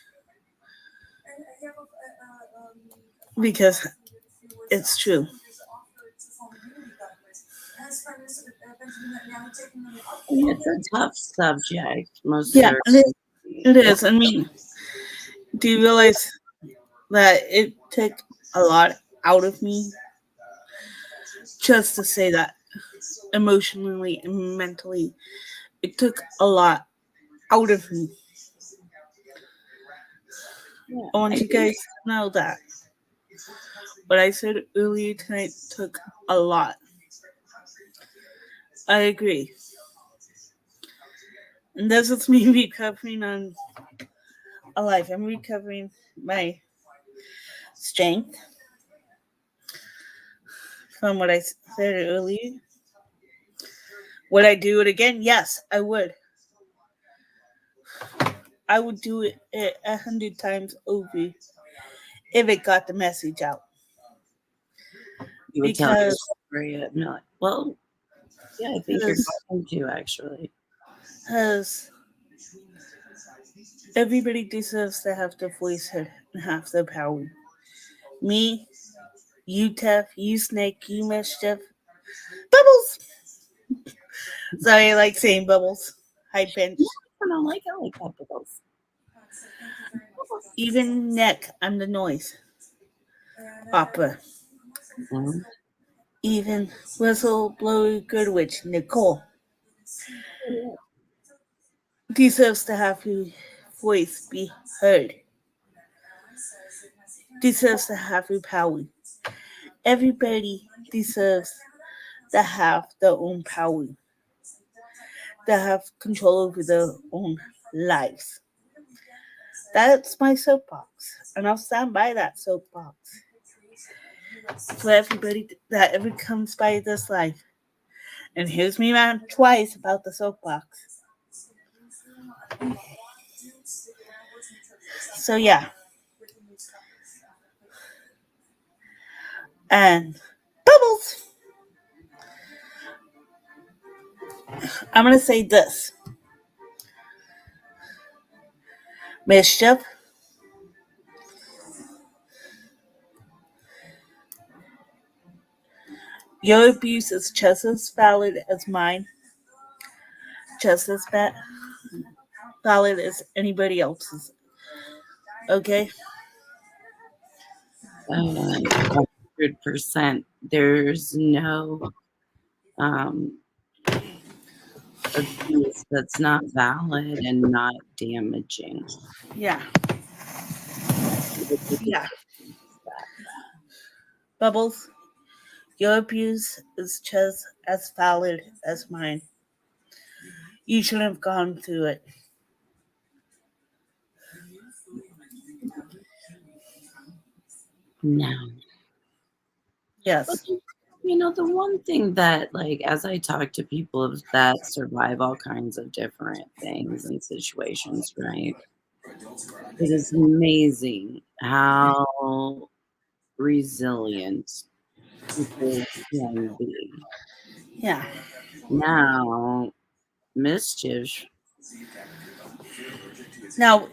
Speaker 1: because it's true.
Speaker 2: It's a tough subject, most
Speaker 1: Yeah,
Speaker 2: certainly.
Speaker 1: it is. I mean, do you realize that it took a lot out of me just to say that emotionally and mentally? It took a lot out of me.
Speaker 2: Yeah,
Speaker 1: I want you guys to know that. What I said earlier tonight took a lot. I agree. And this is me recovering on a life. I'm recovering my strength from what I said earlier. Would I do it again? Yes, I would. I would do it 100 times over if it got the message out.
Speaker 2: you would tell your
Speaker 1: Because
Speaker 2: story of not. Well, yeah, I think you're going to actually.
Speaker 1: everybody deserves to have their voice heard and have their power. Me, you, Tef, you, Snake, you, Mischief, Bubbles. Sorry, I like saying Bubbles. High pitch.
Speaker 2: I don't like capitals.
Speaker 1: Even Nick, I'm the noise. Opera.
Speaker 2: Mm-hmm.
Speaker 1: Even Whistleblower Goodwitch, Nicole, deserves to have your voice be heard. Deserves to have your power. Everybody deserves to have their own power. To have control over their own lives. That's my soapbox. And I'll stand by that soapbox. For everybody that ever comes by this life and hears me rant twice about the soapbox. So yeah. And Bubbles. I'm gonna say this. Mischief. Your abuse is just as valid as mine. Just as valid as anybody else's. Okay?
Speaker 2: 100%. There's no abuse that's not valid and not damaging.
Speaker 1: Yeah. Yeah. Bubbles, your abuse is just as valid as mine. You shouldn't have gone through it.
Speaker 2: No.
Speaker 1: Yes.
Speaker 2: The one thing that, like, as I talk to people that survive all kinds of different things and situations, right? It is amazing how resilient people can be.
Speaker 1: Yeah.
Speaker 2: Now, mischief,
Speaker 1: Now,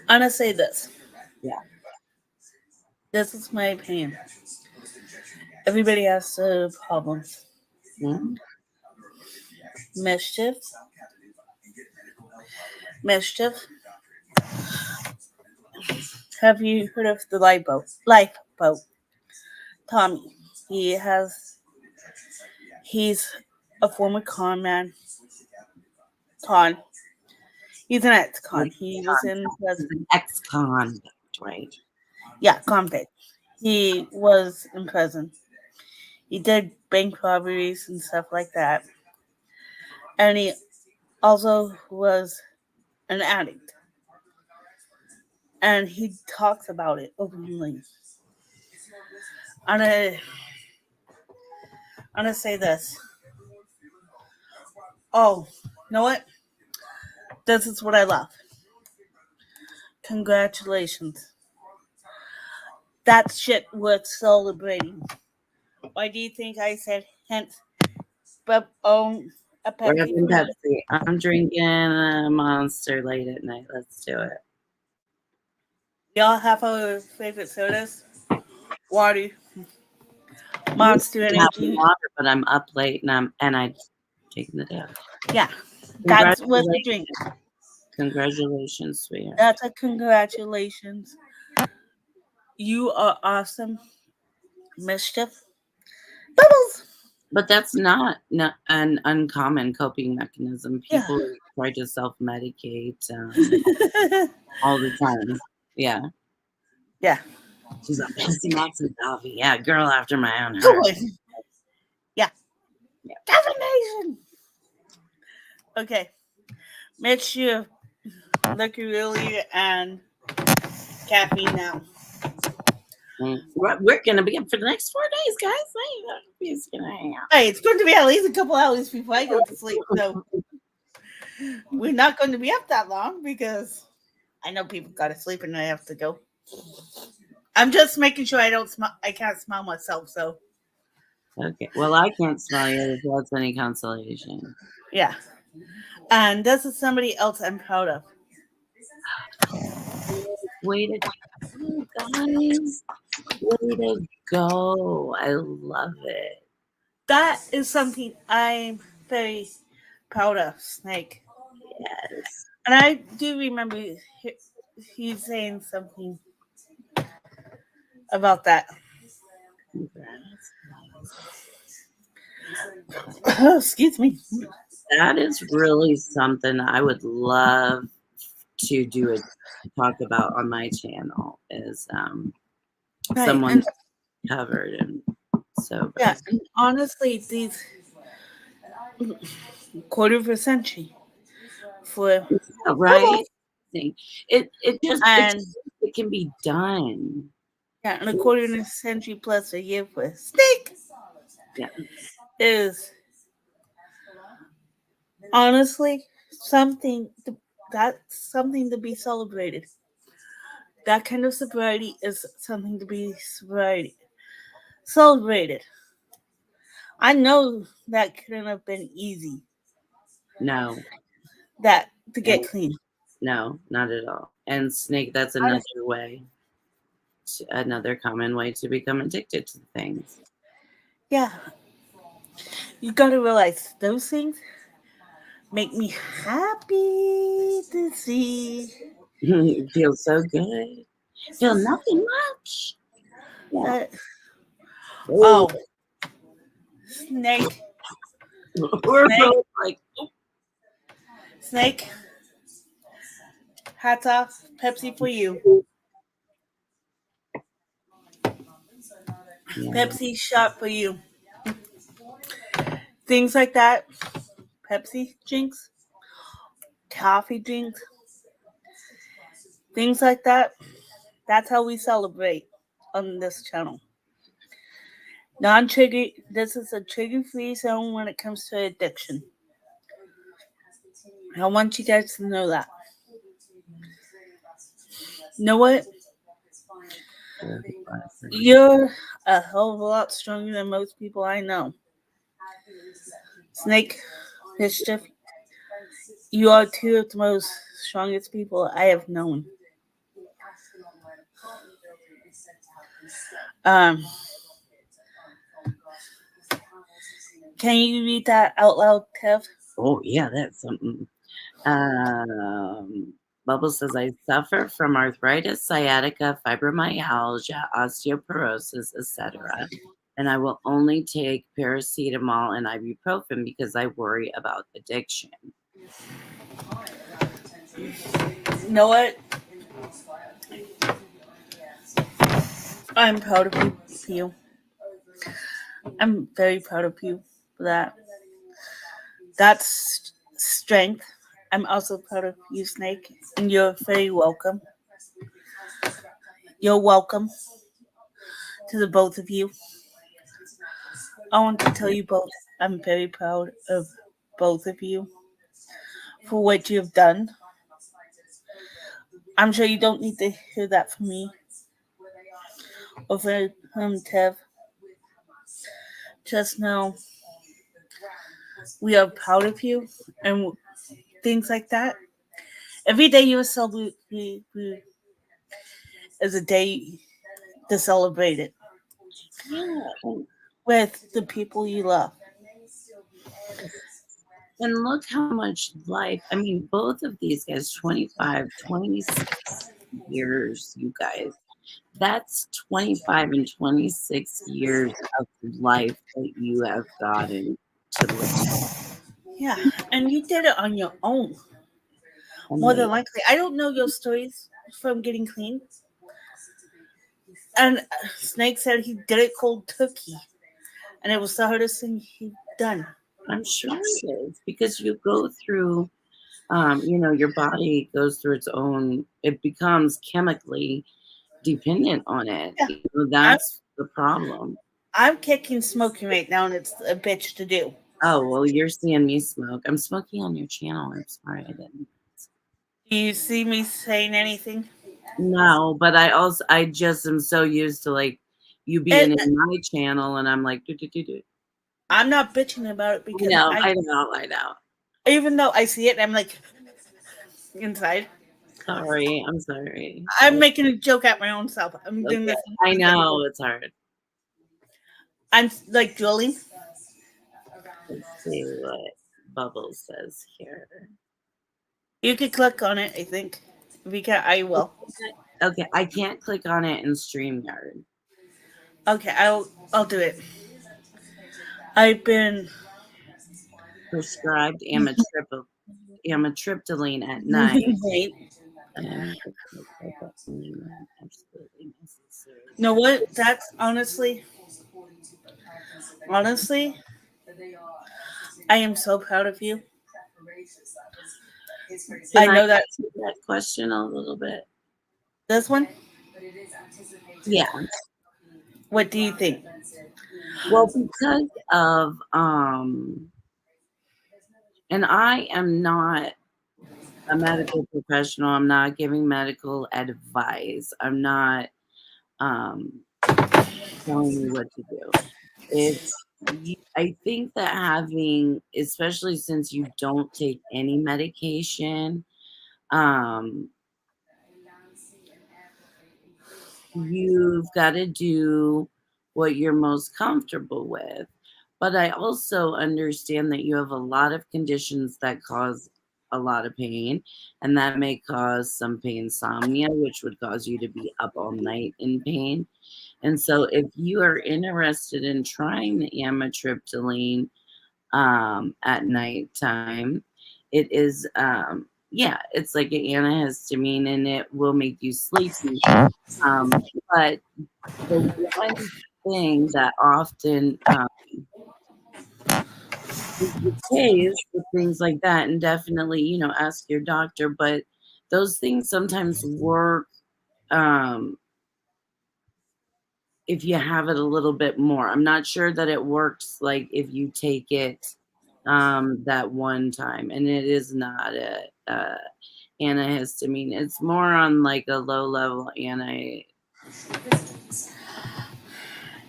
Speaker 1: I'm gonna say this.
Speaker 2: yeah.
Speaker 1: This is my opinion. Everybody has problems.
Speaker 2: Mhm.
Speaker 1: Mischief. Mischief. Have you heard of the lifeboat? Lifeboat. Tommy. He has. He's a former con man. Con. He's an ex-con. He was in
Speaker 2: He's
Speaker 1: prison.
Speaker 2: an ex-convict, right?
Speaker 1: Yeah, convict. He was in prison. He did bank robberies and stuff like that. And he also was an addict. And he talks about it openly. I'm gonna, I'm gonna say this. Oh, you know what? This is what I love. Congratulations. That shit worth celebrating. Why do you think I said hence but a
Speaker 2: We're
Speaker 1: Pepsi
Speaker 2: having
Speaker 1: for you?
Speaker 2: Pepsi. I'm drinking a Monster late at night. Let's do it.
Speaker 1: Y'all have our favorite sodas? Water,
Speaker 2: You
Speaker 1: Monster
Speaker 2: have
Speaker 1: Energy.
Speaker 2: water, but I'm up late and I taking the day off.
Speaker 1: Yeah, that's what the
Speaker 2: Congratulations.
Speaker 1: drink.
Speaker 2: Congratulations, sweetheart.
Speaker 1: That's a congratulations. You are awesome. Mischief. Bubbles!
Speaker 2: But that's not an uncommon coping mechanism.
Speaker 1: Yeah.
Speaker 2: People try to self-medicate all the time. Yeah.
Speaker 1: Yeah.
Speaker 2: She's like, Pepsi Max and coffee. Yeah, girl after my own heart.
Speaker 1: Good. Yeah.
Speaker 2: Yeah.
Speaker 1: Defamation. Okay. Mitch, you liquor really and caffeine now.
Speaker 2: We're going to be up for the next 4 days, guys. We're just going to hang out.
Speaker 1: Hey, it's going to be at least a couple hours before I go to sleep, so we're not going to be up that long because I know people got to sleep and I have to go. I'm just making sure I don't smell. I can't smell myself, so
Speaker 2: Okay. Well, I can't smell you if that's any consolation.
Speaker 1: yeah. And this is somebody else I'm proud of.
Speaker 2: Way to go, guys. Way to go. I love it.
Speaker 1: That is something I'm very proud of, Snake.
Speaker 2: Yes.
Speaker 1: And I do remember he's saying something about that. Excuse me.
Speaker 2: That is really something I would love to do a talk about on my channel is
Speaker 1: Right.
Speaker 2: someone
Speaker 1: And,
Speaker 2: covered and sober.
Speaker 1: yeah, and honestly, these quarter of a century for
Speaker 2: Right? It just
Speaker 1: and
Speaker 2: it can be done.
Speaker 1: yeah, and a quarter of a century plus a year for Snake
Speaker 2: Yeah.
Speaker 1: is honestly that's something to be celebrated. That kind of sobriety is something to be celebrated. I know that couldn't have been easy.
Speaker 2: No.
Speaker 1: That to get
Speaker 2: And
Speaker 1: clean.
Speaker 2: no, not at all. And Snake, that's another way. Another common way to become addicted to things.
Speaker 1: Yeah, you gotta realize those things make me happy to see.
Speaker 2: It feels so good. Feel nothing much. Yeah.
Speaker 1: Oh, Snake,
Speaker 2: We're
Speaker 1: Snake,
Speaker 2: both like,
Speaker 1: Snake. Hats off, Pepsi for you.
Speaker 2: yeah.
Speaker 1: Pepsi shot for you. Things like that. Pepsi drinks, coffee drinks, things like that. That's how we celebrate. on this channel. Non-trigger. This is a trigger-free zone when it comes to addiction. I want you guys to know that. You know what? You're a hell of a lot stronger than most people I know. Snake Mischief, you are two of the most strongest people I have known. Can you read that out loud, Kev?
Speaker 2: Oh, yeah, that's something. Bubbles says, I suffer from arthritis, sciatica, fibromyalgia, osteoporosis, etc. And I will only take paracetamol and ibuprofen because I worry about addiction.
Speaker 1: You know what? I'm proud of you. I'm very proud of you for that. That's strength. I'm also proud of you, Snake, and you're very welcome. You're welcome to the both of you. I want to tell you both, I'm very proud of both of you for what you have done. I'm sure you don't need to hear that from me or from Tev. Just know we are proud of you and things like that. Every day you celebrate is a day to celebrate it.
Speaker 2: Yeah.
Speaker 1: With the people you love.
Speaker 2: And look how much life, I mean, both of these guys, 25, 26 years, you guys. That's 25 and 26 years of life that you have gotten to live.
Speaker 1: Yeah, and you did it on your own. More than likely. I don't know your stories from getting clean. And Snake said he did it cold turkey. And it was the hardest thing he'd done.
Speaker 2: I'm sure it is because you go through, your body goes through its own, it becomes chemically dependent on it.
Speaker 1: Yeah.
Speaker 2: That's the problem.
Speaker 1: I'm kicking smoking right now, and it's a bitch to do.
Speaker 2: Oh, well, you're seeing me smoke. I'm smoking on your channel. I'm sorry I didn't.
Speaker 1: Do you see me saying anything?
Speaker 2: No, but I just am so used to like you being in my channel, and I'm like, do.
Speaker 1: I'm not bitching about it because
Speaker 2: I know.
Speaker 1: Even though I see it, I'm like inside.
Speaker 2: Sorry, I'm sorry.
Speaker 1: I'm making a joke at my own self. I'm doing this.
Speaker 2: I know it's hard.
Speaker 1: I'm like drilling.
Speaker 2: Let's see what Bubbles says here.
Speaker 1: You could click on it, I think. If you can, I will.
Speaker 2: Okay, I can't click on it in StreamYard.
Speaker 1: Okay, I'll do it. I've been
Speaker 2: prescribed amitriptyline at night.
Speaker 1: You know what? That's honestly, I am so proud of you. I know that
Speaker 2: question a little bit.
Speaker 1: This one?
Speaker 2: Yeah.
Speaker 1: What do you think?
Speaker 2: Well, because of and I am not a medical professional. I'm not giving medical advice. I'm not telling you what to do. I think that having, especially since you don't take any medication, you've got to do what you're most comfortable with. But I also understand that you have a lot of conditions that cause a lot of pain, and that may cause some insomnia, which would cause you to be up all night in pain. And so if you are interested in trying the amitriptyline at nighttime, it is, it's like an antihistamine and it will make you sleepy. But the one thing that often is the case with things like that, and definitely, ask your doctor, but those things sometimes work if you have it a little bit more. I'm not sure that it works like if you take it that one time, and it is not a antihistamine. It's more on like a low level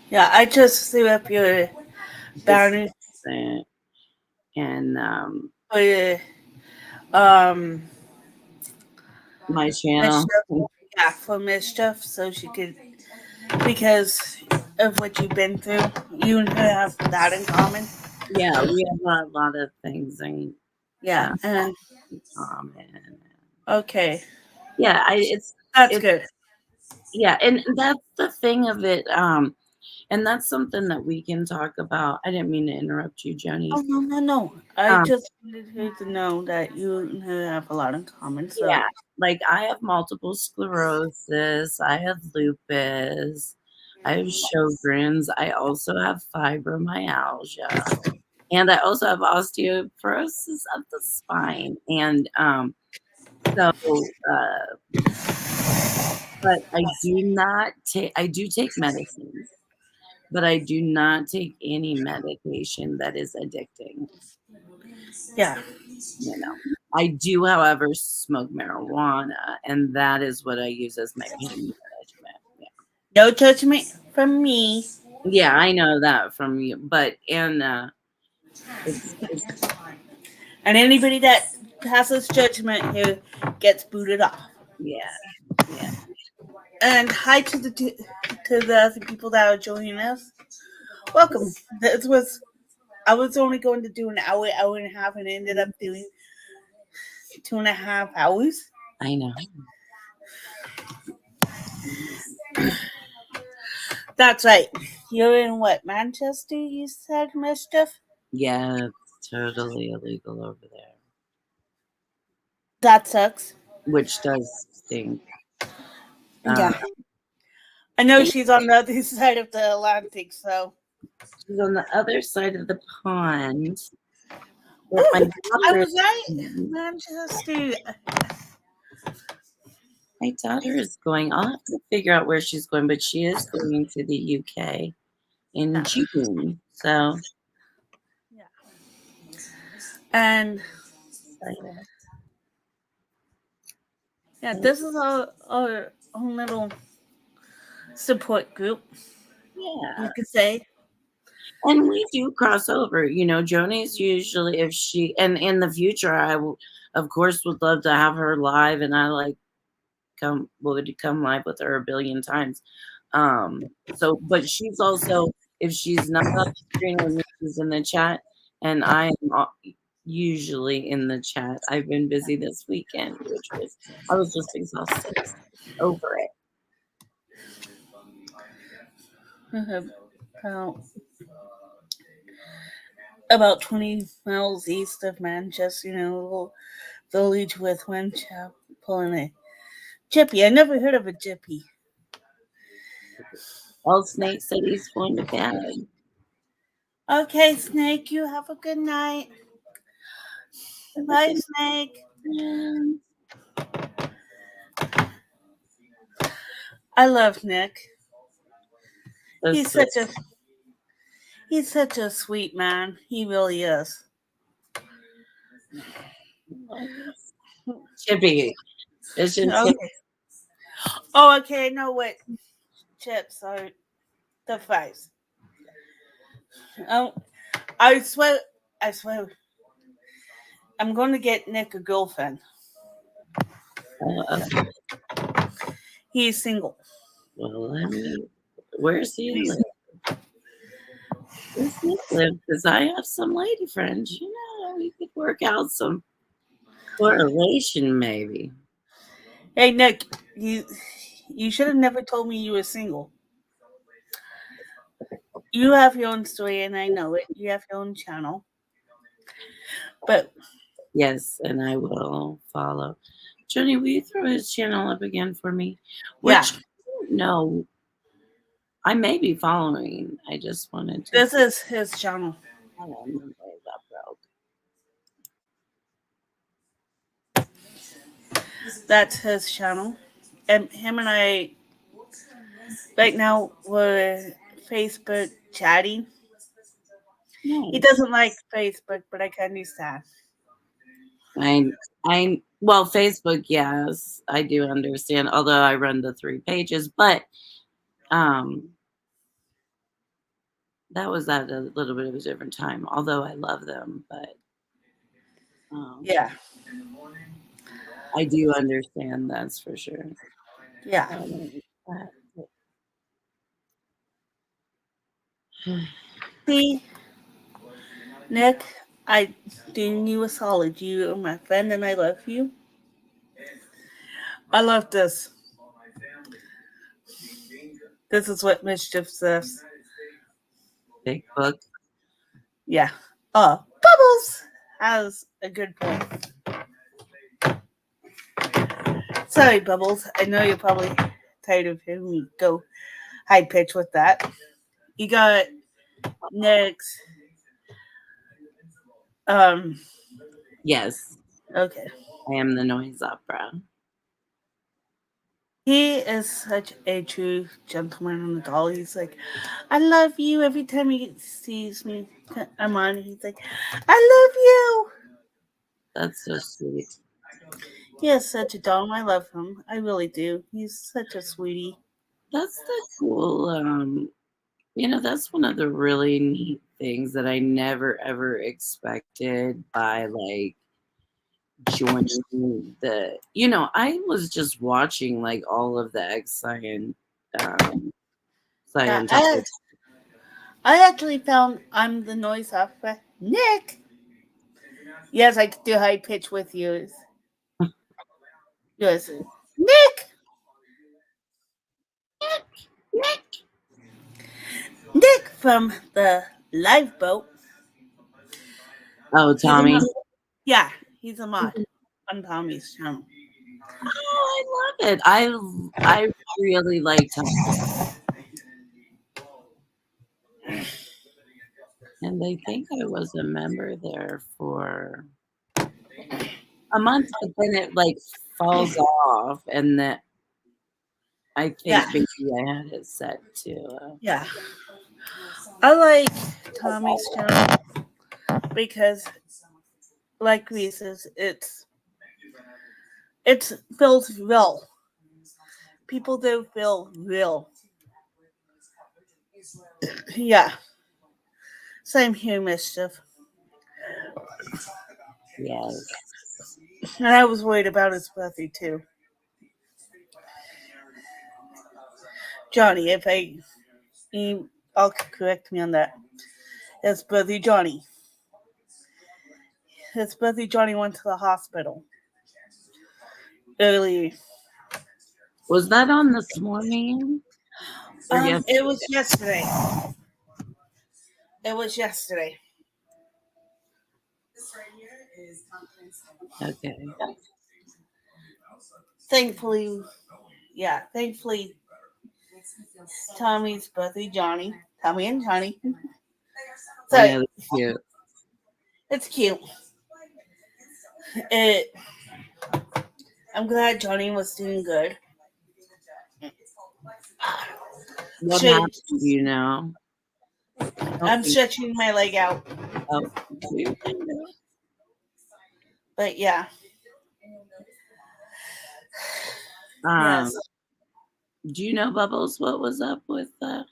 Speaker 1: Yeah, I just threw up your banner
Speaker 2: and
Speaker 1: for your um
Speaker 2: my channel.
Speaker 1: mischief. Yeah, for mischief, so she could, because of what you've been through, you and her have that in common.
Speaker 2: Yeah, we have a lot of things in
Speaker 1: Yeah, and
Speaker 2: common.
Speaker 1: okay,
Speaker 2: Yeah,
Speaker 1: that's
Speaker 2: it's
Speaker 1: good.
Speaker 2: yeah, and that's the thing of it. And that's something that we can talk about. I didn't mean to interrupt you,
Speaker 1: Oh
Speaker 2: Joni.
Speaker 1: no, no, no! I
Speaker 2: Um,
Speaker 1: just wanted her to know that you and her have a lot in common. So
Speaker 2: yeah, like I have multiple sclerosis, I have lupus, I have Sjogren's, I also have fibromyalgia, and I also have osteoporosis of the spine. And so, but I do take medicines, but I do not take any medication that is addicting.
Speaker 1: yeah,
Speaker 2: You know, I do, however, smoke marijuana, and that is what I use as my pain management. Yeah,
Speaker 1: no judgment from me.
Speaker 2: yeah, I know that from you, but it's
Speaker 1: And anybody that passes judgment here gets booted off.
Speaker 2: yeah, yeah.
Speaker 1: And hi to the other people that are joining us. Welcome. This was I was only going to do an hour, hour and a half, and ended up doing 2.5 hours.
Speaker 2: I know.
Speaker 1: That's right. You're in what, Manchester? You said, mischief.
Speaker 2: Yeah, it's totally illegal over there,
Speaker 1: That sucks.
Speaker 2: which does stink. Uh,
Speaker 1: Yeah, I know
Speaker 2: and
Speaker 1: she's on the other side of the Atlantic, so.
Speaker 2: she's on the other side of the pond. But my
Speaker 1: Oh, I
Speaker 2: daughter,
Speaker 1: was right, Manchester.
Speaker 2: my daughter is going. I'll have to figure out where she's going, but she is going to the UK in
Speaker 1: Yeah.
Speaker 2: June. So
Speaker 1: Yeah. And yeah, this is our own little support group,
Speaker 2: yeah.
Speaker 1: you could say.
Speaker 2: And we do cross over. You know, Joni's usually, if she, and in the future, I will, of course, would love to have her live, and I like would come live with her a billion times. So, but she's also, if she's not on the screen with me, she's in the chat, and I am usually in the chat. I've been busy this weekend, I was just exhausted over it.
Speaker 1: About 20 miles east of Manchester, a little village with one chapel and a gyppy. I never heard of a gyppy.
Speaker 2: Well, Snake said he's going to bed.
Speaker 1: Okay, Snake, you have a good night. Bye, Snake. I love Nick. He's such a sweet man. He really is.
Speaker 2: Chippy. It's just
Speaker 1: Okay. Oh, okay. I know what chips are. The fries. Oh, I swear. I swear. I'm going to get Nick a girlfriend. He's single.
Speaker 2: Well, where's he live? Where's he live? Because I have some lady friends. You know, we could work out some correlation, maybe.
Speaker 1: Hey, Nick, you should have never told me you were single. You have your own story, and I know it. You have your own channel. But
Speaker 2: Yes, and I will follow. Joni, will you throw his channel up again for me?
Speaker 1: yeah,
Speaker 2: Which, no, I may be following. I just wanted to.
Speaker 1: this is his channel.
Speaker 2: I don't remember that broke.
Speaker 1: That's his channel. And him and I Right now we're Facebook chatting. He
Speaker 2: Nice.
Speaker 1: doesn't like Facebook, but I can understand.
Speaker 2: Well, Facebook, yes, I do understand, although I run the 3 pages, but, um, that was at a little bit of a different time, although I love them, but, um,
Speaker 1: Yeah,
Speaker 2: I do understand, that's for sure.
Speaker 1: yeah.
Speaker 2: Um, but
Speaker 1: See, Nick, I doing you a solid. You are my friend, and I love you. I love this. This is what mischief says.
Speaker 2: Big book.
Speaker 1: Yeah. Bubbles has a good point. Sorry, Bubbles. I know you're probably tired of hearing me go high pitch with that. You got next. Um.
Speaker 2: Yes,
Speaker 1: Okay.
Speaker 2: I am the noise opera.
Speaker 1: He is such a true gentleman on the doll. He's like, I love you. Every time he sees me, I'm on. He's like, I love you.
Speaker 2: That's so sweet.
Speaker 1: He is such a doll. I love him. I really do. He's such a sweetie.
Speaker 2: That's the cool, that's one of the really neat things that I never ever expected by, like, joining I was just watching, like, all of the um,
Speaker 1: Yeah,
Speaker 2: Scientology.
Speaker 1: I actually found I'm the noise opera. Nick. Yes, I could do high pitch with you. Yes, Nick. Nick from the lifeboat.
Speaker 2: Oh,
Speaker 1: He's a
Speaker 2: Tommy.
Speaker 1: mod. Yeah, he's a mod on Tommy's channel.
Speaker 2: Oh, I love it. I really like Tommy. And I think I was a member there for a month, but then it, like, falls off, and that I think
Speaker 1: Yeah,
Speaker 2: maybe I had it set to,
Speaker 1: yeah. I like Tommy's channel because, like Reese's, it's feels real. People do feel real. Yeah. Same here, mischief.
Speaker 2: yes.
Speaker 1: And I was worried about his birthday too. Johnny, if I'll correct me on that. His birthday, Johnny. His birthday, Johnny went to the hospital early.
Speaker 2: Was that on this morning or
Speaker 1: It was
Speaker 2: yesterday?
Speaker 1: yesterday. It was yesterday.
Speaker 2: Okay.
Speaker 1: Thankfully, yeah, thankfully, Tommy's birthday, Johnny. Tommy and Johnny.
Speaker 2: I
Speaker 1: So
Speaker 2: know that's cute.
Speaker 1: it's cute. It. I'm glad Johnny was doing good.
Speaker 2: What
Speaker 1: Should
Speaker 2: happened, do you know? Don't
Speaker 1: I'm
Speaker 2: be
Speaker 1: stretching my leg out,
Speaker 2: oh, we find out.
Speaker 1: but yeah, yes.
Speaker 2: Um, do you know, Bubbles, what was up with that?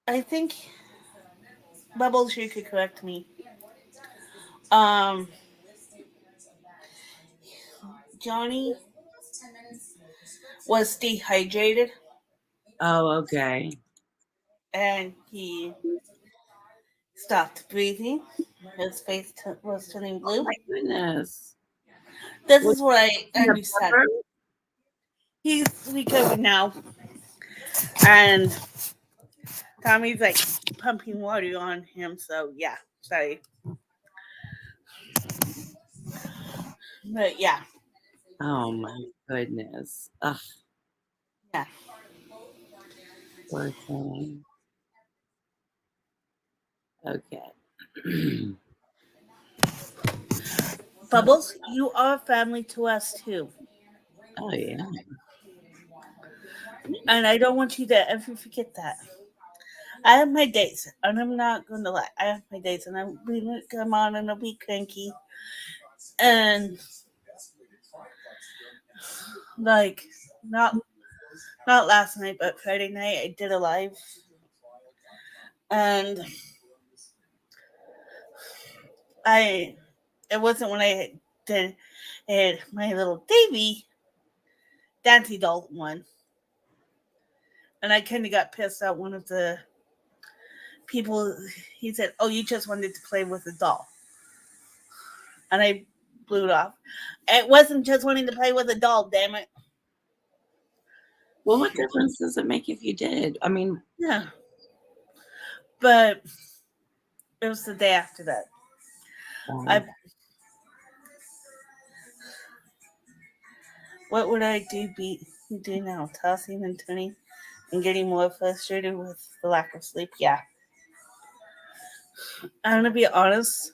Speaker 1: I think Bubbles, you could correct me. Um, Johnny was dehydrated
Speaker 2: Oh, okay.
Speaker 1: and he stopped breathing. His face was turning
Speaker 2: Oh
Speaker 1: blue.
Speaker 2: my goodness.
Speaker 1: This
Speaker 2: Was
Speaker 1: is what I
Speaker 2: he a
Speaker 1: understand.
Speaker 2: pepper?
Speaker 1: He's recovered now, and Tommy's like pumping water on him. So yeah, sorry, but yeah,
Speaker 2: Oh my goodness. Ugh,
Speaker 1: yeah.
Speaker 2: poor thing. Okay.
Speaker 1: Bubbles, you are family to us too.
Speaker 2: Oh yeah.
Speaker 1: And I don't want you to ever forget that. I have my days, and I'm not going to lie. I have my days, and I'll be come on and I'll be cranky, and like not not last night, but Friday night I did a live, and I it wasn't when I did it my little Davy Dancy doll one, and I kind of got pissed at one of the people. He said, "Oh, you just wanted to play with a doll," and I blew it off. It wasn't just wanting to play with a doll, damn it.
Speaker 2: Well, what difference does it make if you did? I mean,
Speaker 1: Yeah, but it was the day after that. I What would I do now? Tossing and turning and getting more frustrated with the lack of sleep. Yeah, I'm gonna be honest.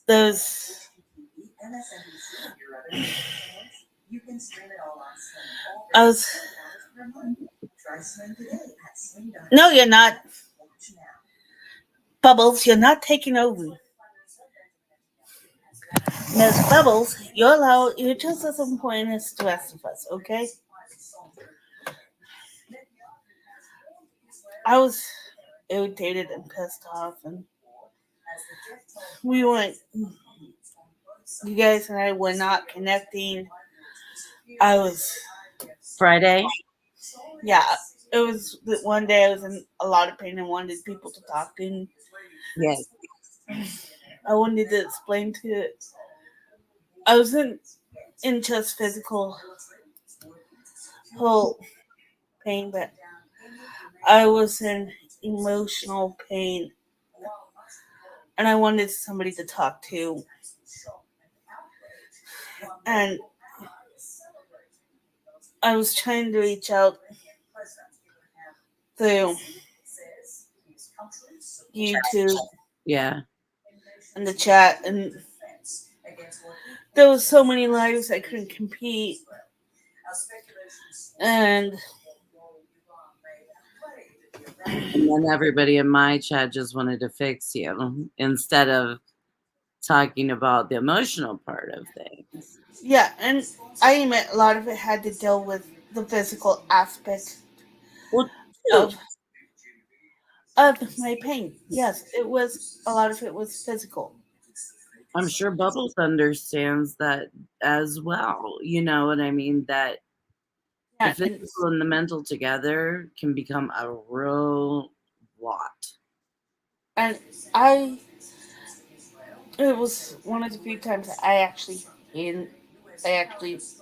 Speaker 1: Those I was. No, you're not. Bubbles, you're not taking over. Miss Bubbles, you're allowed. You're just as important as the rest of us. Okay. I was irritated and pissed off, and we weren't. You guys and I were not connecting. I was.
Speaker 2: Friday.
Speaker 1: Yeah, it was one day I was in a lot of pain and wanted people to talk to me.
Speaker 2: Yes.
Speaker 1: I wanted to explain to it. I wasn't in just physical whole pain, but I was in emotional pain, and I wanted somebody to talk to. And I was trying to reach out through YouTube
Speaker 2: Yeah.
Speaker 1: and the chat, and there was so many lives I couldn't compete, and
Speaker 2: then everybody in my chat just wanted to fix you instead of talking about the emotional part of things.
Speaker 1: yeah, and I admit a lot of it had to deal with the physical aspect
Speaker 2: Well,
Speaker 1: of my pain. Yes, it was a lot of it was physical.
Speaker 2: I'm sure Bubbles understands that as well. You know what I mean? That the
Speaker 1: Yeah,
Speaker 2: physical and the mental together can become a real lot.
Speaker 1: and it was one of the few times that I actually hated. I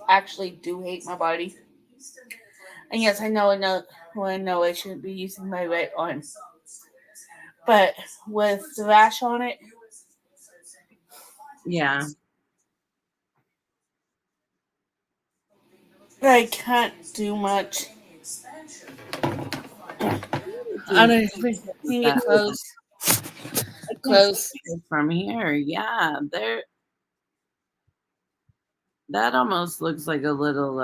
Speaker 1: actually do hate my body. And yes, I know I shouldn't be using my right arm, but with the rash on it,
Speaker 2: Yeah.
Speaker 1: I can't do much. I don't think it close.
Speaker 2: From here. Yeah. That almost looks like a little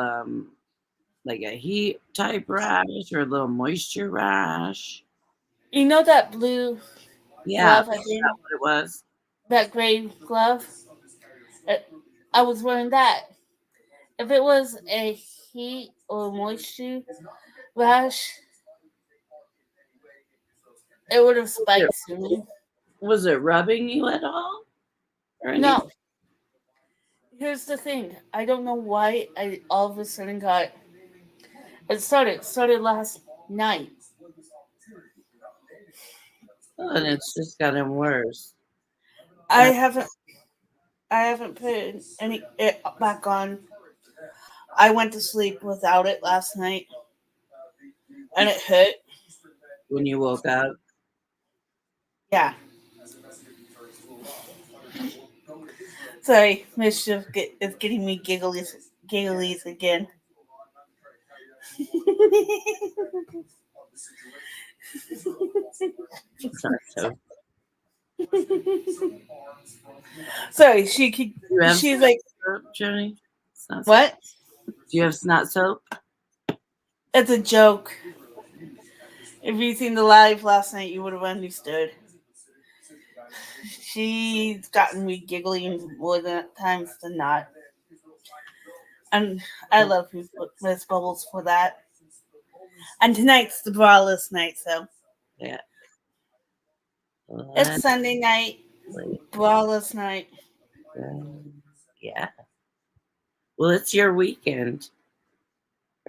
Speaker 2: like a heat type rash or a little moisture rash.
Speaker 1: You know that blue
Speaker 2: Yeah,
Speaker 1: glove I
Speaker 2: that's
Speaker 1: did?
Speaker 2: what it was.
Speaker 1: That gray glove? I was wearing that. If it was a heat or moisture rash, it would have spiked through me.
Speaker 2: Was it rubbing you at all? Or anything?
Speaker 1: No. Here's the thing. I don't know why I all of a sudden got. It started last night.
Speaker 2: Oh, and it's just gotten worse.
Speaker 1: I haven't. I haven't put it back on. I went to sleep without it last night, and it hurt.
Speaker 2: When you woke up.
Speaker 1: Yeah. Sorry, mischief is getting me gigglies again.
Speaker 2: Sorry, so
Speaker 1: Sorry,
Speaker 2: do you have
Speaker 1: she's like,
Speaker 2: soap, Joni? Snot soap?
Speaker 1: what?
Speaker 2: Do you have snot soap?
Speaker 1: It's a joke. If you seen the live last night, you would have understood. She's gotten me giggling more than times than not, and I love Miss Bubbles for that. And tonight's the brawless night, so
Speaker 2: Yeah.
Speaker 1: it's Sunday night, brawless night.
Speaker 2: Yeah. Well, it's your weekend,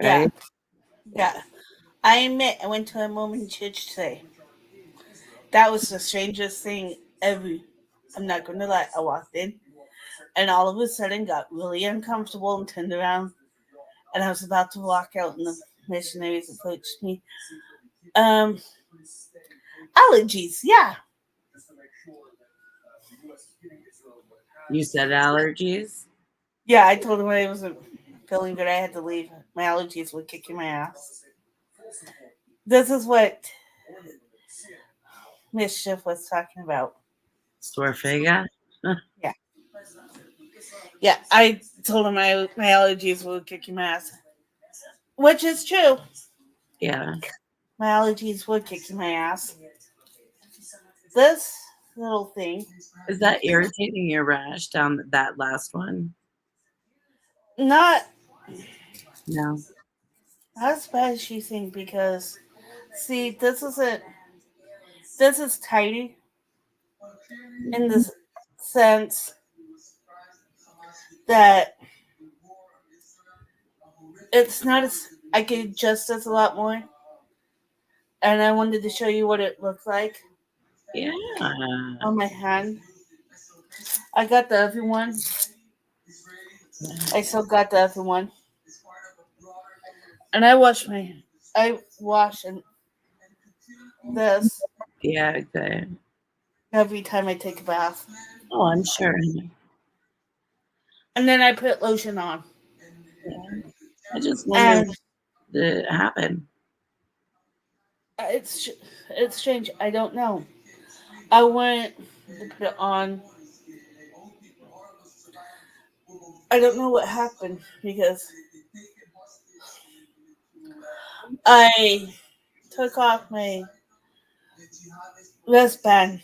Speaker 2: right?
Speaker 1: Yeah. I admit, I went to a Mormon church today. That was the strangest thing ever. I'm not going to lie. I walked in, and all of a sudden got really uncomfortable and turned around, and I was about to walk out, and the missionaries approached me. Allergies, yeah.
Speaker 2: You said allergies?
Speaker 1: Yeah, I told them I wasn't feeling good. I had to leave. My allergies were kicking my ass. This is what Mischief was talking about.
Speaker 2: Swarfega?
Speaker 1: Yeah. Yeah, I told him my allergies were kicking my ass. Which is true.
Speaker 2: Yeah.
Speaker 1: My allergies were kicking my ass. This little thing.
Speaker 2: Is that irritating your rash down that last one?
Speaker 1: Not
Speaker 2: No.
Speaker 1: as bad as you think because, see, this is tidy in the sense that it's not as, I could adjust this a lot more. And I wanted to show you what it looked like.
Speaker 2: Yeah.
Speaker 1: On my hand. I got the other one. I still got the other one. And I wash and this.
Speaker 2: Yeah, okay.
Speaker 1: Every time I take a bath.
Speaker 2: Oh, I'm sure.
Speaker 1: And then I put lotion on.
Speaker 2: Yeah. I just wonder what did happen.
Speaker 1: It's strange. I don't know. I went to put it on. I don't know what happened because I took off my wristband,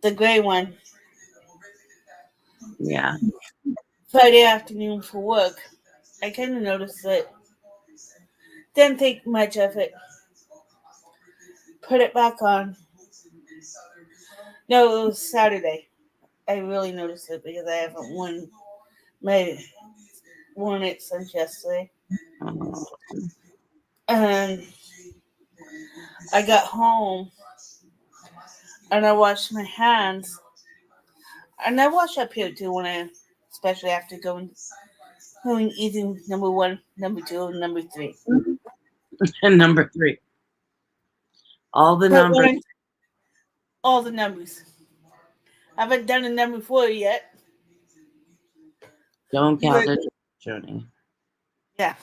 Speaker 1: the gray one.
Speaker 2: Yeah.
Speaker 1: Friday afternoon for work. I kind of noticed it. Didn't think much of it. Put it back on. No, it was Saturday. I really noticed it because I haven't worn it since yesterday.
Speaker 2: Oh.
Speaker 1: And I got home and I washed my hands. And I wash up here too especially after going eating number 1, number 2, and number 3.
Speaker 2: And number 3. All the numbers.
Speaker 1: All the numbers. I haven't done a number 4 yet.
Speaker 2: Don't count it, Joni.
Speaker 1: Yeah.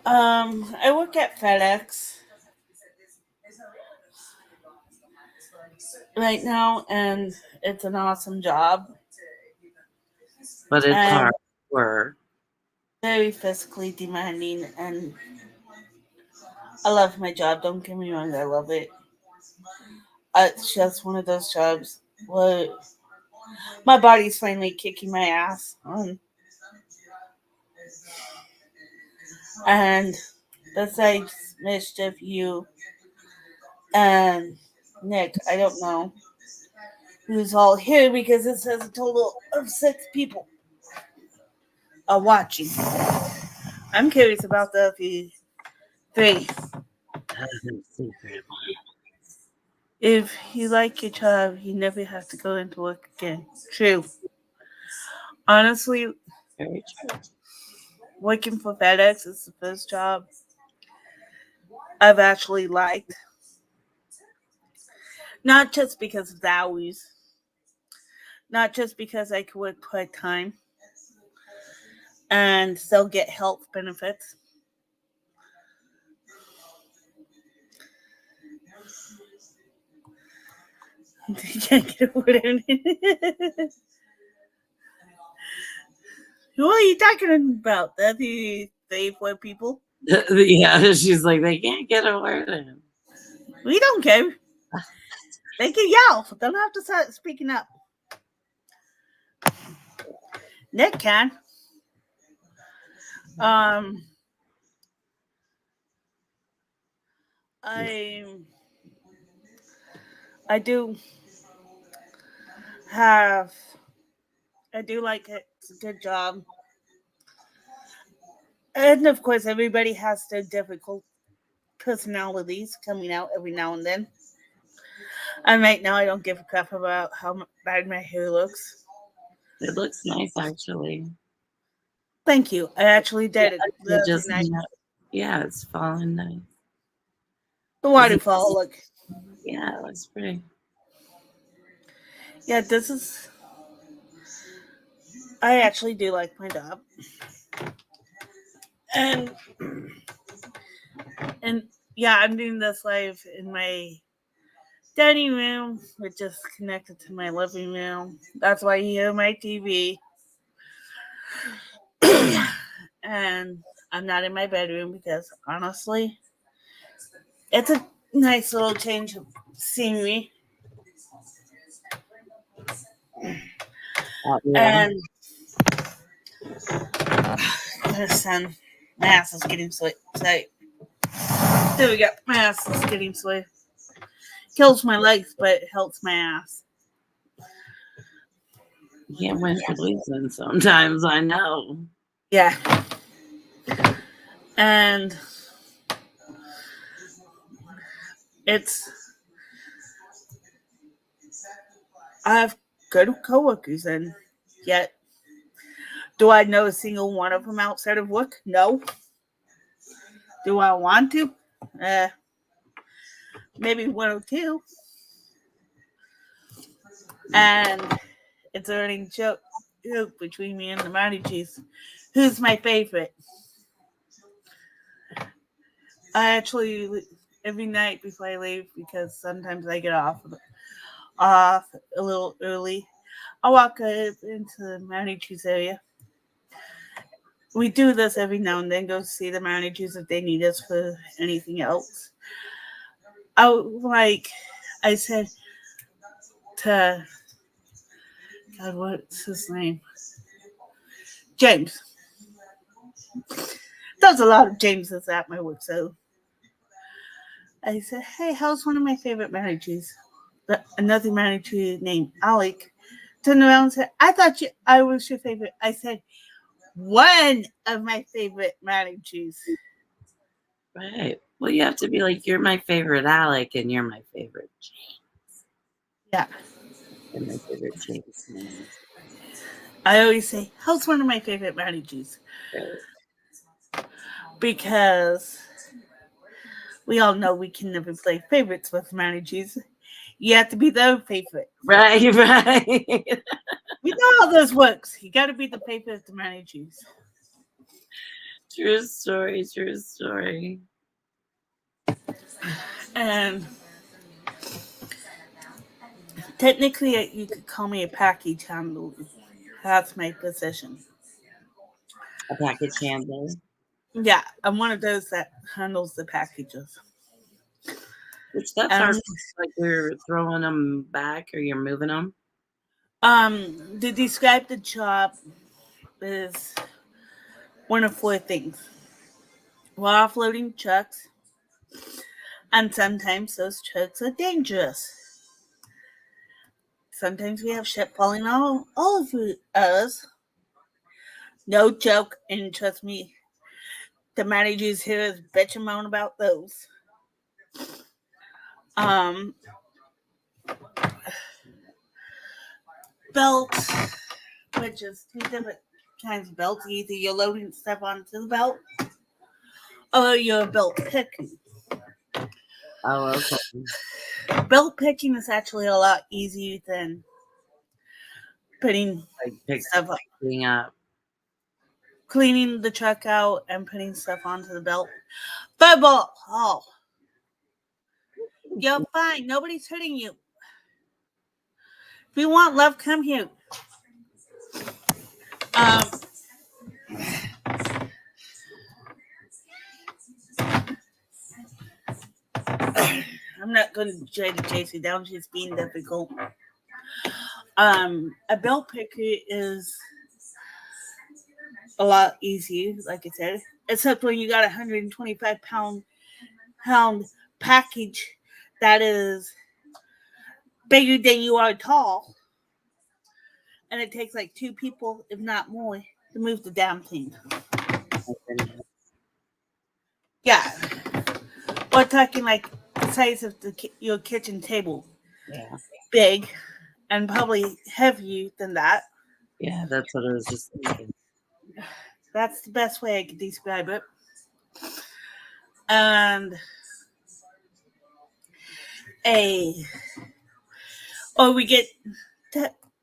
Speaker 1: I work at FedEx right now, and it's an awesome job.
Speaker 2: But it's hard work.
Speaker 1: Very physically demanding, and I love my job. Don't get me wrong, I love it. It's just one of those jobs where my body's finally kicking my ass. And besides Mischief, you and Nick, I don't know who's all here because it says a total of 6 people are watching. I'm curious about the 3. If you like your job, you never have to go into work again. True. Honestly,
Speaker 2: very true.
Speaker 1: Working for FedEx is the first job I've actually liked. Not just because of the hours. Not just because I could work part-time and still get health benefits. Can't get a word in. Who are you talking about? The safe word people.
Speaker 2: Yeah, she's like, they can't get a word in.
Speaker 1: We don't care. They can yell. They don't have to start speaking up. Nick can. I do have. I do like it. It's a good job. And of course, everybody has their difficult personalities coming out every now and then. And right now, I don't give a crap about how bad my hair looks.
Speaker 2: It looks nice, actually.
Speaker 1: Thank you. I actually did
Speaker 2: Yeah,
Speaker 1: it the other
Speaker 2: just
Speaker 1: night.
Speaker 2: yeah, it's falling nice.
Speaker 1: The waterfall look.
Speaker 2: Yeah, it looks pretty.
Speaker 1: Yeah, this is. I actually do like my job. And yeah, I'm doing this live in my dining room, which is connected to my living room. That's why you hear my TV. And I'm not in my bedroom because honestly, it's a nice little change of scenery.
Speaker 2: Yeah.
Speaker 1: And listen, my ass is getting sweet. There we go. My ass is getting sweet. Kills my legs, but it helps my ass.
Speaker 2: You can't win for losing sometimes, I know.
Speaker 1: Yeah. And I have good coworkers, and yet, do I know a single one of them outside of work? No. Do I want to? Maybe one or two. And it's a running joke between me and the managers. Who's my favorite? I actually, every night before I leave, because sometimes I get off a little early, I walk up into the manager's area. We do this every now and then, go see the managers if they need us for anything else. I said to, God, what's his name? James. There's a lot of Jameses at my work, so I said, hey, how's one of my favorite managers? Another manager named Alec turned around and said, I thought I was your favorite. I said, one of my favorite managers.
Speaker 2: Right. Well, you have to be like, you're my favorite Alec, and you're my favorite James.
Speaker 1: Yeah.
Speaker 2: And my favorite James.
Speaker 1: I always say, how's one of my favorite managers?
Speaker 2: Right.
Speaker 1: Because we all know we can never play favorites with managers. You have to be their favorite.
Speaker 2: Right.
Speaker 1: We know how this works. You got to be the favorite of the managers.
Speaker 2: True story.
Speaker 1: And technically, you could call me a package handler. That's my position.
Speaker 2: A package handler.
Speaker 1: Yeah, I'm one of those that handles the packages.
Speaker 2: Which that's our like you're throwing them back or you're moving them.
Speaker 1: To describe the job is one of four things. We're offloading trucks, and sometimes those trucks are dangerous. Sometimes we have shit falling all over us. No joke, and trust me, the managers here is bitch and moan about those. Belts, which is two different kinds of belts. Either you're loading stuff onto the belt, or you're a belt picking.
Speaker 2: Oh, okay.
Speaker 1: Belt picking is actually a lot easier than putting stuff up. Cleaning the truck out and putting stuff onto the belt. Football! Oh. You're fine. Nobody's hurting you. If you want love, come here. going to try to chase you down. She's being difficult. A bell picker is a lot easier, like I said, except when you got a 125 pound package that is bigger than you are tall, and it takes like 2 people, if not more, to move the damn thing. Yeah, we're talking like the size of your kitchen table.
Speaker 2: Yeah.
Speaker 1: Big, and probably heavier than that.
Speaker 2: Yeah, that's what I was just thinking.
Speaker 1: That's the best way I could describe it. And or we get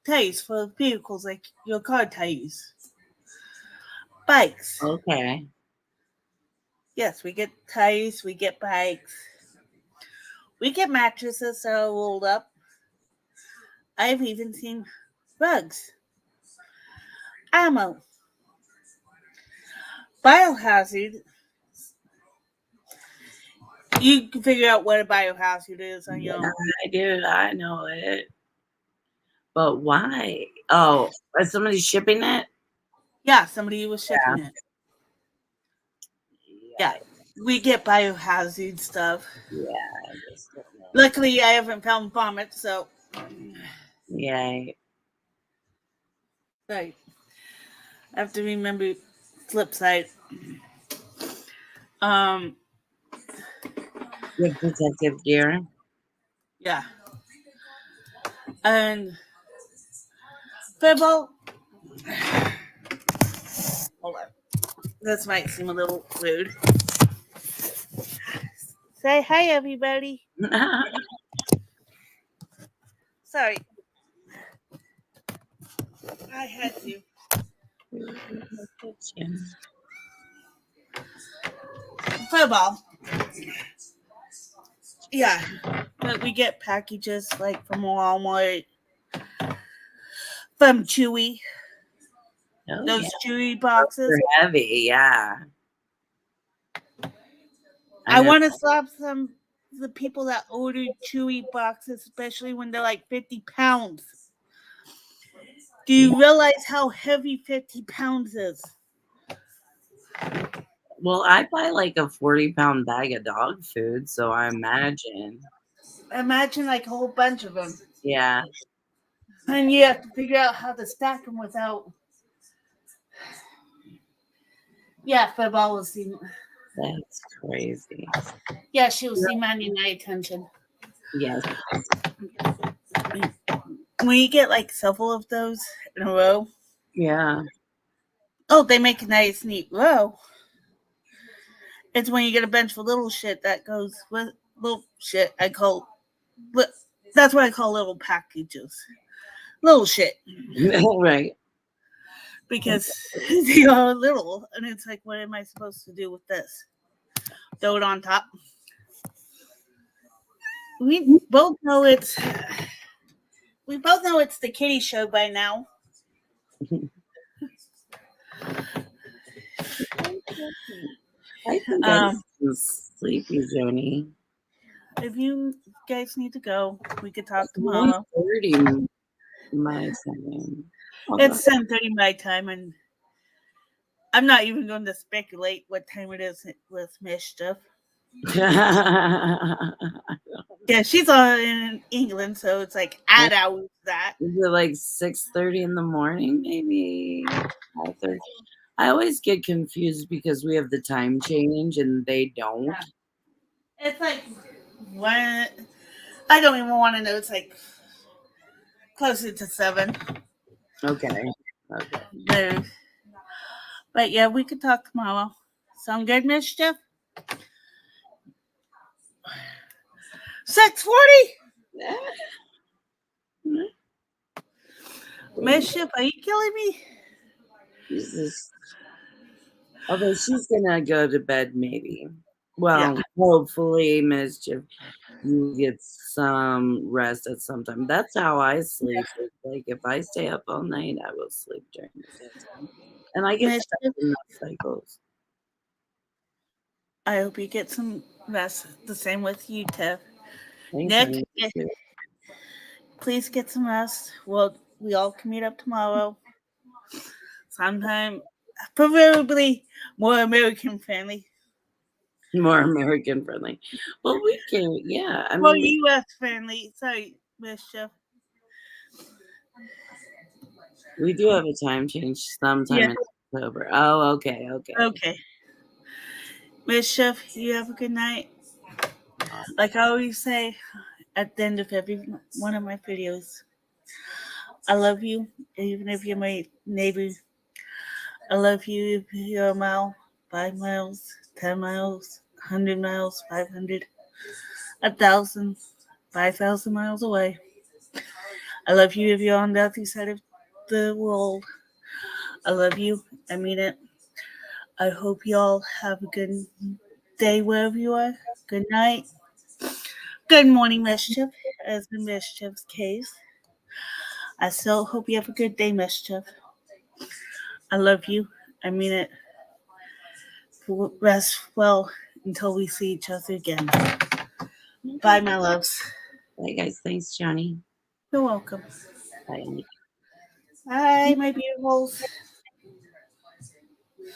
Speaker 1: tires for vehicles, like your car tires. Bikes.
Speaker 2: Okay.
Speaker 1: Yes, we get tires, we get bikes. We get mattresses that are rolled up. I've even seen rugs. Ammo. Biohazard. You can figure out what a biohazard is on your own.
Speaker 2: I do. I know it. But why? Oh, is somebody shipping it?
Speaker 1: Yeah, somebody was shipping it. Yeah, we get biohazard stuff.
Speaker 2: Yeah. I just don't know.
Speaker 1: Luckily, I haven't found vomit, so.
Speaker 2: Yay.
Speaker 1: Right. I have to remember flip side.
Speaker 2: Good protective gear.
Speaker 1: Yeah. And Fibble. Hold on. This might seem a little rude. Say hi, everybody. Sorry. I had to. Football. Yeah. But we get packages like from Walmart, from Chewy.
Speaker 2: Oh,
Speaker 1: Those Chewy boxes.
Speaker 2: They're heavy, yeah.
Speaker 1: I want to slap the people that order Chewy boxes, especially when they're like 50 pounds. Do you realize how heavy 50 pounds is?
Speaker 2: Well, I buy like a 40-pound bag of dog food, so I imagine.
Speaker 1: Imagine like a whole bunch of them.
Speaker 2: Yeah.
Speaker 1: And you have to figure out how to stack them without. Yeah, Football will see.
Speaker 2: That's crazy.
Speaker 1: Yeah, she will see my attention.
Speaker 2: Yes.
Speaker 1: When you get like several of those in a row.
Speaker 2: Yeah.
Speaker 1: Oh, they make a nice, neat row. It's when you get a bunch of little shit that goes with little shit. That's what I call little packages. Little shit.
Speaker 2: Right.
Speaker 1: Because they are little, and it's like, what am I supposed to do with this? Throw it on top. We both know it's the kitty show by now.
Speaker 2: I think I'm sleepy, Joni.
Speaker 1: If you guys need to go, we could talk tomorrow.
Speaker 2: 1:30 my time.
Speaker 1: It's 10:30 my time, and I'm not even going to speculate what time it is with Mischief. Yeah, she's in England, so it's like add hours that.
Speaker 2: Is it like 6:30 in the morning, maybe 5:30? I always get confused because we have the time change and they don't.
Speaker 1: Yeah. It's like when I don't even want to know. It's like closer to 7.
Speaker 2: Okay.
Speaker 1: But yeah, we could talk tomorrow. Sound good, Mischief? 6:40. Mischief, are you killing me?
Speaker 2: Jesus. Although she's gonna go to bed, maybe. Well, hopefully, Mischief, you get some rest at some time. That's how I sleep. Yeah. Like if I stay up all night, I will sleep during the daytime, and I get stuck in those cycles.
Speaker 1: I hope you get some rest. The same with you, Tiff.
Speaker 2: Thanks,
Speaker 1: Nick,
Speaker 2: honey. You too.
Speaker 1: please get some rest. Well, we all can meet up tomorrow. Sometime, preferably more American friendly.
Speaker 2: More American friendly. Well, we can, yeah. I
Speaker 1: More
Speaker 2: mean,
Speaker 1: U.S. friendly. Sorry, Mischief.
Speaker 2: we do have a time change sometime
Speaker 1: Yeah.
Speaker 2: in October. Oh, okay, okay.
Speaker 1: Okay. Mischief, you have a good night. Like I always say at the end of every one of my videos, I love you, even if you're my neighbor. I love you if you're a mile, 5 miles, 10 miles, 100 miles, 500, 1,000, 5,000 miles away. I love you if you're on the other side of the world. I love you. I mean it. I hope you all have a good day wherever you are. Good night. Good morning, Mischief, as in Mischief's case. I still hope you have a good day, Mischief. I love you. I mean it. Rest well until we see each other again. Bye, my loves.
Speaker 2: Bye, guys. Thanks, Johnny.
Speaker 1: You're welcome.
Speaker 2: Bye, honey.
Speaker 1: Bye, my beautifuls.